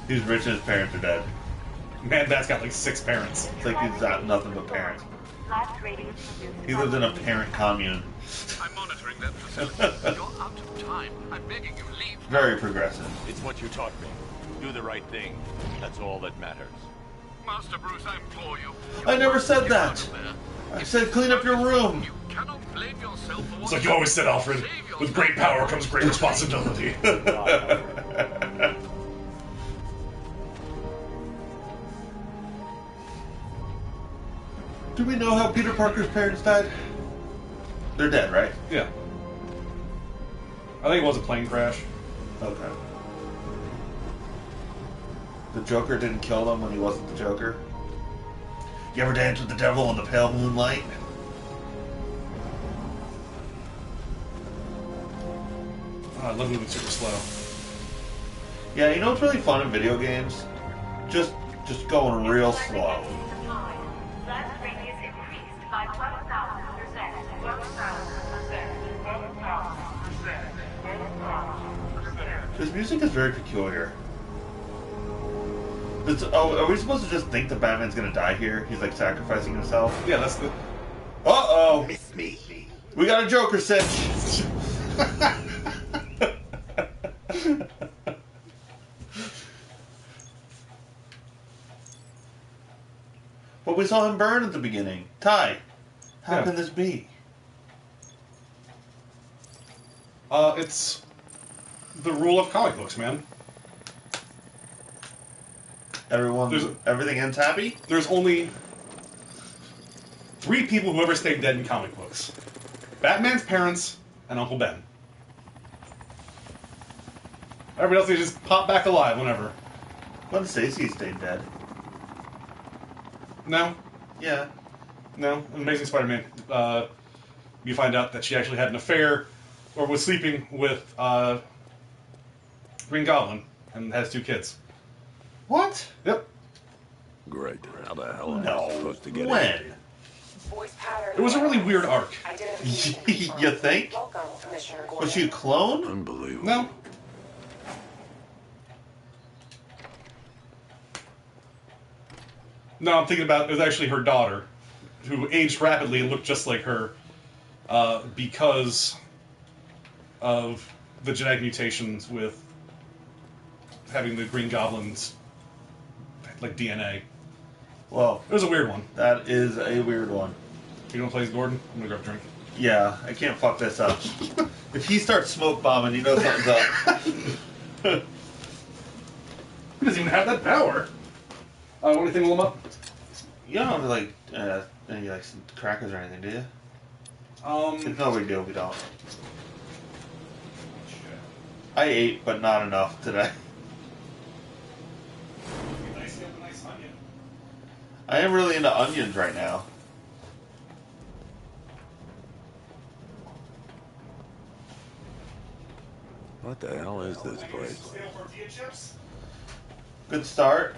He's rich and his parents are dead. Man-Bat's got like 6 parents. It's like he's got nothing but parents. He lives in a parent commune. I'm monitoring that facility. You're out of time. I'm begging you, leave. Very progressive. It's what you taught me. Do the right thing. That's all that matters. Master Bruce, I implore you. I never said that. I said clean up your room. You cannot blame yourself for It's like you always said, Alfred. With great power comes great responsibility. Do we know how Peter Parker's parents died? They're dead, right? Yeah. I think it was a plane crash. Okay. The Joker didn't kill them when he wasn't the Joker? You ever dance with the devil in the pale moonlight? Oh, I love moving super slow. Yeah, you know what's really fun in video games? Just going real slow. Blast radius increased by 1,000%. 1,000%. This music is very peculiar. Are we supposed to just think that Batman's gonna die here? He's like sacrificing himself? Yeah, that's the... Uh-oh! Miss me. We got a Joker cinch! But we saw him burn at the beginning. Ty, how can this be? It's the rule of comic books, man. Everything ends happy? There's only 3 people who ever stayed dead in comic books. Batman's parents and Uncle Ben. Everybody else, they just pop back alive whenever. When Stacey stayed dead. No. Yeah. No. In Amazing Spider-Man, you find out that she actually had an affair, or was sleeping with Green Goblin, and has 2 kids. What? Yep. Great. How the hell am I supposed to get when? in? It was a really weird arc. You think? Was she a clone? Unbelievable. No. No, I'm thinking about it was actually her daughter, who aged rapidly and looked just like her, because of the genetic mutations with having the Green Goblin's like DNA. Well, it was a weird one. That is a weird one. You want to play as Gordon? I'm gonna grab a drink. Yeah, I can't fuck this up. If he starts smoke bombing, you know something's up. He doesn't even have that power. Want anything to warm up? You don't have like any like some crackers or anything, do you? It's no big deal if you don't. I ate, but not enough today. Nice onion. I am really into onions right now. What the hell is this place? Good start.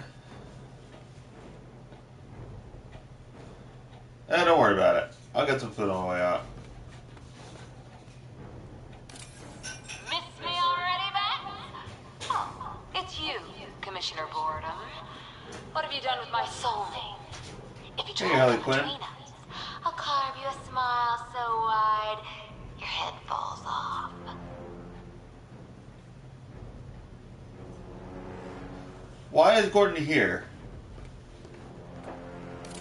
Don't worry about it. I'll get some food on the way out. Miss me already, Bat? Oh, it's you, Commissioner Boredom. What have you done with my soulmate? If you try Hey, Harley to Quinn. between us, I'll carve you a smile so wide your head falls off. Why is Gordon here?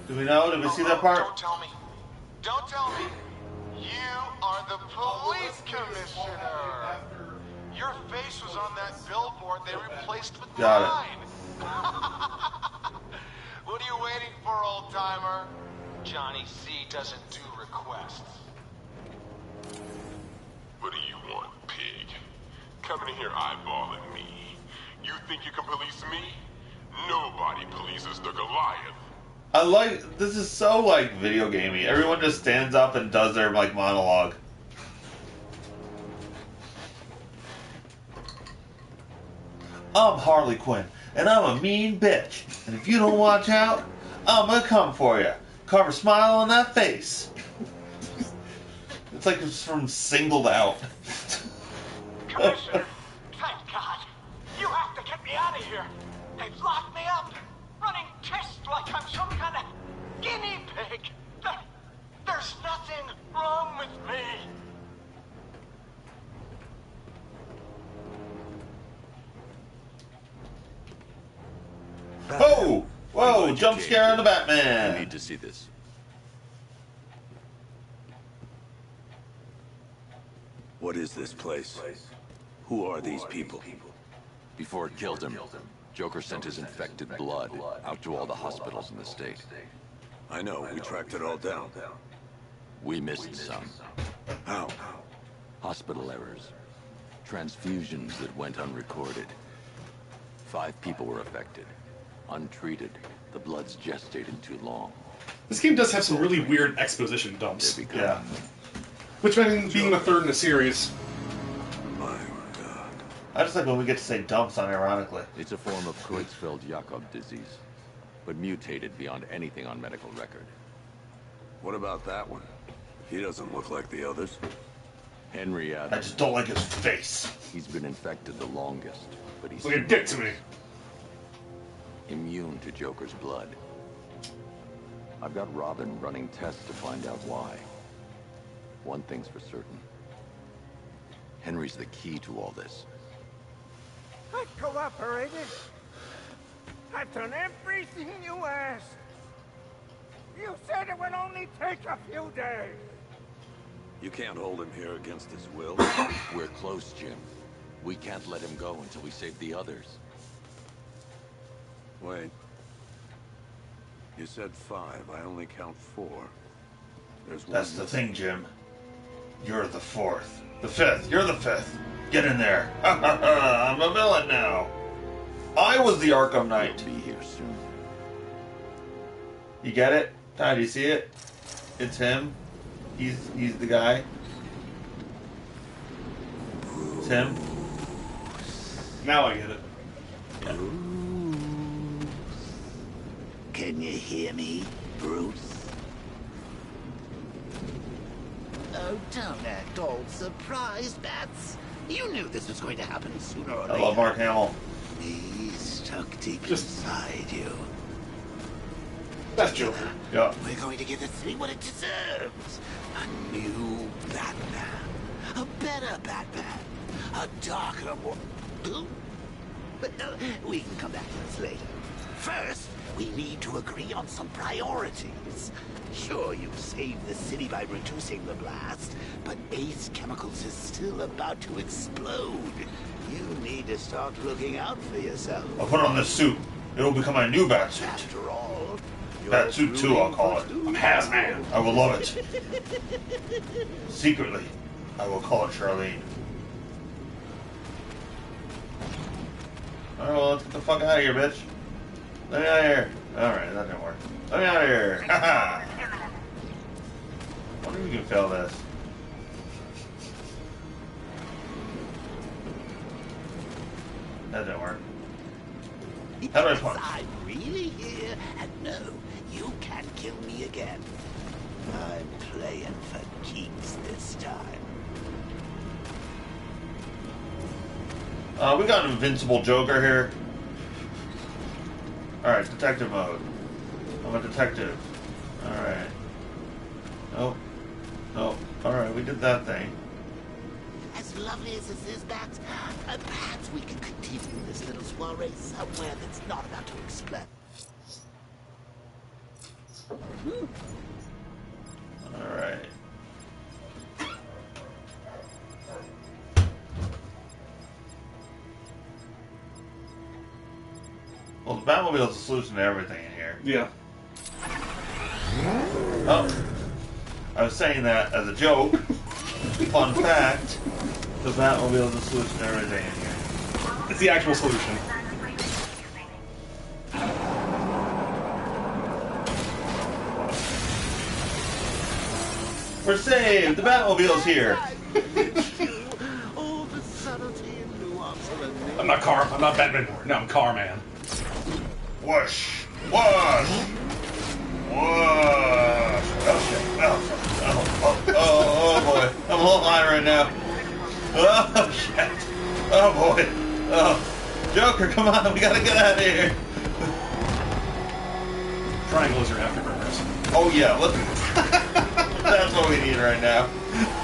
Do we know? Did we see that part? Don't tell me. Don't tell me. You are the police commissioner. Your face was on that billboard they replaced with mine. What are you waiting for, old-timer? Johnny C doesn't do requests. What do you want, pig? Coming in here eyeballing me. You think you can police me? Nobody polices the Goliath. I like, this is so like video gamey. Everyone just stands up and does their like monologue. I'm Harley Quinn, and I'm a mean bitch. And if you don't watch out, I'm gonna come for you. Carve a smile on that face. It's like it's from Singled Out. Commissioner, thank God. You have to get me out of here. They've locked me up, running tests like I'm some kind of guinea pig. There's nothing wrong with me. Whoa! Whoa! Jump scare on the Batman! I need to see this. What is this place? Who are these people? Before it killed him, Joker sent his infected blood out to all the hospitals in the state. I know, we tracked it all down. We missed some. How? Hospital errors. Transfusions that went unrecorded. 5 people were affected. Untreated. The blood's gestated too long. This game does have some really weird exposition dumps. Yeah. Which, being the third in the series. I just like when we get to say dumps unironically. It's a form of Creutzfeldt-Jakob disease, but mutated beyond anything on medical record. What about that one? He doesn't look like the others. Henry Adams. I just don't like his face. He's been infected the longest, but he's like a dick to me. Immune to Joker's blood. I've got Robin running tests to find out why. One thing's for certain. Henry's the key to all this. I cooperated. I've done everything you asked. You said it would only take a few days. You can't hold him here against his will. We're close, Jim. We can't let him go until we save the others. Wait. You said 5. I only count 4. There's one. That's the thing, Jim. You're the 4th. The 5th. You're the 5th. Get in there. I'm a villain now. I was the Arkham Knight. He'll be here soon. You get it? Ty, do you see it? It's him. He's the guy. It's him. Now I get it. Yeah. Can you hear me, Bruce? Oh, don't act all surprised, Bats. You knew this was going to happen sooner or later. I love Mark Hamill. He's stuck deep inside you. That's Joker. Yeah. We're going to give the city what it deserves. A new Batman. A better Batman. A darker, more... But we can come back to this later. First, we need to agree on some priorities. Sure, you've saved the city by reducing the blast, but Ace Chemicals is still about to explode. You need to start looking out for yourself. I'll put on this suit. It'll become my new Batsuit. After all, Batsuit 2, I'll call it. I'm Hazman. I will love it. Secretly, I will call it Charlene. Alright, well, let's get the fuck out of here, bitch. Let me out of here. Alright, that didn't work. Let me out of here. Haha. I wonder if we can fail this. That didn't work. How do I punch? I'm really here, and no, you can't kill me again. I'm playing for keeps this time. We got an invincible Joker here. Alright, detective mode. I'm a detective. Alright. Nope. Nope. Alright, we did that thing. As as lovely as this is, Max, perhaps we can continue this little soiree somewhere that's not about to explode. Alright. Well, the Batmobile is the solution to everything in here. Yeah. Oh. I was saying that as a joke. Fun fact. The Batmobile is the solution to everything in here. It's the actual solution. We're saved! The Batmobile's here! All the subtlety and nuance of a I'm not Car. I'm not Batman. No, I'm Car Man. Whoosh! Whoosh! Whoosh! Oh boy. I'm a little high right now. Oh shit. Oh boy. Oh. Joker, come on. We gotta get out of here. Triangles are afterburners. Oh yeah. That's what we need right now.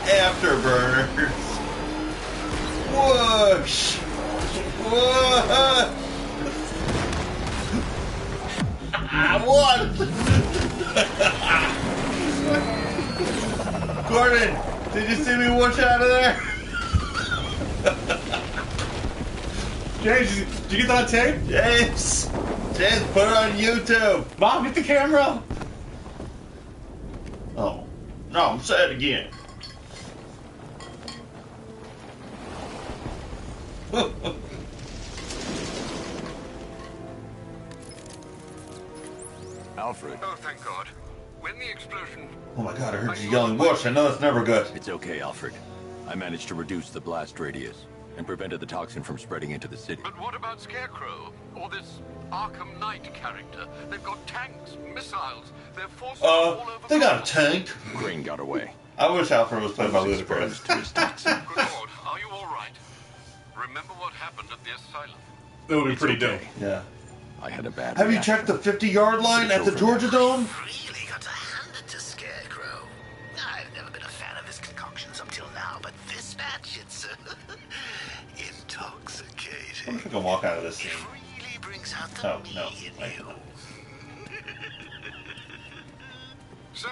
Afterburners. Whoosh! Whoosh! I won! Gordon, did you see me whoosh out of there? James, did you get that on tape? James, put it on YouTube. Mom, get the camera. Oh, no, say it again. Alfred. Oh, thank God. When the explosion... Oh my God, I heard you yelling whoosh. I know that's never good. It's okay, Alfred. I managed to reduce the blast radius and prevented the toxin from spreading into the city. But what about Scarecrow? Or this Arkham Knight character? They've got tanks, missiles, they're forces all over... They got a tank. Crane got away. I wish Alfred was played by Ludacris. Good Lord, are you all right? Remember what happened at the asylum? That would be pretty dope. Yeah. I had a bad Have you reaction. checked the 50-yard line at the Georgia Dome? really got to hand it to Scarecrow. I've never been a fan of his concoctions up till now, but this match, it's intoxicating. I wonder if I can walk out of this scene. Really brings out the Oh, no. Wait. Sir,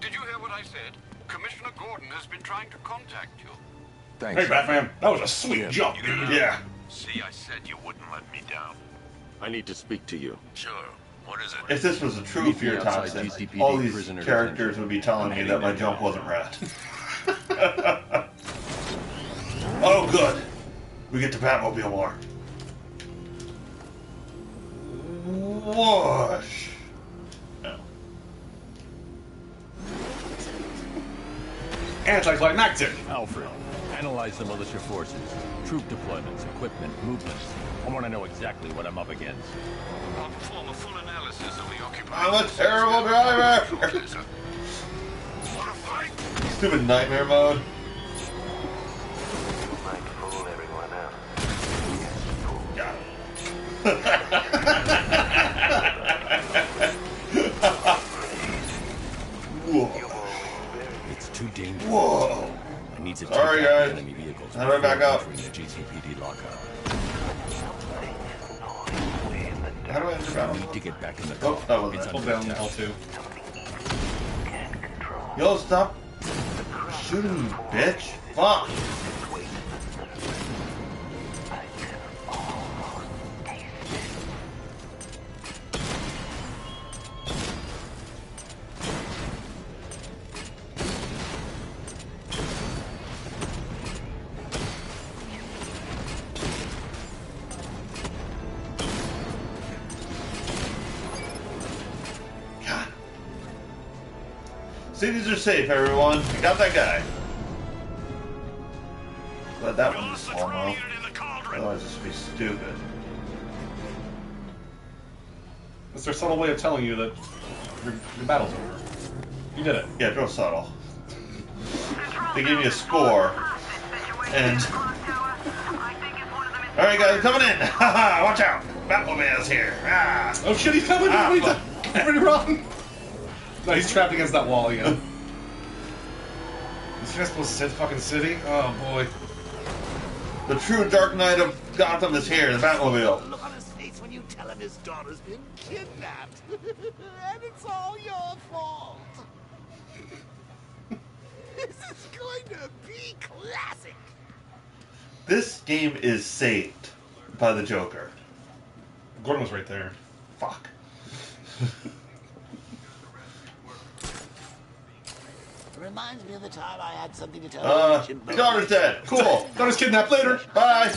did you hear what I said? Commissioner Gordon has been trying to contact you. Thanks. Hey, Batman. That was a sweet jump, dude. Yeah. See, I said you wouldn't let me down. I need to speak to you. Sure. What is it? If this was a true Meet me fear outside toxin, GCPD all these prisoner characters detention. would be telling I'm me that my heading jump there wasn't red. Oh, good. We get to Batmobile more. Whoosh. No. Anticlimactic. Alfred, analyze the militia forces, troop deployments, equipment, movements. I want to know exactly what I'm up against. I'll perform a full analysis of the occupied... I'm a terrible driver! Stupid nightmare mode. Might fool everyone else. Got Whoa. It's too dangerous. Whoa. I need to take Sorry, out guys. the enemy vehicles How do I back up? entering the GCPD lockup. How do I enter I Batmobile? need to get back in the Oh, car. that was It's it. under Hold down attack. L2. Yo, stop shooting me, bitch. Fuck. God. Cities are safe, everyone. We got that guy. Glad that one was falling off. Otherwise, this would be stupid. It's their subtle way of telling you that your battle's over. You did it. Yeah, real subtle. They gave me a score, and all right, guys, coming in. Haha, watch out! Batmobile's here. Ah. Oh shit, he's coming! Everybody run! No, he's trapped against that wall again. Is he supposed to hit the fucking city? Oh boy. The true Dark Knight of Gotham is here, the Batmobile. Look on his face when you tell him his daughter's been kidnapped. And it's all your fault. This is going to be classic. This game is saved by the Joker. Gordon was right there. Fuck. Reminds me of the time I had something to tell you. Your daughter's dead. Cool. Daughter's kidnapped later. Bye.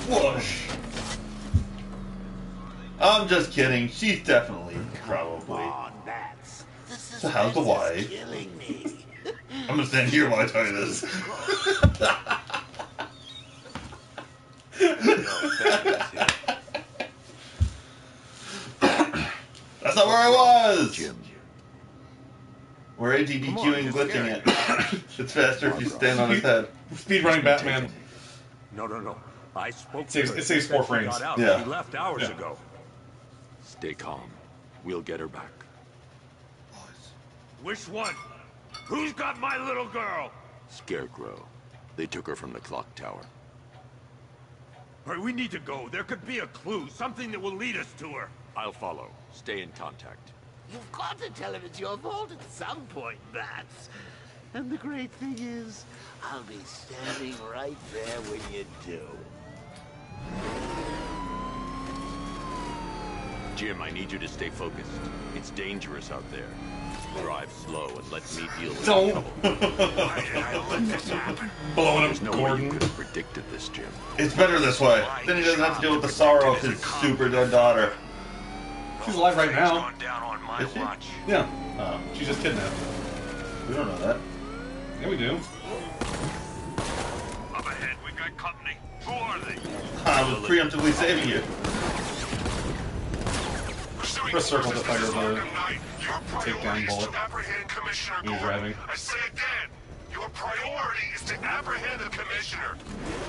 Whoosh. I'm just kidding. She's definitely, probably. So how's the wife? I'm gonna stand here while I tell you this. That's not where I was! We're ADDQing and glitching it. It's faster if you stand on his head. Speed running Batman. No. I spoke to her. It saves 4 frames. Yeah. She left hours ago. Stay calm. We'll get her back. Which one? Who's got my little girl? Scarecrow. They took her from the clock tower. All right, we need to go. There could be a clue, something that will lead us to her. I'll follow. Stay in contact. You've got to tell him it's your fault at some point, Bats. And the great thing is, I'll be standing right there when you do. Jim, I need you to stay focused. It's dangerous out there. Drive slow and let me deal with the trouble. Why did I let this happen? Blowing There's up no way Gordon. you could have predicted this, Jim. It's better this way. Then he doesn't have to deal with the sorrow of his super dead daughter. She's alive right now. Gone down on my Is she? watch. Yeah. Oh, She's just kidnapped. we don't know that. Yeah, we do. Up ahead, we got company. Who are they? I was preemptively saving you. Press circle to fire the takedown bullet. When you're driving. I say again, your priority is to apprehend the commissioner.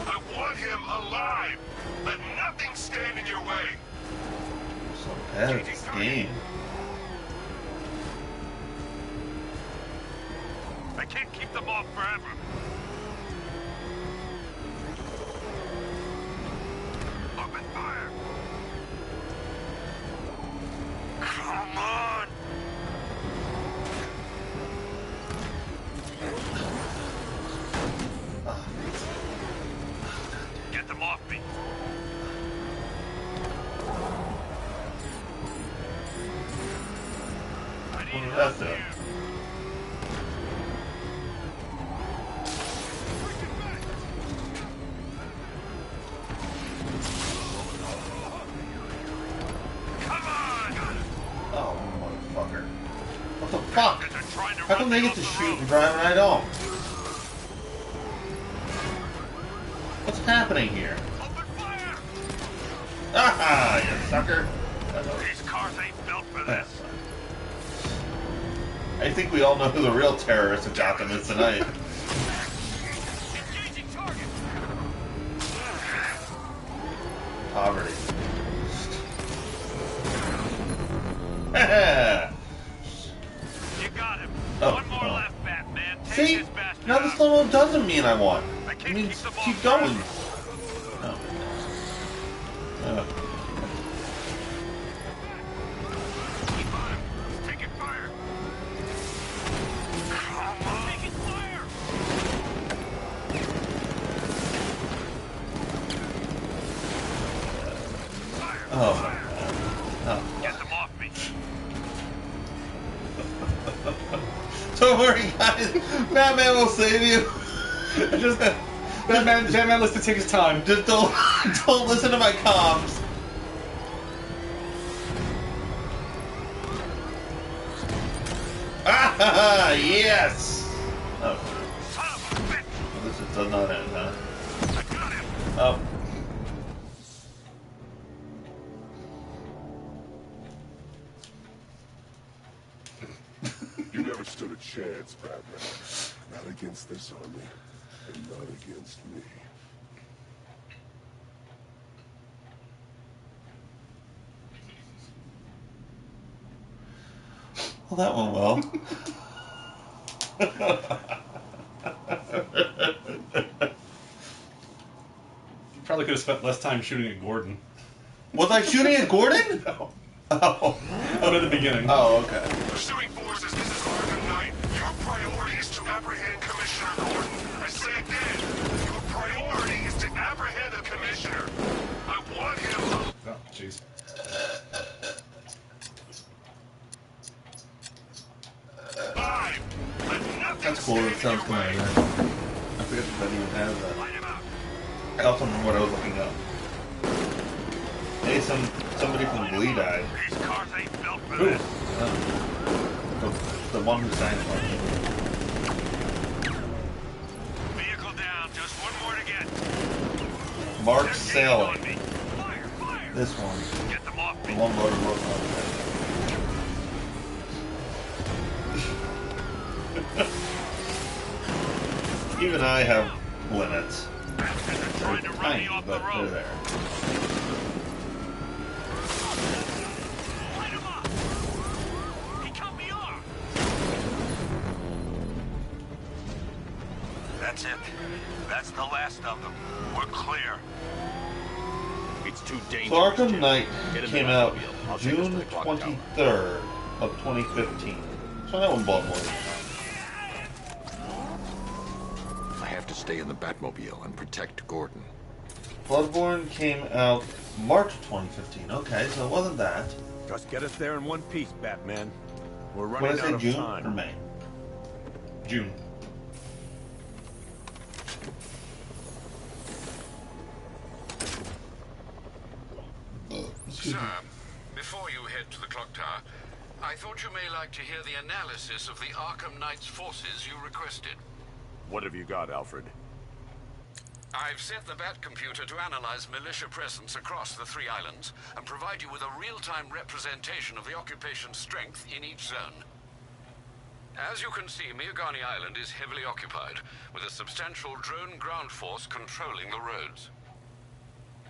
I want him alive. Let nothing stand in your way. So bad at this game. I can't keep them off forever. Open fire. Come on. Get them off me. That's it. Oh, motherfucker. What the fuck? How come they get to shoot and drive and I don't? What's happening here? Ah, you sucker. These cars ain't built for this. I think we all know who the real terrorist of Gotham is tonight. Engaging target. Poverty. You got him. Oh, One more oh. left, Batman. Take See? this bastard Now the out. slow-mo doesn't mean I won. It can't means keep them keep off going. forever. Oh. Keep on him. He's taking fire. Come on. Taking fire. Fire. Oh. Fire. Oh. Get them off me. Don't worry, guys. Batman will save you. Just Batman likes to take his time. Just don't listen to my comms. Ah, yes. Oh. Son of a bitch. This just does not end, huh? I got him. Oh. You never stood a chance, Batman. Not against this army, and not against me. Well, that went well. You probably could have spent less time shooting at Gordon. Was I shooting at Gordon? No. Oh. Up at the beginning. Oh, okay. Pursuing forces, this is Arkham Knight. Your priority is to apprehend Commissioner Gordon. I say again, your priority is to apprehend the Commissioner. I want him. Oh, jeez. That's cool. It sounds familiar. I forget if that even has that. I also remember what I was looking up. Hey, somebody from Glee died. These cars ain't built for Who? this. The one who sang it. Vehicle down, just one more to get. Mark Sailing. This one. Get them off The one motor robot. Even I have limits. They're tiny, but they're there. That's it. That's the last of them. We're clear. It's too dangerous. So Arkham Jim. Knight Get in the came out Batmobile. I'll take us to June the clock tower. 23rd of 2015. So that one bought more. I have to stay in the Batmobile and protect Gordon. Bloodborne came out March of 2015. Okay, so it wasn't that. Just get us there in one piece, Batman. We're What running did I out say, of June time. or May? June. Sir, before you head to the clock tower, I thought you may like to hear the analysis of the Arkham Knight's forces you requested. What have you got, Alfred? I've set the Bat computer to analyze militia presence across the 3 islands and provide you with a real-time representation of the occupation's strength in each zone. As you can see, Miagani Island is heavily occupied, with a substantial drone ground force controlling the roads.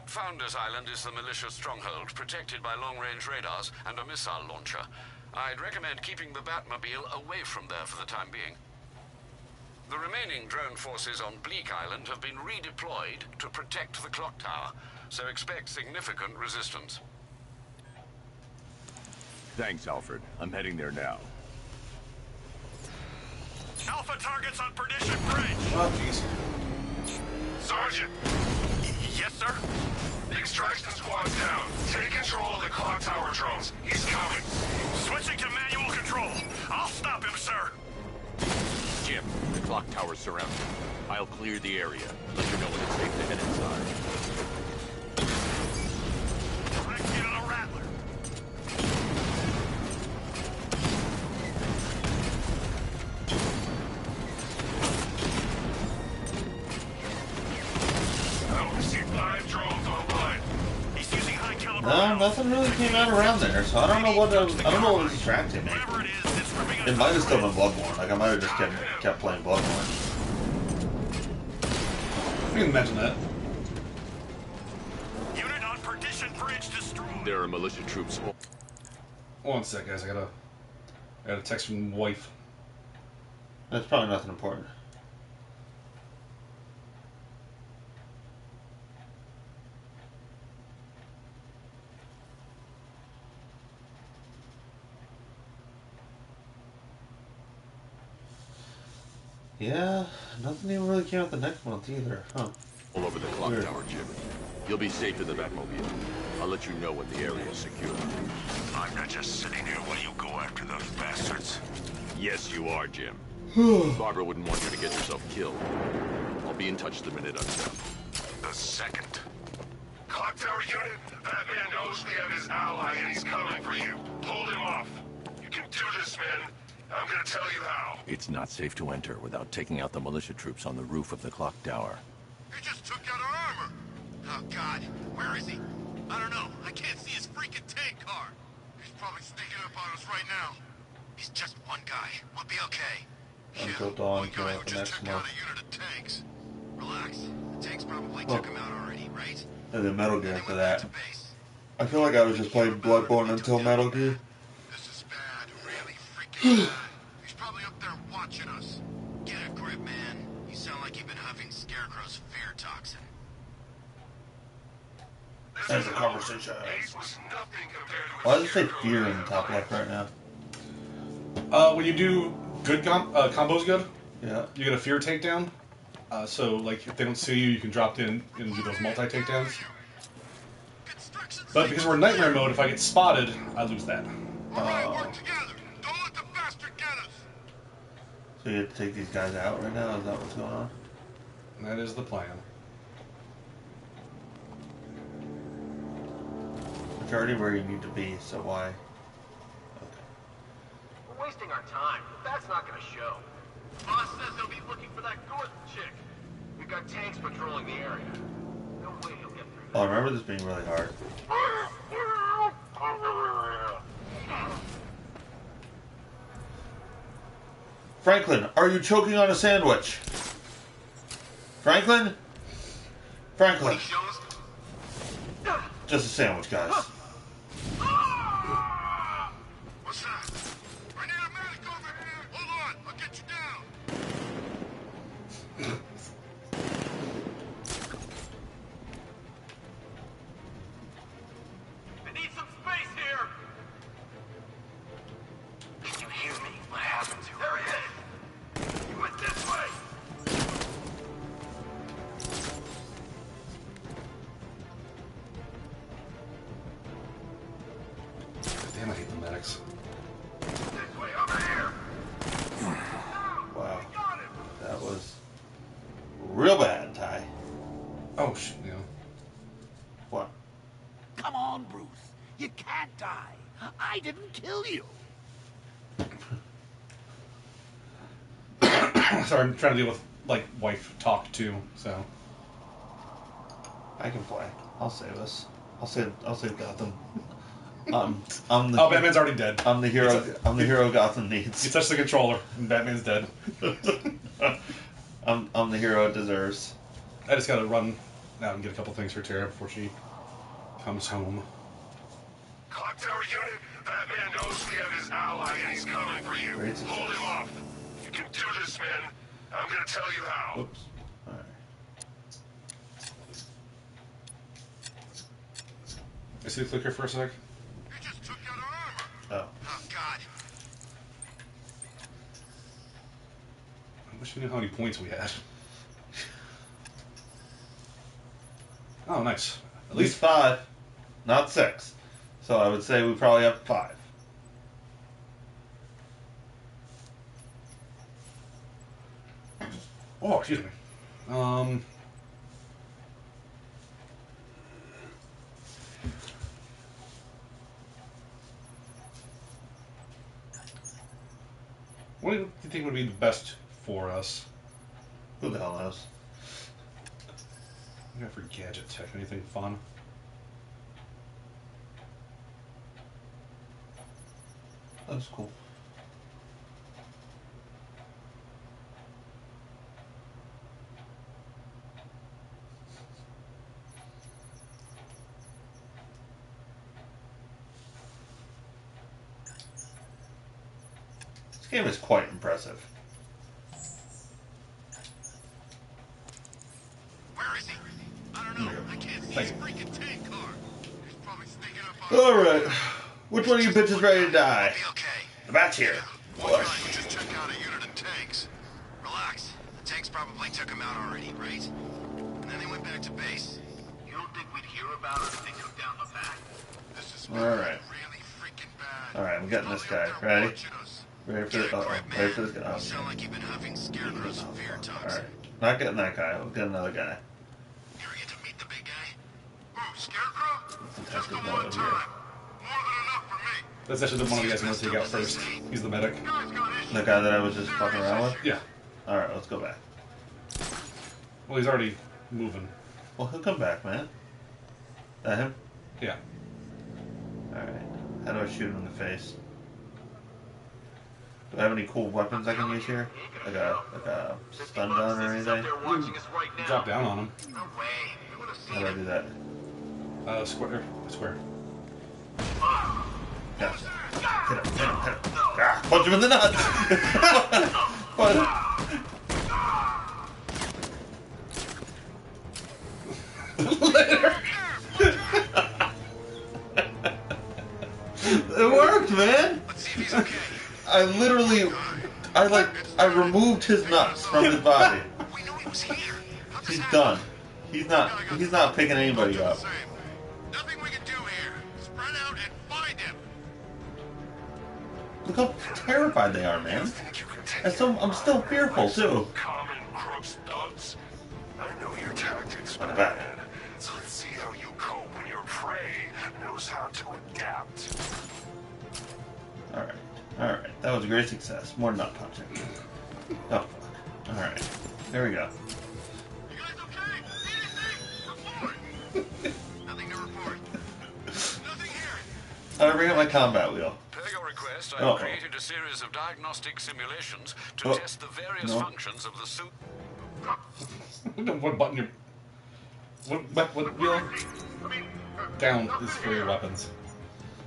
Founders Island is the militia stronghold, protected by long-range radars and a missile launcher. I'd recommend keeping the Batmobile away from there for the time being. The remaining drone forces on Bleak Island have been redeployed to protect the clock tower, so expect significant resistance. Thanks, Alfred. I'm heading there now. Alpha targets on Perdition Bridge. Oh, jeez. Sergeant. Yes, sir? The extraction squad's down. Take control of the clock tower drones. He's coming. Switching to manual control. I'll stop him, sir. Jim, the clock tower's surrounded. I'll clear the area. Let you know when it's safe to head inside. Direct you to the Rattler. I only see 5 drones online. He's using high caliber. No, nothing really came out around there, so I don't know what was distracting me. It might have still been Bloodborne. Like I might have just kept playing Bloodborne. I can imagine that. Unit on Perdition Bridge destroyed. There are militia troops. One sec, guys. I got a text from wife. That's probably nothing important. Yeah, nothing even really came out the next month either, huh? All over the clock Weird. tower, Jim. You'll be safe in the Batmobile. I'll let you know when the area is secure. I'm not just sitting here while you go after those bastards. Yes, you are, Jim. Barbara wouldn't want you to get yourself killed. I'll be in touch the minute I'm done. The second. Clock tower unit, Batman knows we have his ally and he's coming for you. Hold him off. You can do this, man. I'm gonna tell you how. It's not safe to enter without taking out the militia troops on the roof of the clock tower. He just took out our armor. Oh, God. Where is he? I don't know. I can't see his freaking tank car. He's probably sneaking up on us right now. He's just one guy. We'll be okay. Until Dawn came out the next month. Unit of tanks. Relax. The tanks probably took him out already, right? And then Metal Gear after that. I feel like I was just playing Bloodborne until Metal Gear. This is bad. Really freaking He's probably up there watching us. Get a grip, man. You sound like you've been huffing Scarecrow's fear toxin. That's a conversation. Why does it say fear in the top left right now? When you do good combos good, yeah, you get a fear takedown. So, like, if they don't see you, you can drop in and do those multi-takedowns. But because we're in nightmare mode, if I get spotted, I lose that. So you have to take these guys out right now? Is that what's going on? That is the plan. It's already where you need to be, so why? We're wasting our time. That's not gonna show. Boss says he'll be looking for that Gordon chick. We've got tanks patrolling the area. No way he'll get through. Oh, I remember this being really hard. Franklin, are you choking on a sandwich? Franklin? Franklin. Just a sandwich, guys. What's that? I need a medic over here. Hold on, I'll get you down. I need some space here. Can you hear me? What happened to him? There he is. He went this way. Damn, I hate the medics. This way, over here. Wow. That was real bad, Ty. Oh, shit, yeah. What? Come on, Bruce. You can't die. I didn't kill you. Sorry, I'm trying to deal with, like, wife talk, too, so. I can play. I'll save us. I'll save Gotham. I'm the. Oh, Batman's already dead. I'm the hero. I'm the hero Gotham needs. You touch the controller, and Batman's dead. I'm the hero it deserves. I just gotta run out and get a couple things for Tara before she comes home. Clock tower unit, Batman knows we have his ally and he's coming for you. Hold him off. You can do this, man. I'm gonna tell you how. Oops. Alright. I see the clicker for a sec. Oh. Oh, God. I wish we knew how many points we had. Oh, nice. At least 5, not 6. So I would say we probably have 5. Oh, excuse me. What do you think would be the best for us? Who the hell knows? I got for gadget tech. Anything fun? That's cool. This game is quite impressive. Where is he? I don't know. I can't see his freaking tank car. He's probably sneaking up on Alright. Which one of you bitches ready to die? The bat's here. Just check out a unit of tanks. Relax. The tanks probably took him out already, right? And then they went back to base. You don't think we'd hear about it if they took down the back? This is Alright. really freaking bad. Alright, I'm getting this guy. Ready? Ready for the, ready for this guy. You sound like you've been huffing Scarecrow's fear toxin. Alright. Not getting that guy. We'll get another guy. You ever get to meet the big guy? Ooh, Scarecrow? Just the one time. That's actually the one of the guys I'm going to take out first. He's the medic. The guy that I was just fucking around with? Yeah. Alright, let's go back. Well, he's already moving. Well, he'll come back, man. That him? Yeah. Alright. How do I shoot him in the face? Do I have any cool weapons I can use here? Like a stun gun or anything? Drop down on him. How do I do that? Square. Gotcha. Hit him. Ah, punch him in the nuts. Later. It worked, man. I removed his nuts from his body. He's done. He's not picking anybody up. Nothing we can do here. Spread out and find him. Look how terrified they are, man. I'm still fearful too. Common gross thugs. I know your tactics, Not man. bad. So let's see how you cope when your prey knows how to adapt. Alright. That was a great success. More nut punching. Oh, fuck. Alright. There we go. You guys okay? Anything? Report. Nothing to report. Nothing here. How do I bring up my combat wheel? Per your request, I Uh-oh. have created a series of diagnostic simulations to Oh, test the various no. functions of the suit. What button what wheel? Down is for your weapons.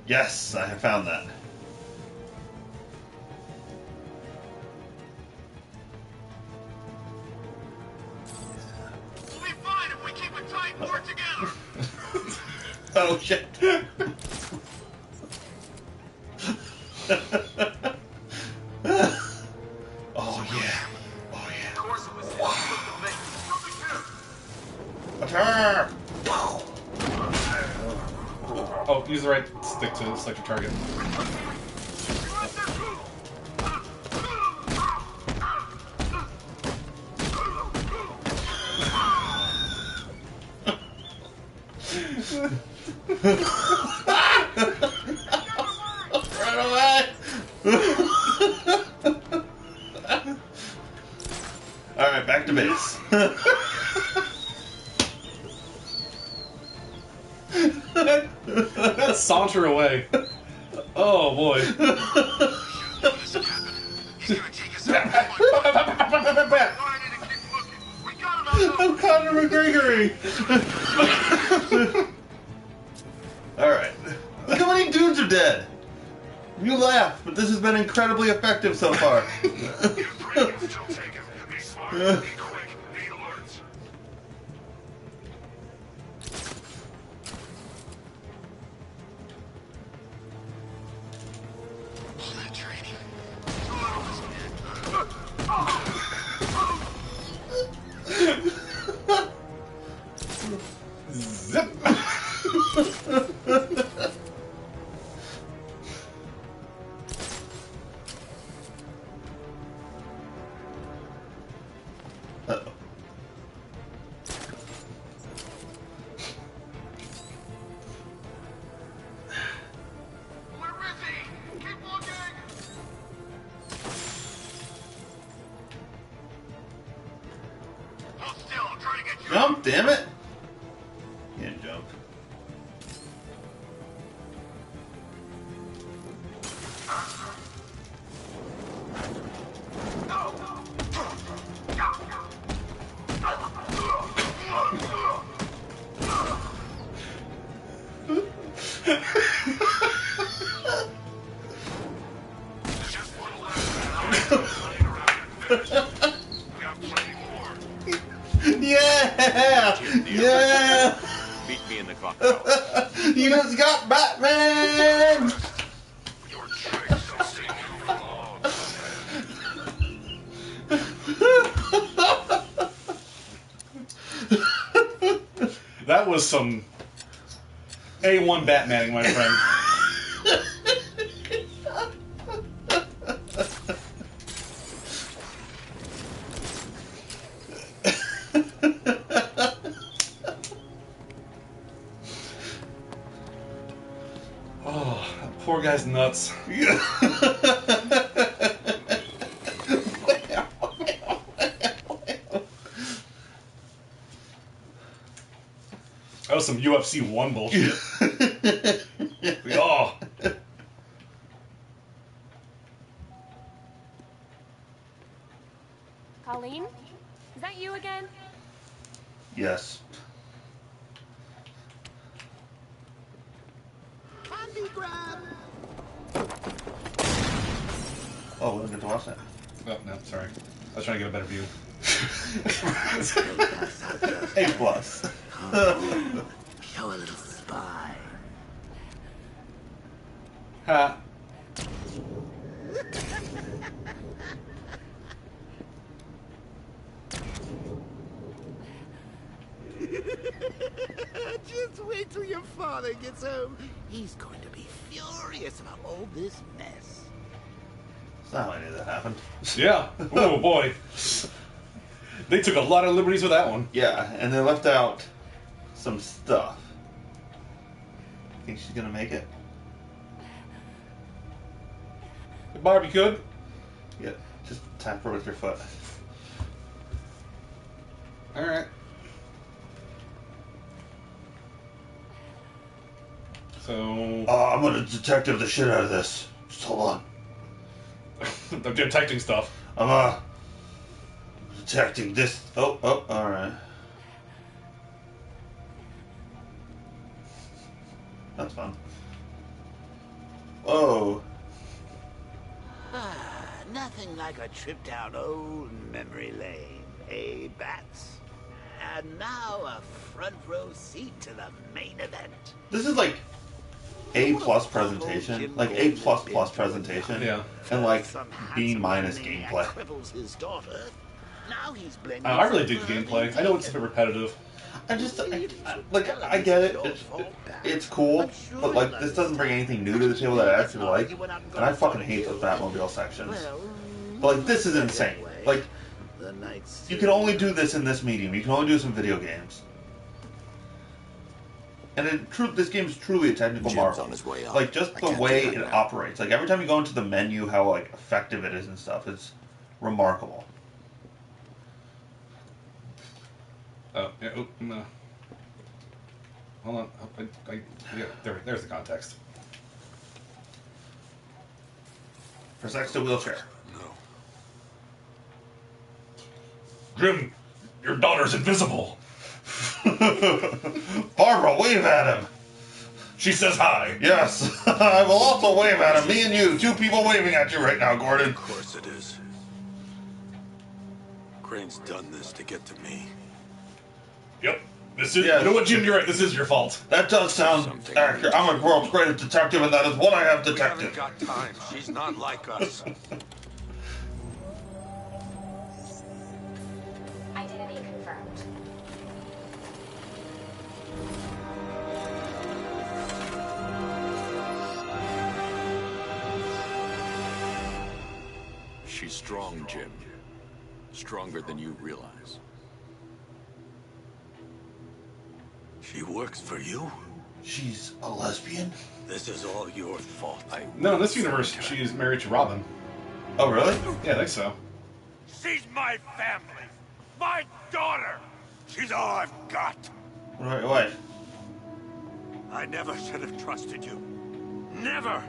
Yes, I have found that. We'll be fine if we keep a tight war together. Oh shit. Oh yeah. Of course it was him. Look the bait. Attack! Oh, use the right stick to select your target. Run away! Alright, back to base. Saunter away. Oh boy. I'm Conor McGregory. Alright. Look how many dudes are dead. You laugh, but this has been incredibly effective so far. Zip. Uh-oh. Where is he? Keep looking. Hold still. I'm trying to get you. Jump, damn it! Can't jump. Yeah! Yeah! Beat me in the cockpit. You just got Batman! That was some A1 Batmaning, my friend. Oh, that poor guy's nuts. That was some UFC 1 bullshit. Oh. Colleen? Is that you again? Yes. Candy grab! Oh, we didn't get to watch that. Oh, no, sorry. I was trying to get a better view. A plus. Show a little spine. Ha. Just wait till your father gets home. He's going to be furious about all this mess. That's not how I knew that happened. Yeah. Oh, boy. They took a lot of liberties with that one. Yeah, and they left out some stuff. Think she's gonna make it? Barb, you good? Yeah, just tap her with your foot. Alright. So... I'm gonna detective the shit out of this. Just hold on. I'm detecting stuff. I'm detecting this. Oh, alright. That's fun. Whoa. Nothing like a trip down old memory lane, eh, Bats? And now a front row seat to the main event. This is like A+ presentation, like A++ presentation, yeah, and like B- gameplay. Cripples his daughter. Now he's blaming I really dig the gameplay. I know it's a bit repetitive. I get it. It's cool, but like this doesn't bring anything new to the table that I actually like, and I fucking hate those Batmobile sections. But like this is insane. Like you can only do this in this medium. You can only do this in video games. And this game is truly a technical marvel. On his way up. Like just the way it operates. Like every time you go into the menu, how like effective it is and stuff. It's remarkable. Oh, yeah, oh, no. Hold on. Oh, yeah, there's the context. Press X to wheelchair. Jim, your daughter's invisible. Barbara, wave at him. She says hi. Yes. I will also wave at him. Me and you, two people waving at you right now, Gordon. Of course it is. Crane's done this to get to me. Yep. This is. You know what, Jim? You're right. This is your fault. That does sound accurate. I'm a world's greatest detective, and that is what I have detected. We haven't got time. She's not like us. Identity confirmed. She's strong, Jim. Stronger than you realize. She works for you? She's a lesbian? This is all your fault. No, in this universe, she is married to Robin. Oh, really? Yeah, I think so. She's my family. My daughter. She's all I've got. What about your wife? I never should have trusted you. Never.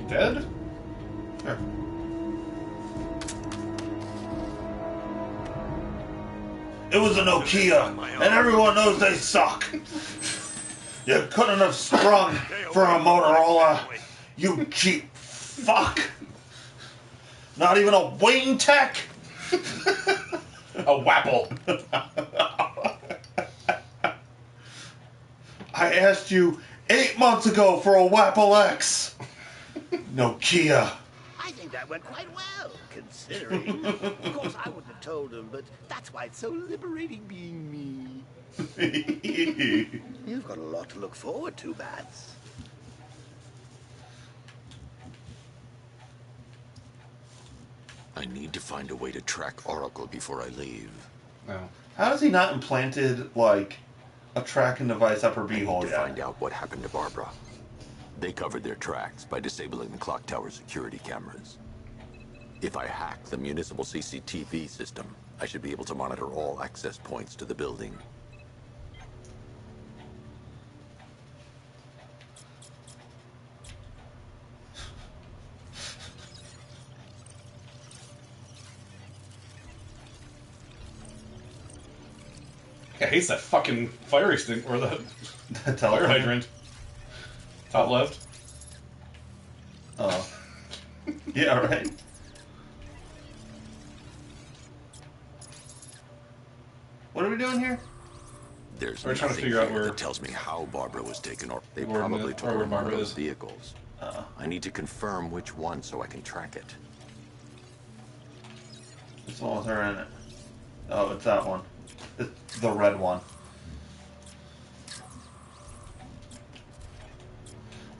Dead? Sure. It was a Nokia, and everyone knows they suck. You couldn't have sprung for a Motorola, you cheap fuck. Not even a Wayne Tech. A Wapple. I asked you 8 months ago for a Wapple X. Nokia. I think that went quite well, considering. Of course, I wouldn't have told him, but that's why it's so liberating being me. You've got a lot to look forward to, Bats. I need to find a way to track Oracle before I leave. No. How has he not implanted, like, a tracking device up her beehole To yet? find out what happened to Barbara. They covered their tracks by disabling the clock tower security cameras. If I hack the municipal CCTV system, I should be able to monitor all access points to the building. I hate that fucking fire extinct or the fire Telephone. hydrant. Top left. Oh. Yeah, right. What are we doing here? There's We're trying to nothing figure out here where that tells me how Barbara was taken, or they where probably took her where in one of Barbara those is. vehicles. I need to confirm which one so I can track it. This one with her in it. Oh, it's that one. It's the red one.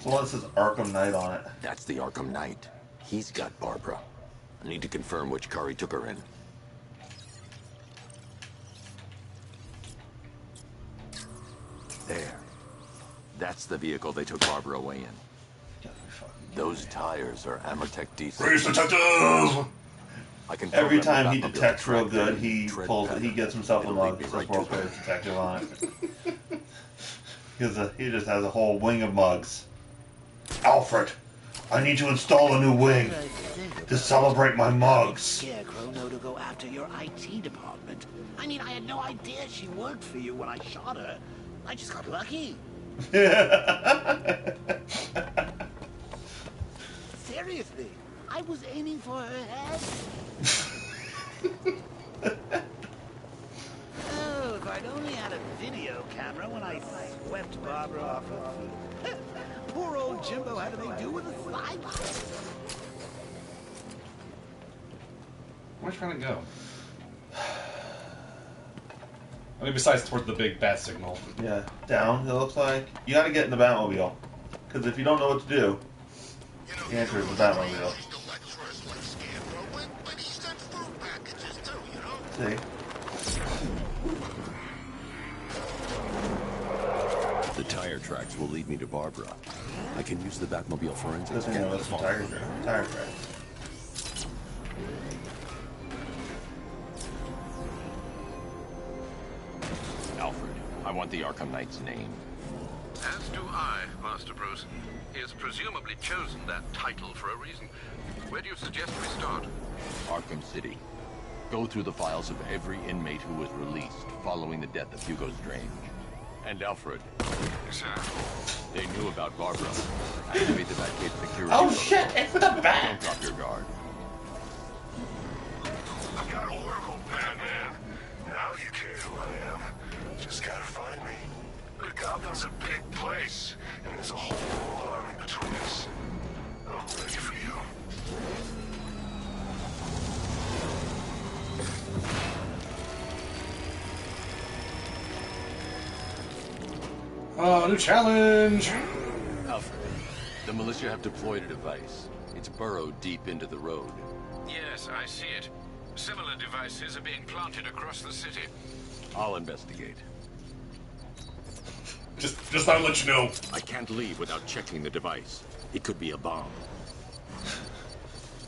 So one that says Arkham Knight on it. That's the Arkham Knight. He's got Barbara. I need to confirm which car he took her in. There. That's the vehicle they took Barbara away in. Those tires are Amertec diesel. Race detective! I can Every program time he the Batmobile to detects real track them good, in he tread pulls it. He pattern. gets himself a It'll mug lead me that says right World to Race Detective on it. He just has a whole wing of mugs. Alfred, I need to install a new wing to celebrate my mugs. Scarecrow know to go after your IT department. I mean, I had no idea she worked for you when I shot her. I just got lucky. Seriously, I was aiming for her head. Oh, if I'd only had a video camera when I swept Barbara off her feet. Poor old Jimbo had to make do with a sidelight. Where's trying to go? I mean, besides towards the big bat signal. Yeah, down, it looks like. You gotta get in the Batmobile. Because if you don't know what to do, the answer is the Batmobile. See? The tire tracks will lead me to Barbara. I can use the Batmobile forensics Doesn't scanner know to it's the follow. tire tracks. Alfred, I want the Arkham Knight's name. As do I, Master Bruce. He has presumably chosen that title for a reason. Where do you suggest we start? Arkham City. Go through the files of every inmate who was released following the death of Hugo Strange. And Alfred. Sir. They knew about Barbara. Activate the Batcave security. Oh code. shit, it's the bat! Don't drop your guard. I got Oracle, Batman. Now you care who I am. Just gotta find me. But Gotham's a big place, and there's a whole army between us. I'm ready for you. Oh, new challenge! Alfred, the militia have deployed a device. It's burrowed deep into the road. Yes, I see it. Similar devices are being planted across the city. I'll investigate. Just thought I'd let you know. I can't leave without checking the device. It could be a bomb.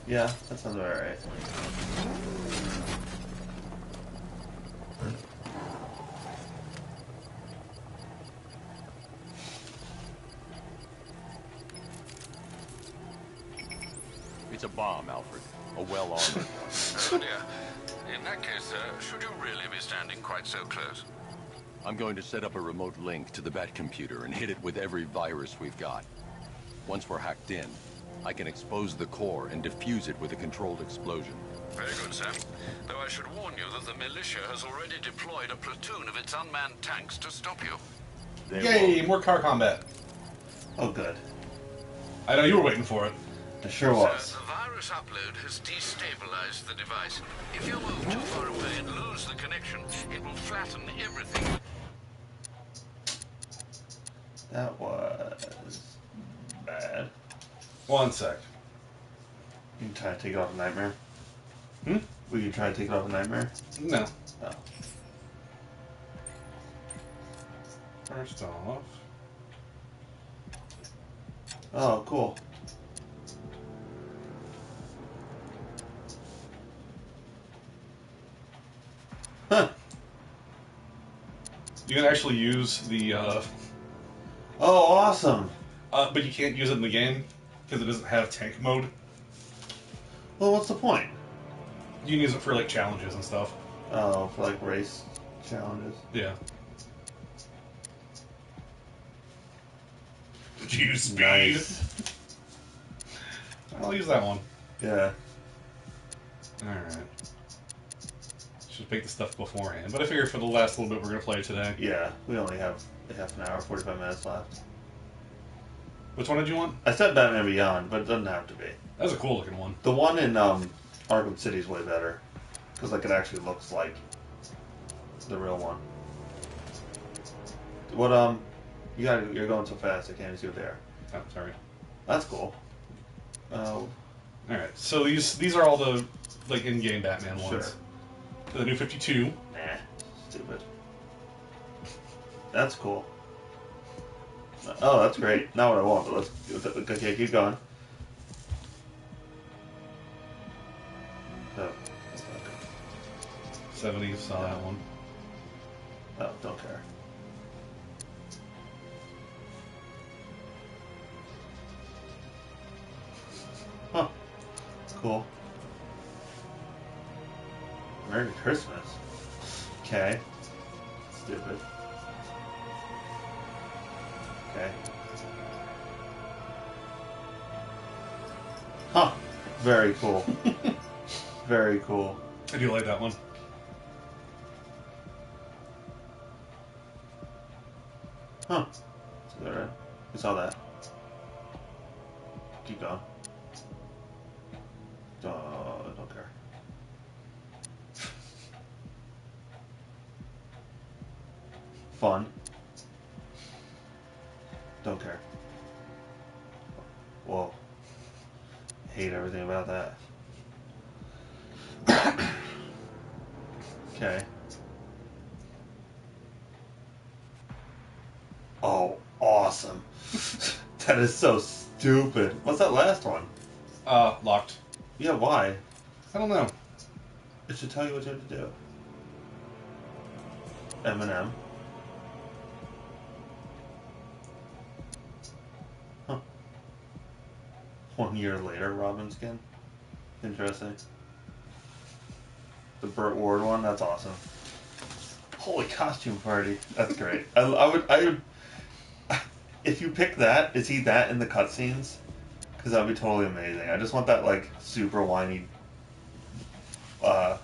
Yeah, that sounds about right. It's a bomb, Alfred. A well-armored. Oh dear. In that case, sir, should you really be standing quite so close? I'm going to set up a remote link to the Bat computer and hit it with every virus we've got. Once we're hacked in, I can expose the core and defuse it with a controlled explosion. Very good, sir. Though I should warn you that the militia has already deployed a platoon of its unmanned tanks to stop you. Yay, more car combat. Oh, good. I know you were waiting for it. It sure was. Sir, the virus upload has destabilized the device. If you move too far away and lose the connection, it will flatten everything. That was bad. One sec. You can try to take it off a nightmare. Hmm? We can try to take it off a nightmare. No. Oh. First off. Oh, cool. Huh. You can actually use the. Oh, awesome. But you can't use it in the game because it doesn't have tank mode. Well, what's the point? You can use it for like challenges and stuff. Oh, for like race challenges. Yeah. Did you use speed? Nice. I'll use that one. Yeah. Alright. Should pick the stuff beforehand. But I figure for the last little bit we're going to play today. Yeah, we only have half an hour, 45 minutes left. Which one did you want? I said Batman Beyond, but it doesn't have to be. That's a cool looking one. The one in Arkham City is way better. Because like it actually looks like the real one. What, you're going so fast I can't even see what they are. Oh, sorry. That's cool. Alright, so these are all the, like, in-game Batman ones. Sure. The new 52. Nah, stupid. That's cool. Oh, that's great. Not what I want, but let's... Okay, keep going. Oh. 70s, saw that one. Oh, don't care. Huh. Cool. Merry Christmas. Okay. Stupid. Okay. Huh. Very cool. Very cool. I do like that one. Huh. Is that right? We saw that. Keep going. I don't care. Fun. Don't care. Whoa. Hate everything about that. Okay. Oh, awesome. That is so stupid. What's that last one? Locked. Yeah, why? I don't know. It should tell you what you have to do. Eminem. Huh. 1 year later, Robin skin. Interesting. The Burt Ward one, that's awesome. Holy costume party. That's great. I would if you pick that, is he that in the cutscenes? Because that would be totally amazing. I just want that, like, super whiny... man,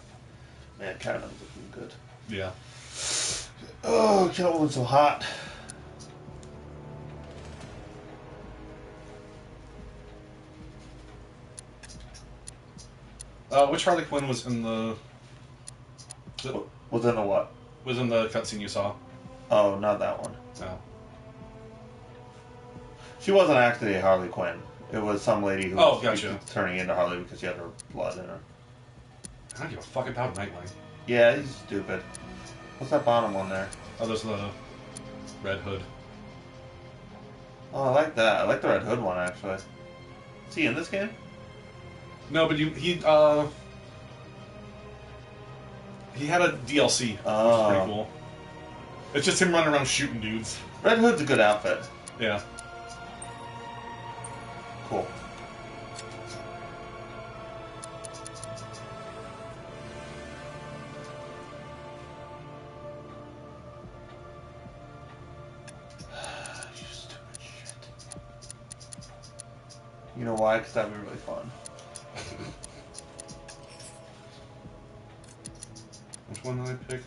Catwoman's looking good. Yeah. Oh, Catwoman's so hot. Which Harley Quinn was in the... Was in the what? Was in the cutscene you saw. Oh, not that one. No. She wasn't actually a Harley Quinn. It was some lady who gotcha. was turning into Harley because she had her blood in her. I don't give a fuck about Nightwing. Yeah, he's stupid. What's that bottom one there? Oh, there's the Red Hood. Oh, I like that. I like the Red Hood one, actually. Is he in this game? No, but he had a DLC, which is pretty cool. It's just him running around shooting dudes. Red Hood's a good outfit. Yeah. Cool. You stupid shit. You know why? Because that'd be really fun. Which one did I pick?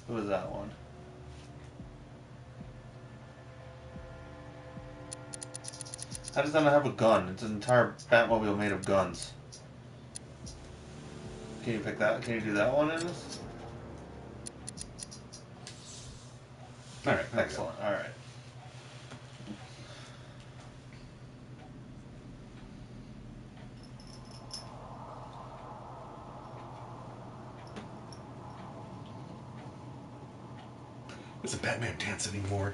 Who was that one? How does that not have a gun? It's an entire Batmobile made of guns. Can you pick that? Can you do that one in this? Alright. Excellent. Alright. Does a Batman dance anymore?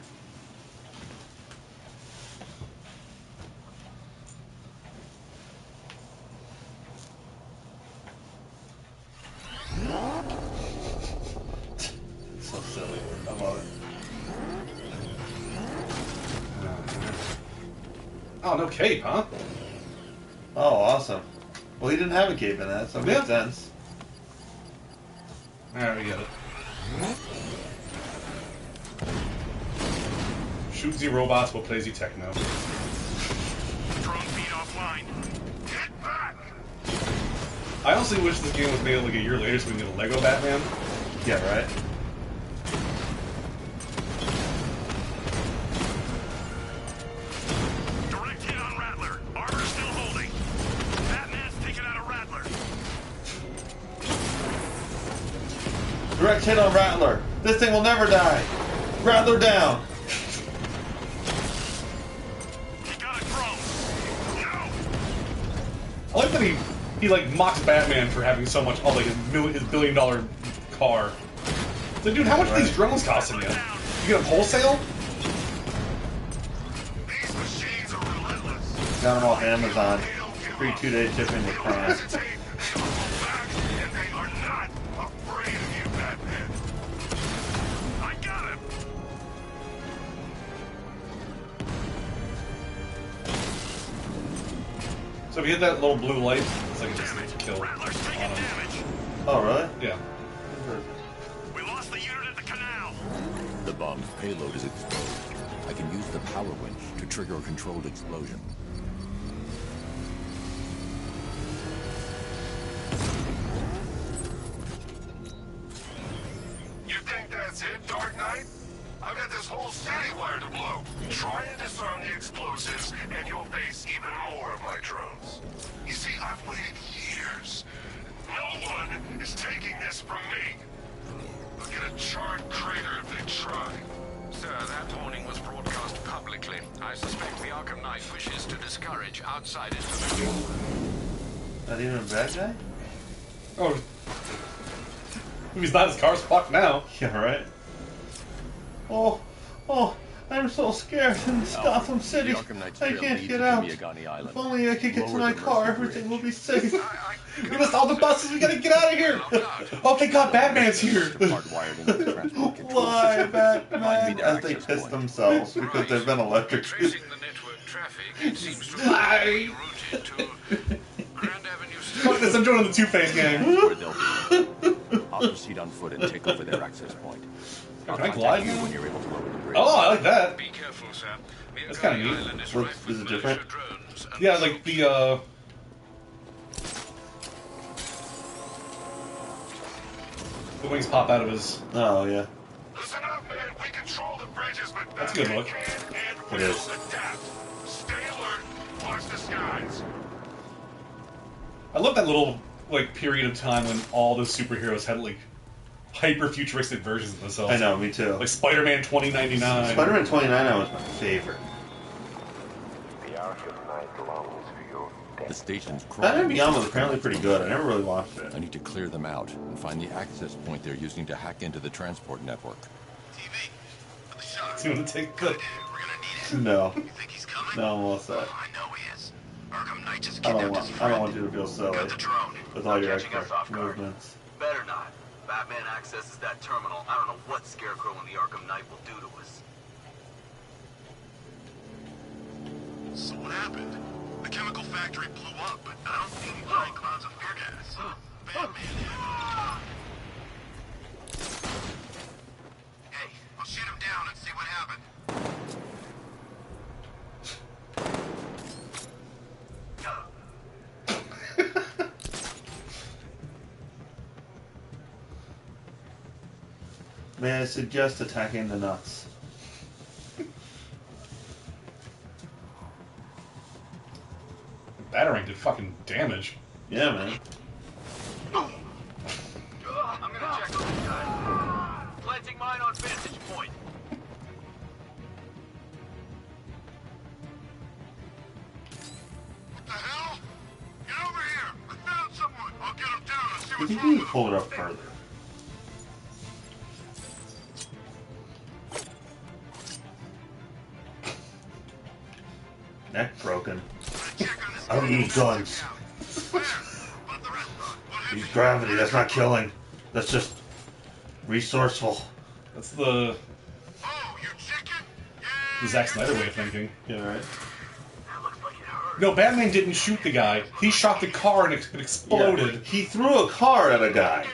So silly. I love it. Oh, no cape, huh? Oh, awesome. Well, he didn't have a cape in that, so it makes sense. Alright, we get it. Shoots the robots, but plays the techno. drone feed offline. Get back! I honestly wish this game was made like a year later so we can get a Lego Batman. Yeah, right. Direct hit on Rattler. Armor's still holding. Batman's taken out a Rattler. Direct hit on Rattler. This thing will never die. Rattler down. I like that he like mocks Batman for having so much, like his $1 billion car. It's like, dude, how much are these drones costing you? You get them wholesale? Got them off Amazon. Free 2-day shipping with Prime. So if you hit that little blue light, it's like a just kill on him. Oh, really? Yeah. We lost the unit at the canal. The bomb's payload is exposed. I can use the power winch to trigger a controlled explosion. You think that's it, Dark Knight? I've got this whole city wired to blow. Try and disarm the explosives, and you'll face even more of my drones. You see, I've waited years. No one is taking this from me. They'll get a charred crater if they try. Sir, that warning was broadcast publicly. I suspect the Arkham Knight wishes to discourage outside intervention. Not even a bad guy? Oh. If he's not, his car's fucked now. Yeah, right? Oh, I'm so scared in this Gotham City. I can't get out. If only I could get to my car, everything will be safe. We missed all the buses, we gotta get out of here! Oh, thank God, Batman's here! Why, Batman? As they piss themselves because they've been electrocuted. Lie! Fuck this, I'm joining the Two-Face gang. I'll proceed on foot and take over their access point. Can I glide you when you're able to lower the bridge. Oh, I like that. Be careful, sir. That's kind of neat. Is it different? Yeah, like the wings pop out of his. Oh yeah. Listen up, man. We control the bridges, but that's a good look. It is. Adapt. Stay alert. Watch the skies. I love that little like period of time when all the superheroes had like hyper futuristic versions of themselves. I know, me too. Like Spider-Man 2099. Spider-Man 2099 was my favorite. The Arkham Knight longs for your death. The station's Batman Beyond was apparently pretty good. I never really watched it. I need to clear them out and find the access point they're using to hack into the transport network. TV. For the shot. It's gonna take good. We're gonna need it. No. You think he's coming? No, I'm all set. I know he is. Arkham Knight just I kidnapped his friend. don't want you to feel silly Got the drone. with all your Catching us extra off guard. movements. Better not. Batman accesses that terminal. I don't know what Scarecrow and the Arkham Knight will do to us. So what happened? The chemical factory blew up, but I don't see any giant clouds of fear gas. Batman. Hey, I'll shoot him down and see what happened. May I suggest attacking the nuts? Batarang did fucking damage. Yeah, man. I'm gonna check on this guy. Planting mine on vantage point. What the hell? Get over here. I found someone. I'll get him down and see I what's think wrong you with can him. pull it up further. Neck broken. I don't use guns. Use gravity, that's not killing. That's just resourceful. That's the Zack Snyder way of thinking. Yeah, right. No, Batman didn't shoot the guy. He shot the car and it exploded. Yeah, he threw a car at a guy.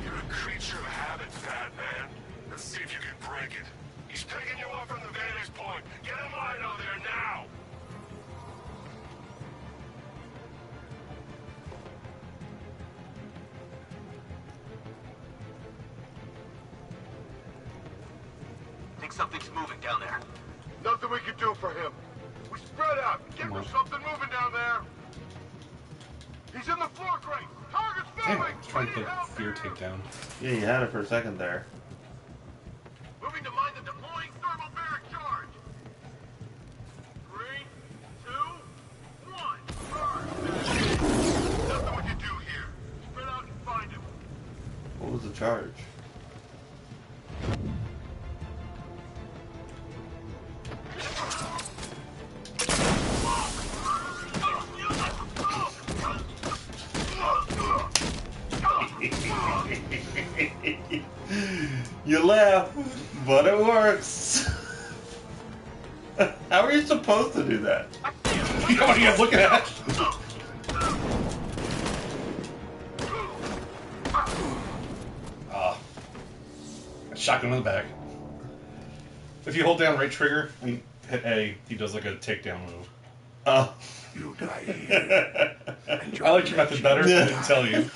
You're a creature of habit, Batman. Let's see if you can break it. He's picking you up from the vantage point. Get him Lino there now! Think something's moving down there. Nothing we can do for him. We spread out. Get with something moving down there. He's in the floor crate. Target's Damn, moving. I was trying to click fear takedown. Yeah, you had it for a second there. Moving to mine the deploying thermal barrack charge. 3, 2, 1. Burn. Nothing we can do here. Spread out and find him. What was the charge? You laugh, but it works. How are you supposed to do that? You know what you're looking at? Shotgun in the back. If you hold down right trigger and hit A, he does like a takedown move. Oh. You die here. I like your method better, so I didn't tell you.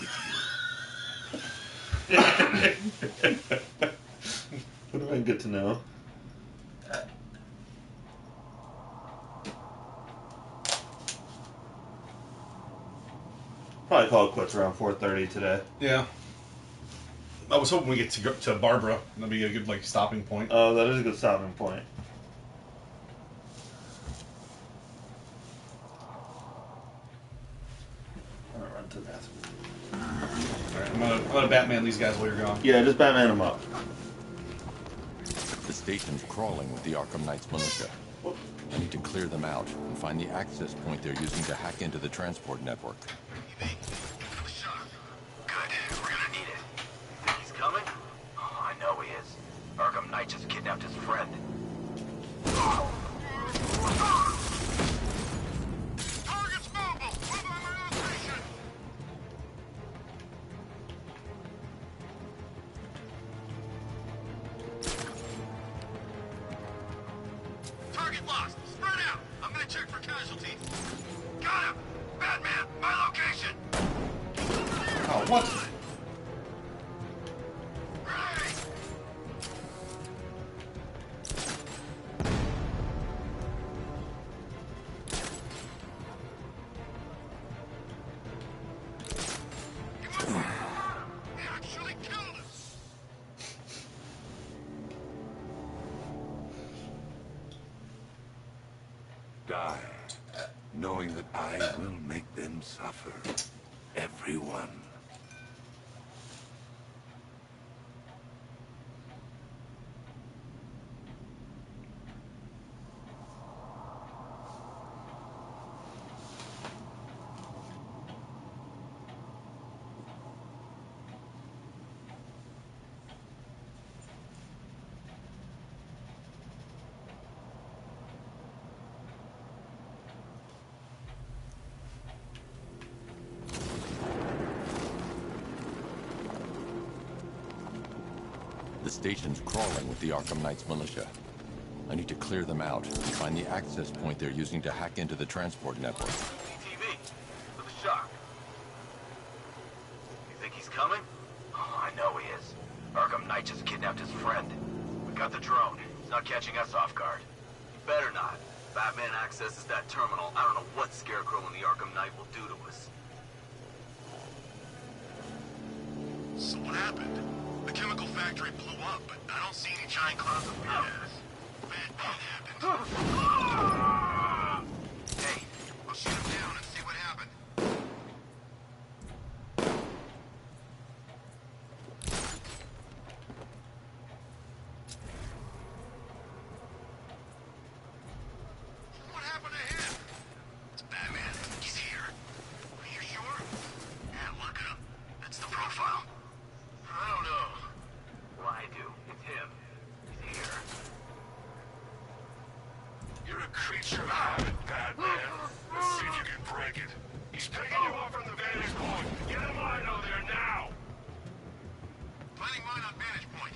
What do I get to know? Probably call it quits around 4:30 today. Yeah. I was hoping we get to Barbara. That'd be a good like stopping point. Oh, that is a good stopping point. I'm gonna run to the bathroom. Alright, I'm gonna Batman these guys while you're gone. Yeah, just Batman them up. The station's crawling with the Arkham Knight's militia. I need to clear them out and find the access point they're using to hack into the transport network. Good. We're gonna need it. Think he's coming? Oh, I know he is. Arkham Knight just kidnapped his friend. Target's mobile! Move on my location! Target lost! Spread out! I'm gonna check for casualties. Got him! Batman, my location! Oh, what? Actually killed him! Die, knowing that I will make them suffer. Everyone. The station's crawling with the Arkham Knight's militia. I need to clear them out and find the access point they're using to hack into the transport network. CTV. With a shock. You think he's coming? Oh, I know he is. Arkham Knight just kidnapped his friend. We got the drone. He's not catching us off guard. He better not. Batman accesses that terminal. I don't know what Scarecrow and the Arkham Knight will do to us. So what happened? The chemical factory blew up, but I don't see any giant clouds of gas. Bad happened. Hey, I'll shoot him down and see what happened. What happened to him? It's Batman. He's here. Are you sure? Yeah, look at him. That's the profile. I don't know. Well, I do. It's him. He's here. You're a creature of habit, Batman. Let's see if you can break it. He's picking you up from the vantage point. Get him Lino there now! Planning mine on vantage point.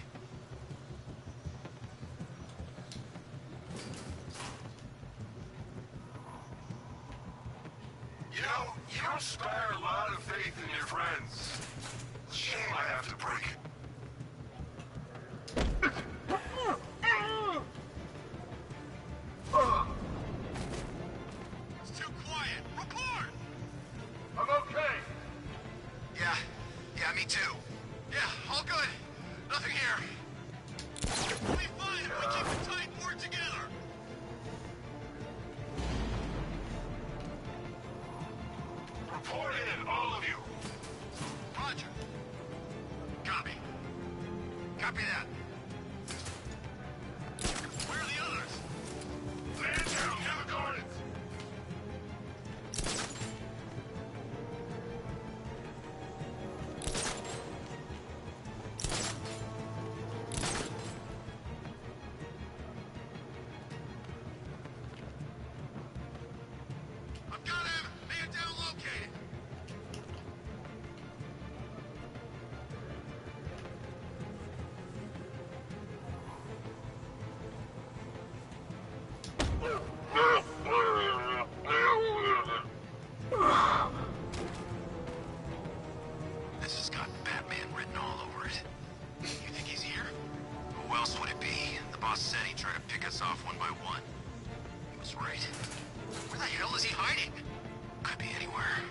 You know, you inspire a lot of faith in your friends. Shame I have to break it. It's too quiet. Report! I'm okay. Yeah, me too. Yeah, all good. Nothing here. We'll be fine if we keep it tight and work together. Report in, all of you. Roger. Copy. Copy that. Where are the others? Stand down near the gardens. I've got him. Man down located. This has got Batman written all over it. You think he's here? Who else would it be? The boss said he'd try to pick us off one by one. He was right. Where the hell is he hiding? Could be anywhere.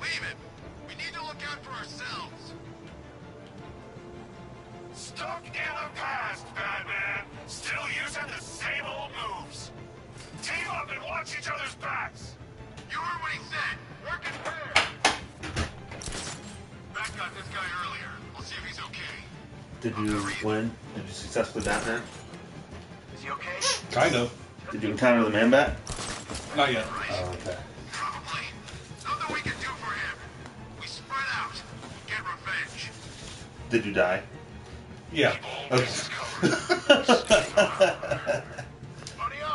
Leave it. We need to look out for ourselves. Stuck in the past, Batman. Still using the same old moves. Team up and watch each other's backs. You heard what he said. Working fair. Bat got this guy earlier. I'll see if he's okay. Did you win? Did you successfully Batman? Is he okay? Kind of. Did you encounter the Man Bat? Not yet. Oh, okay. Probably. Nothing we can do for him. We spread out. Get revenge. Did you die? Yeah. Okay.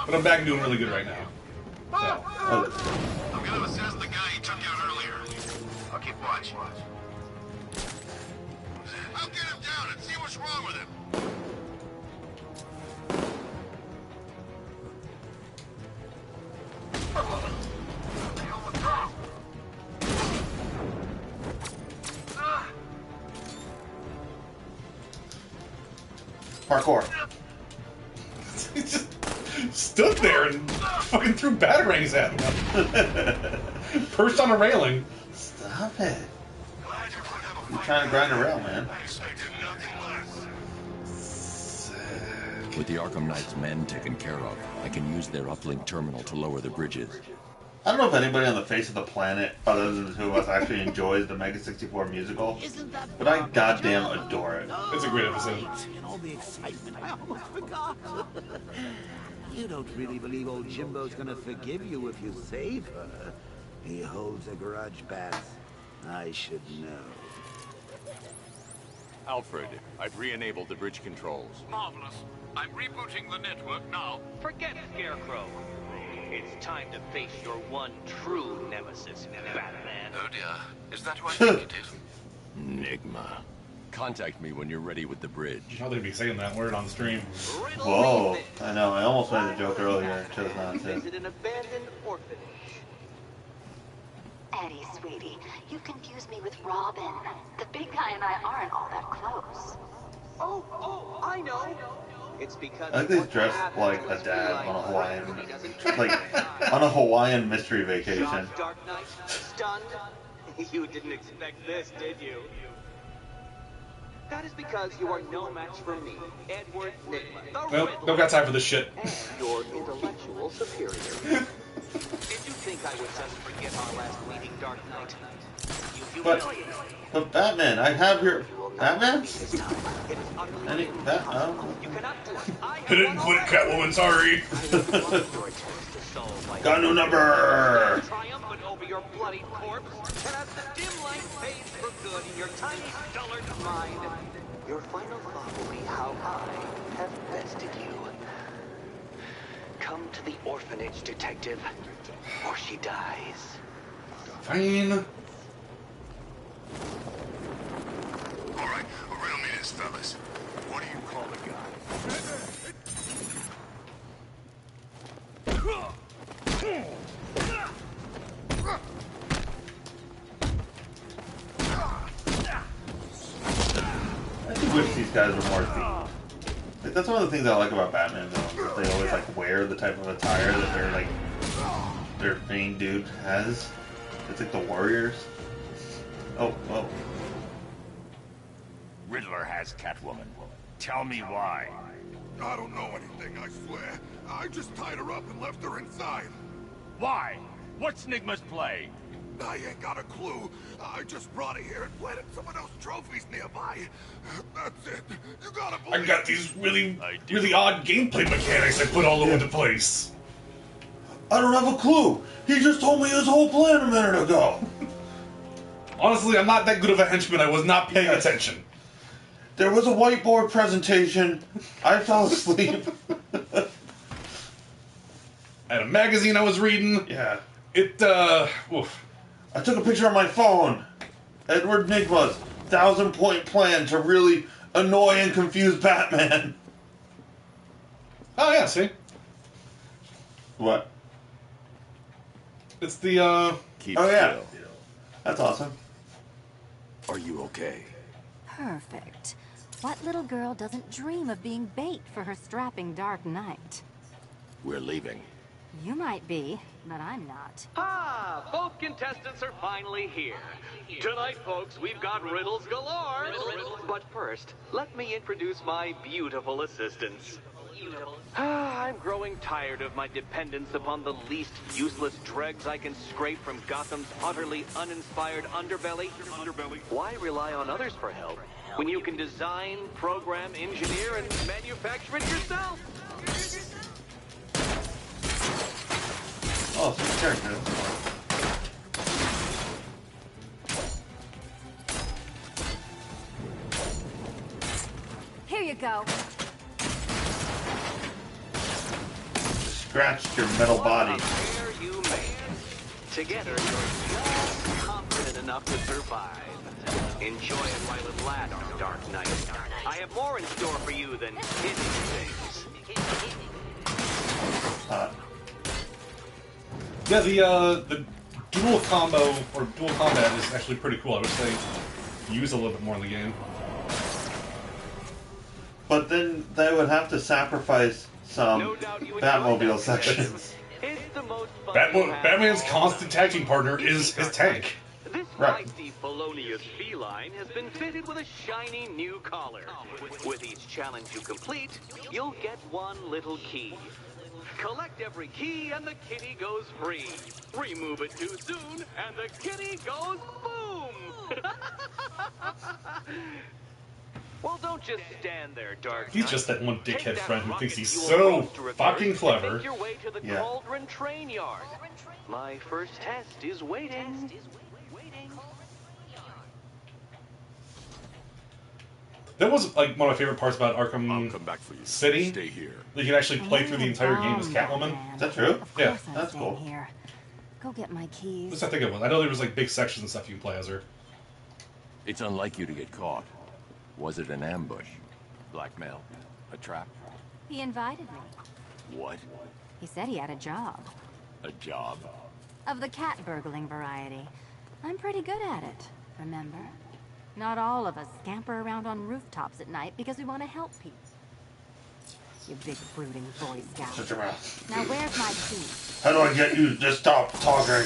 But I'm back and doing really good right now. So. I'm gonna assess the guy you took out earlier. I'll keep watch. I'll get him down and see what's wrong with him. Parkour. He just stood there and fucking threw batarangs at him. Perched on a railing. Stop it. You're trying to grind a rail, man. With the Arkham Knight's men taken care of, I can use their uplink terminal to lower the bridges. I don't know if anybody on the face of the planet, other than the two of us, actually enjoys the Mega 64 musical, but I goddamn adore it. It's a great episode. And all the excitement, I almost forgot. You don't really believe old Jimbo's gonna forgive you if you save her. He holds a grudge, Bats. I should know. Alfred, I've re-enabled the bridge controls. Marvelous. I'm rebooting the network now. Forget Scarecrow. It's time to face your one true nemesis, Batman. Oh dear. Is that who I think it is? Enigma. Contact me when you're ready with the bridge. How they be saying that word on stream? Whoa. I know, I almost made the joke earlier, chose not to. Visit an abandoned orphanage. Eddie, sweetie, you confused me with Robin. The big guy and I aren't all that close. Oh, I know. It's because I think he's dressed like a dad on a Hawaiian mystery vacation. Shocked, Dark Knight, stunned. You didn't expect this, did you? That is because you are no match for me, Edward Nigma, the Well, don't got time for this shit. and your intellectual superior. Did you think I would just forget our last meeting, Dark Knight? You humiliated me. But Batman, I have your... Batman? Any... Bat... You cannot do it. I I didn't quit Catwoman, sorry. Got no number! Triumphant over your bloody corpse, and as the dim light fades for good in your tiny, dullard mind, your final thought will be how I have bested you. Come to the orphanage, detective, or she dies. Fine. All right, riddle me this, fellas. What do you call the guy? wish these guys were more themed. Like, that's one of the things I like about Batman villains. They always like wear the type of attire that their main dude has. It's like the Warriors. Oh, well. Riddler has Catwoman. Tell me why. I don't know anything, I swear. I just tied her up and left her inside. Why? What's Nigma's play? I ain't got a clue. I just brought her here and planted some of those trophies nearby. That's it. You gotta believe I got these really odd gameplay mechanics I put all over the place. I don't have a clue. He just told me his whole plan a minute ago. Honestly, I'm not that good of a henchman. I was not paying attention. There was a whiteboard presentation. I fell asleep. I had a magazine I was reading. Yeah. Oof. I took a picture on my phone. Edward Nygma's 1,000-point plan to really annoy and confuse Batman. Oh, yeah, see? What? It's the, Keep Oh, yeah. still. That's awesome. Are you okay? Perfect. What little girl doesn't dream of being bait for her strapping Dark Knight? We're leaving. You might be, but I'm not. Ah, both contestants are finally here. Tonight, folks, we've got riddles galore. But first, let me introduce my beautiful assistants. I'm growing tired of my dependence upon the least useless dregs I can scrape from Gotham's utterly uninspired underbelly. Why rely on others for help when you can design, program, engineer, and manufacture it yourself? Oh, some character. Here you go. Scratched your metal body. You made. Together, you're just confident enough to survive. Enjoy it while it lasts, Dark Knight. I have more in store for you than hitting things. Yeah, the dual combo, or dual combat is actually pretty cool. I wish they used a little bit more in the game. But then they would have to sacrifice some Batmobile sections. Batman's constant tag team partner is his tank. This feisty felonious feline has been fitted with a shiny new collar. With each challenge you complete, you'll get one little key. Collect every key and the kitty goes free. Remove it too soon and the kitty goes boom! Well, don't just stand there, Dark Knight. He's just that one dickhead friend who thinks he's so fucking clever. Make your way to the Cauldron Train Yard. My first test is waiting. That was like one of my favorite parts about Arkham City. Stay here. You can actually play through the entire game as Catwoman. Is that true? Yeah. That's cool. Here. Go get my At keys. least I think it was. I know there was like big sections and stuff you can play as her. It's unlike you to get caught. Was it an ambush? Blackmail? A trap? He invited me. What? He said he had a job. A job? Of the cat burgling variety. I'm pretty good at it, remember? Not all of us scamper around on rooftops at night because we want to help people. You big brooding Boy Scout. Shut your mouth. Now where's my key? How do I get you to stop talking?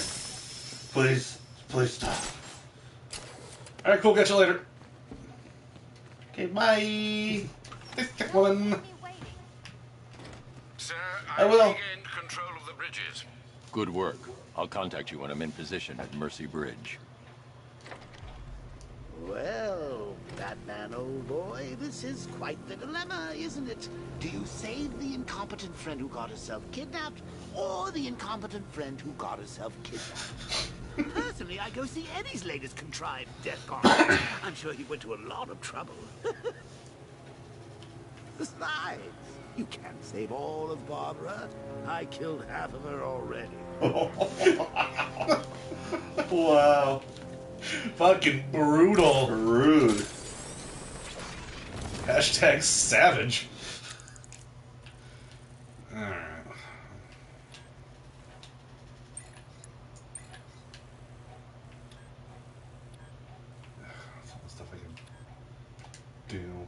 Please, please stop. Alright, cool. Catch you later. Okay, bye. One. Sir, I will. regained control of the bridges. Good work. I'll contact you when I'm in position at Mercy Bridge. Well, Batman, old boy, this is quite the dilemma, isn't it? Do you save the incompetent friend who got herself kidnapped, or the incompetent friend who got herself kidnapped? Personally, I go see Eddie's latest contrived death con. I'm sure he went to a lot of trouble. Besides, you can't save all of Barbara. I killed half of her already. Wow. Fucking brutal. Rude. Hashtag savage. Alright. Some stuff I can do.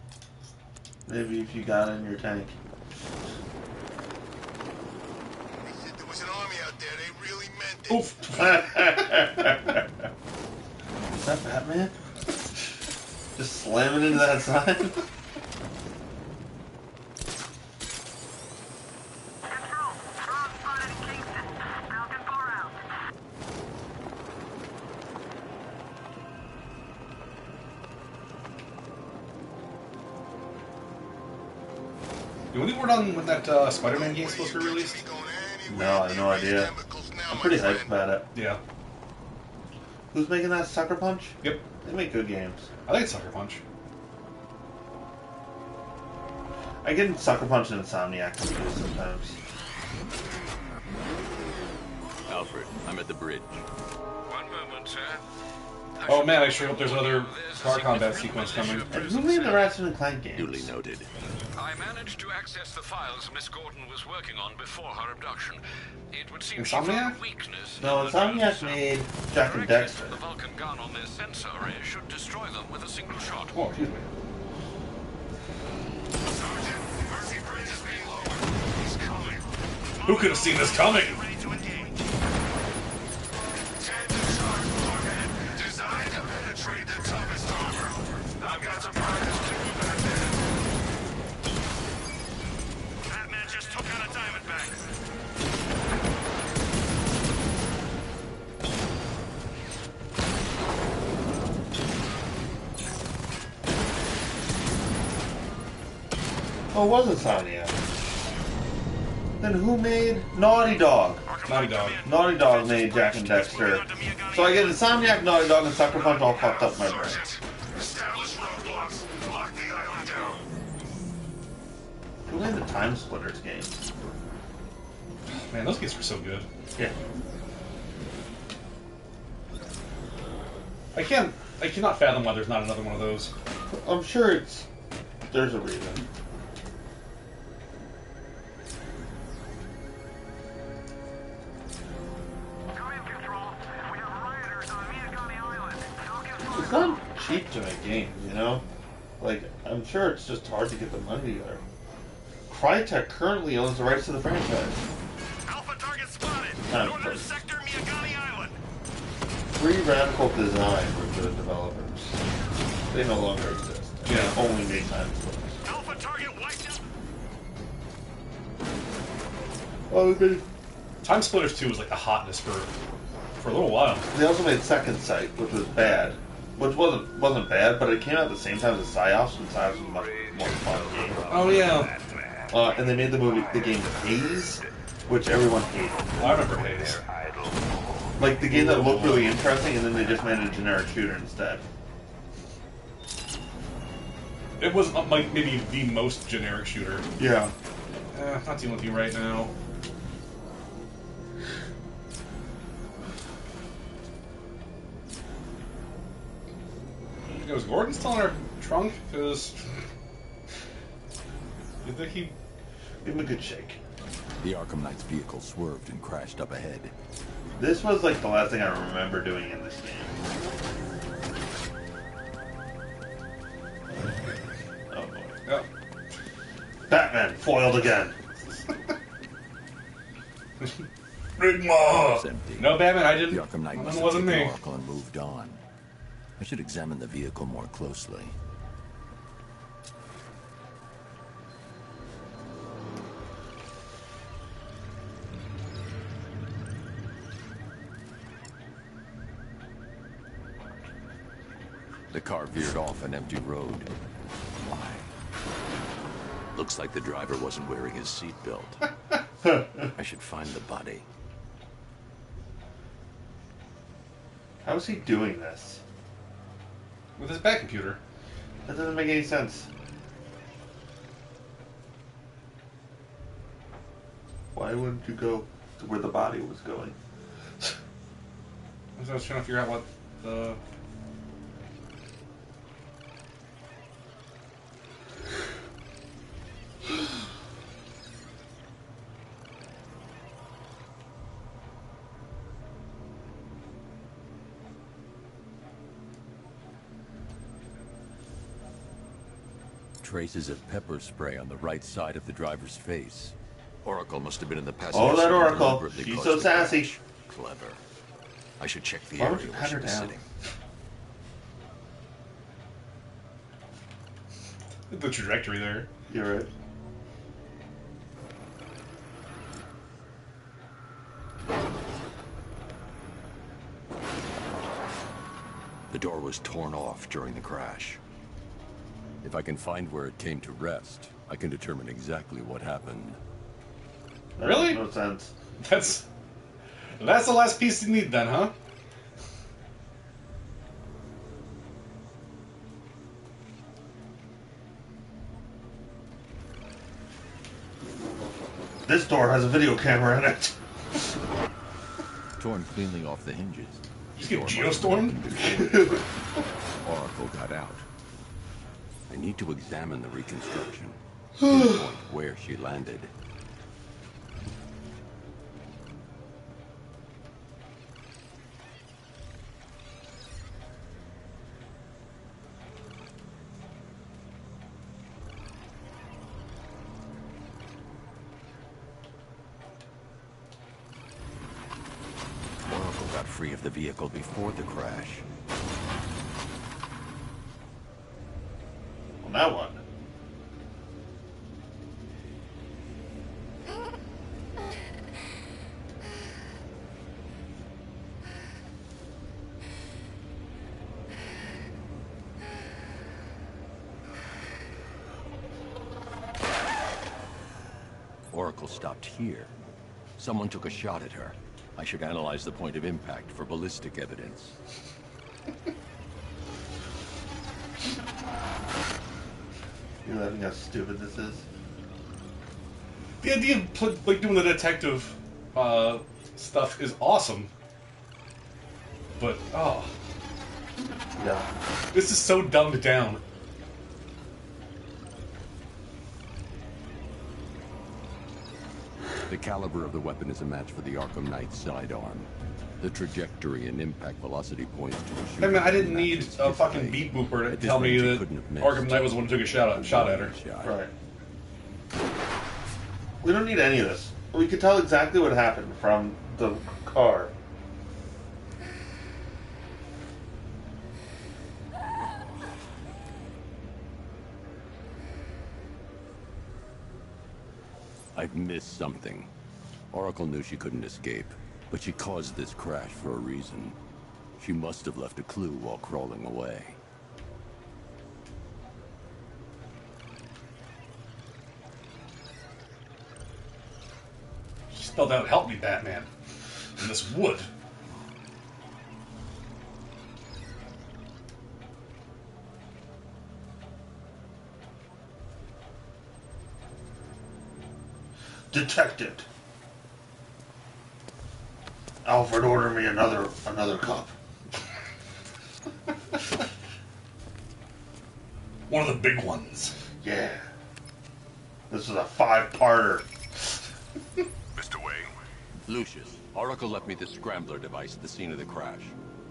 Maybe if you got in your tank. There was an army out there. They really meant it. Oof. Is that Batman? Just slamming into that sign? You any word on when that Spider-Man game's supposed to be released? No, I have no idea. I'm pretty hyped about it. Yeah. Who's making that? Sucker Punch? Yep. They make good games. I think it's Sucker Punch. I get Sucker Punch and Insomniac confused sometimes. Alfred, I'm at the bridge. One moment, sir. Oh man, I sure hope there's another car combat sequence coming. And who made the Ratchet and Clank games? Duly noted. I managed to access the files Miss Gordon was working on before her abduction. It would seem she Insomniac? found a weakness. No, Insomniac made Jack and Dexter. The Vulcan gun on their sensor array should destroy them with a single shot. Oh, excuse me. Who could have seen this coming? Designed to penetrate the toughest armor. I've got some prizes too, Batman. Batman just took out a Diamondback. Oh, it was Insomniac. Then who made Naughty Dog? Naughty Dog. Naughty Dog made Jack and Dexter. So I get Insomniac, Naughty Dog, and Sucker Punch all fucked up in my brain. Establish roadblocks. Lock the island down. Who made the Time Splitters game? Man, those games were so good. Yeah. I cannot fathom why there's not another one of those. I'm sure there's a reason. It's not cheap to make games, you know? Like, I'm sure it's just hard to get the money together. Crytek currently owns the rights to the franchise. Alpha target spotted. Northern sector, Miyagani Island. Free Radical Design were the developers. They no longer exist. Yeah. They only made Time Splitters. Alpha target wiped out. Oh, they Time Splitters 2 was like the hotness for a little while. They also made Second Sight, which was bad. Which wasn't bad, but it came out at the same time as Psyops, and Psyops was a much more fun game. Oh yeah. And they made the game Haze, which everyone hated. I remember Haze. Like the game that looked really interesting, and then they just made a generic shooter instead. It was like maybe the most generic shooter. Yeah. Not dealing with you right now. Was Gordon still in our trunk? Because you think he give him a good shake. The Arkham Knight's vehicle swerved and crashed up ahead. This was like the last thing I remember doing in this game. Oh boy. Yep. Batman foiled again. It's empty. No, Batman, I didn't. The Arkham Knight must It have wasn't taken me. Oracle and moved on. I should examine the vehicle more closely. The car veered off an empty road. Why? Looks like the driver wasn't wearing his seatbelt. I should find the body. How is he doing this? With his back computer. That doesn't make any sense. Why wouldn't you go to where the body was going? I was trying to figure out what the... traces of pepper spray on the right side of the driver's face. Oracle must have been in the passenger Oh, that seat Oracle. deliberately She's caused so the sassy. crash. Clever. I should check the Why would area you where pat she her was down? sitting. The trajectory there. You're right. The door was torn off during the crash. If I can find where it came to rest, I can determine exactly what happened. That Really? makes no sense. That's the last piece you need then, huh? This door has a video camera in it. Torn cleanly off the hinges. You get geostormed? Oracle got out. I need to examine the reconstruction. Pinpoint where she landed. Oracle got free of the vehicle before the crash. Well, now what? Oracle stopped here. Someone took a shot at her. I should analyze the point of impact for ballistic evidence. You're laughing how stupid this is. The idea of like doing the detective stuff is awesome, but yeah, this is so dumbed down. The caliber of the weapon is a match for the Arkham Knight's sidearm. The trajectory and impact velocity points to a shooter. I mean, I didn't need a fucking beat booper to tell me that Arkham Knight was the one who took a shot at her. Right. We don't need any of this. We could tell exactly what happened from the car. I've missed something. Oracle knew she couldn't escape, but she caused this crash for a reason. She must have left a clue while crawling away. She spelled out, "Help me, Batman," in this wood. Detected. Alfred, order me another cup. One of the big ones. Yeah. This is a 5-parter. Mr. Wayne. Lucius, Oracle left me the scrambler device at the scene of the crash.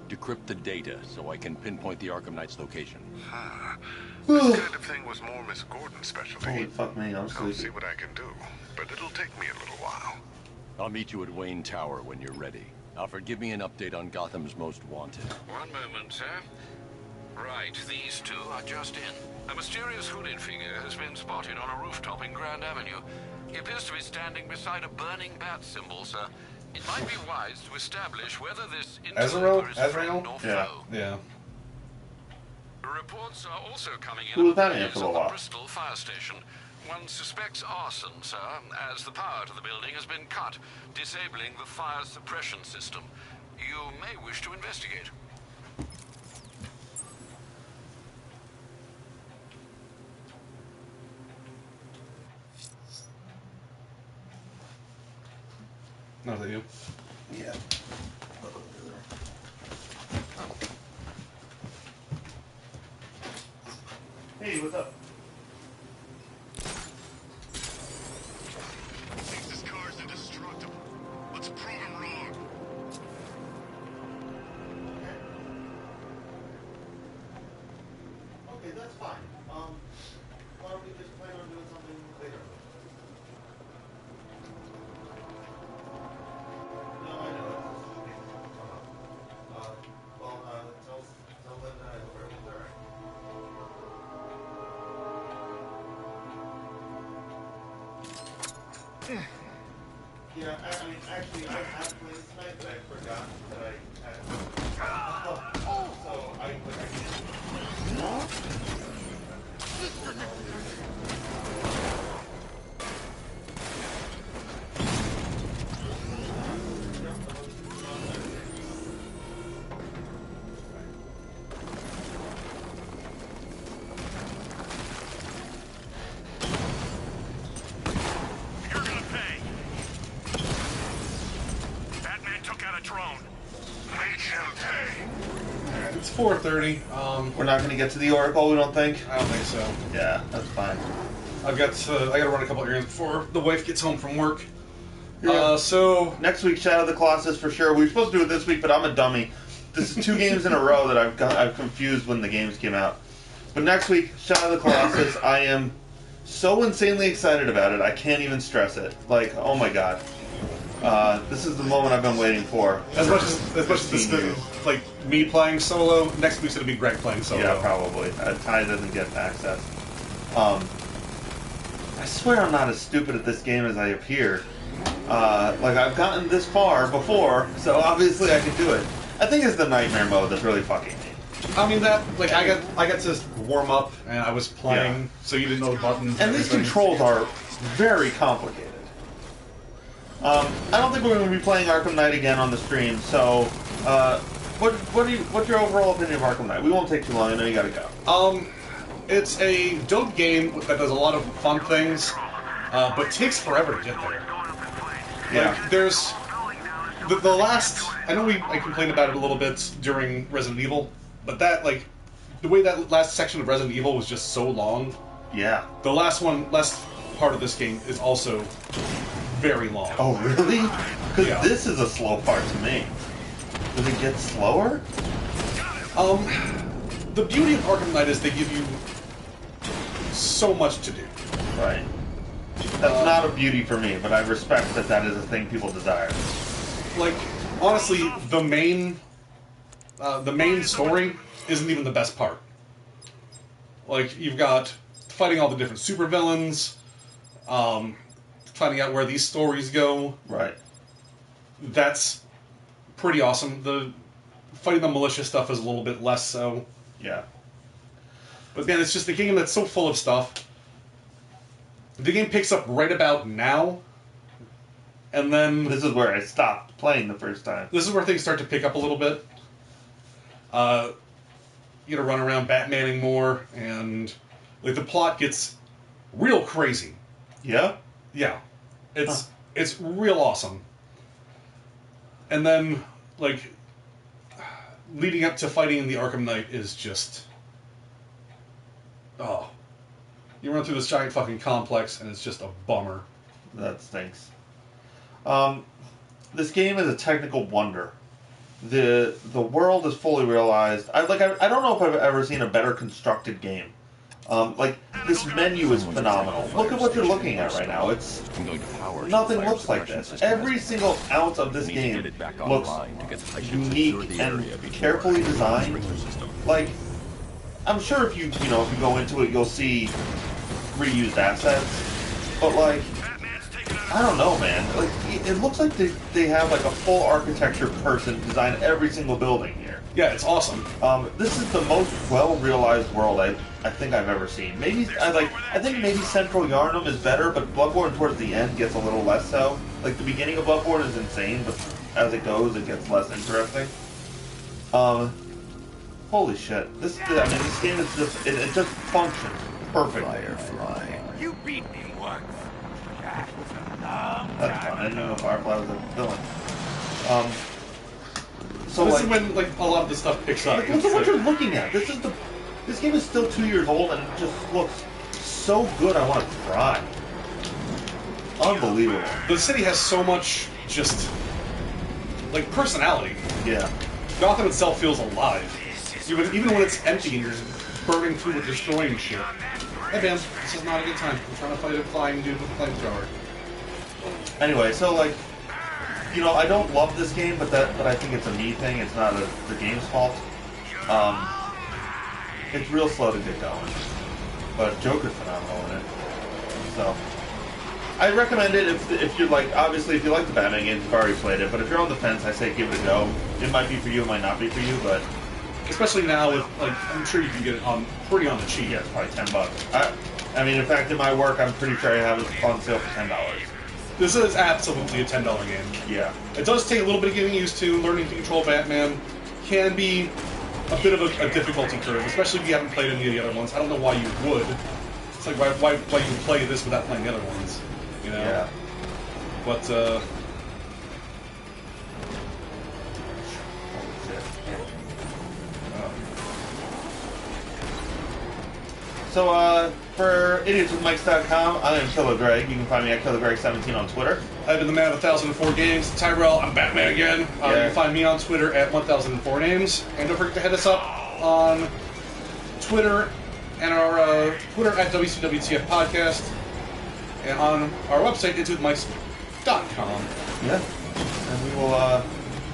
Decrypt the data so I can pinpoint the Arkham Knight's location. This kind of thing was more Miss Gordon's specialty. Holy fuck me, I'm I'll sleepy. see what I can do, but it'll take me a little while. I'll meet you at Wayne Tower when you're ready. Alfred, give me an update on Gotham's Most Wanted. One moment, sir. Right, these two are just in. A mysterious hooded figure has been spotted on a rooftop in Grand Avenue. He appears to be standing beside a burning bat symbol, sir. It might be wise to establish whether this interloper is friend or foe. Yeah. Reports are also coming in Who was about that in blaze for a at the while? Bristol fire station. One suspects arson, sir, as the power to the building has been cut, disabling the fire suppression system. You may wish to investigate. No, is that you? Yeah. Hey, what's up? This car's indestructible. Let's prove him wrong. Okay, that's fine. Why Yeah, I mean, actually, I had plans tonight, but I forgot that I had. So I You're gonna pay. Batman took out a drone. They shall pay. It's 4:30. We're not going to get to the Oracle, we don't think? I don't think so. Yeah, that's fine. I got to run a couple errands before the wife gets home from work. Yeah. So next week, Shadow of the Colossus for sure. We were supposed to do it this week, but I'm a dummy. This is 2 games in a row that I've confused when the games came out. But next week, Shadow of the Colossus, I am so insanely excited about it. I can't even stress it. Like, oh my god, this is the moment I've been waiting for. As much as this has been like me playing solo, next week's gonna be Greg playing solo. Yeah, probably. Ty doesn't get access. I swear I'm not as stupid at this game as I appear. Like, I've gotten this far before, so obviously I can do it. I think it's the nightmare mode that's really fucking me. I mean that, like, I got to warm up and I was playing, so you didn't know the buttons. And these controls are very complicated. I don't think we're going to be playing Arkham Knight again on the stream, so what's your overall opinion of Arkham Knight? We won't take too long. I know you got to go. It's a dope game that does a lot of fun things, but takes forever to get there. Yeah. Like, there's the last. I know I complained about it a little bit during Resident Evil, but that, like, the way that last section of Resident Evil was just so long. Yeah. The last part of this game is also very long. Oh, really? Because Yeah. this is a slow part to me. Does it get slower? The beauty of Arkham Knight is they give you so much to do. Right. That's not a beauty for me, but I respect that that is a thing people desire. Like, honestly, the main story isn't even the best part. Like, you've got fighting all the different supervillains, finding out where these stories go. Right. That's pretty awesome. The fighting the militia stuff is a little bit less so. Yeah. But man, it's just a game that's so full of stuff. The game picks up right about now, and then This is where I stopped playing the first time. this is where things start to pick up a little bit. You gotta run around Batmaning more, and like the plot gets real crazy. Yeah? Yeah, it's real awesome. And then, like, leading up to fighting in the Arkham Knight is just, oh, you run through this giant fucking complex, and it's just a bummer. That stinks. This game is a technical wonder. The world is fully realized. I don't know if I've ever seen a better constructed game. Like, this menu is phenomenal. Look at what you're looking at right now. It's nothing looks like this. Every single ounce of this game looks unique and carefully designed. Like, I'm sure if you go into it, you'll see reused assets, but like, I don't know, man. Like, it looks like they have like a full architecture person design every single building here. Yeah, it's awesome. This is the most well-realized world I think I've ever seen. Maybe I think maybe Central Yarnum is better, but Bloodborne towards the end gets a little less so. Like, the beginning of Bloodborne is insane, but as it goes, it gets less interesting. Holy shit! This game is just it just functions perfectly. Firefly. You beat me once. That's fun. I didn't know Firefly was a villain. So this like, is when like a lot of the stuff picks up. look at what you're looking at. This game is still 2 years old and it just looks so good. I want to cry. Unbelievable. The city has so much just like personality. Yeah. Gotham itself feels alive. Even when it's empty and you're burning through and destroying shit. Hey, Bam, this is not a good time. I'm trying to fight a flying dude with a flamethrower. Anyway, so like, I don't love this game, but I think it's a me thing. It's not the game's fault. It's real slow to get going, but Joker's phenomenal in it. So, I recommend it if you're like, obviously if you like the Batman games, you've already played it. But if you're on the fence, I say give it a go. It might be for you, it might not be for you, but especially now with like, I'm sure you can get it on pretty on the cheap. Yeah, it's probably $10. I mean, in fact, in my work, I'm pretty sure I have it on sale for $10. This is absolutely a $10 game. Yeah. It does take a little bit of getting used to. Learning to control Batman can be a bit of a difficulty curve, especially if you haven't played any of the other ones. I don't know why you would. It's like, why you play this without playing the other ones? You know? Yeah. But, So, for idiotswithmics.com, I am Killer Greg. You can find me at KillerGreg17 on Twitter. I've been the man of 1,004 games. Tyrell, I'm Batman again. You can find me on Twitter at 1,004 names. And don't forget to hit us up on Twitter and our Twitter at WCWTF Podcast. And on our website, idiotswithmics.com. Yeah. And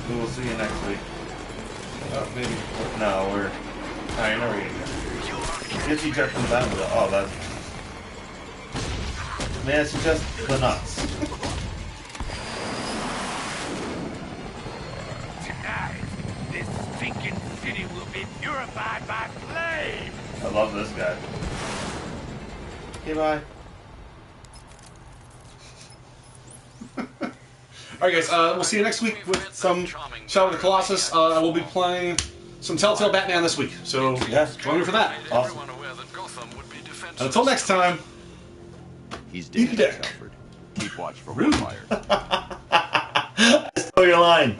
we will see you next week. Maybe. No, we're... I know we're If you check from that, oh, that's... May I suggest the nuts? Tonight, this stinking city will be purified by flame! I love this guy. Okay, bye. Alright guys, we'll see you next week with some Shadow of the Colossus. I will be playing some Telltale Batman this week, so join me for that. Awesome. And until next time, he's dead. Alfred. Keep watch for Wildfire. I stole your line.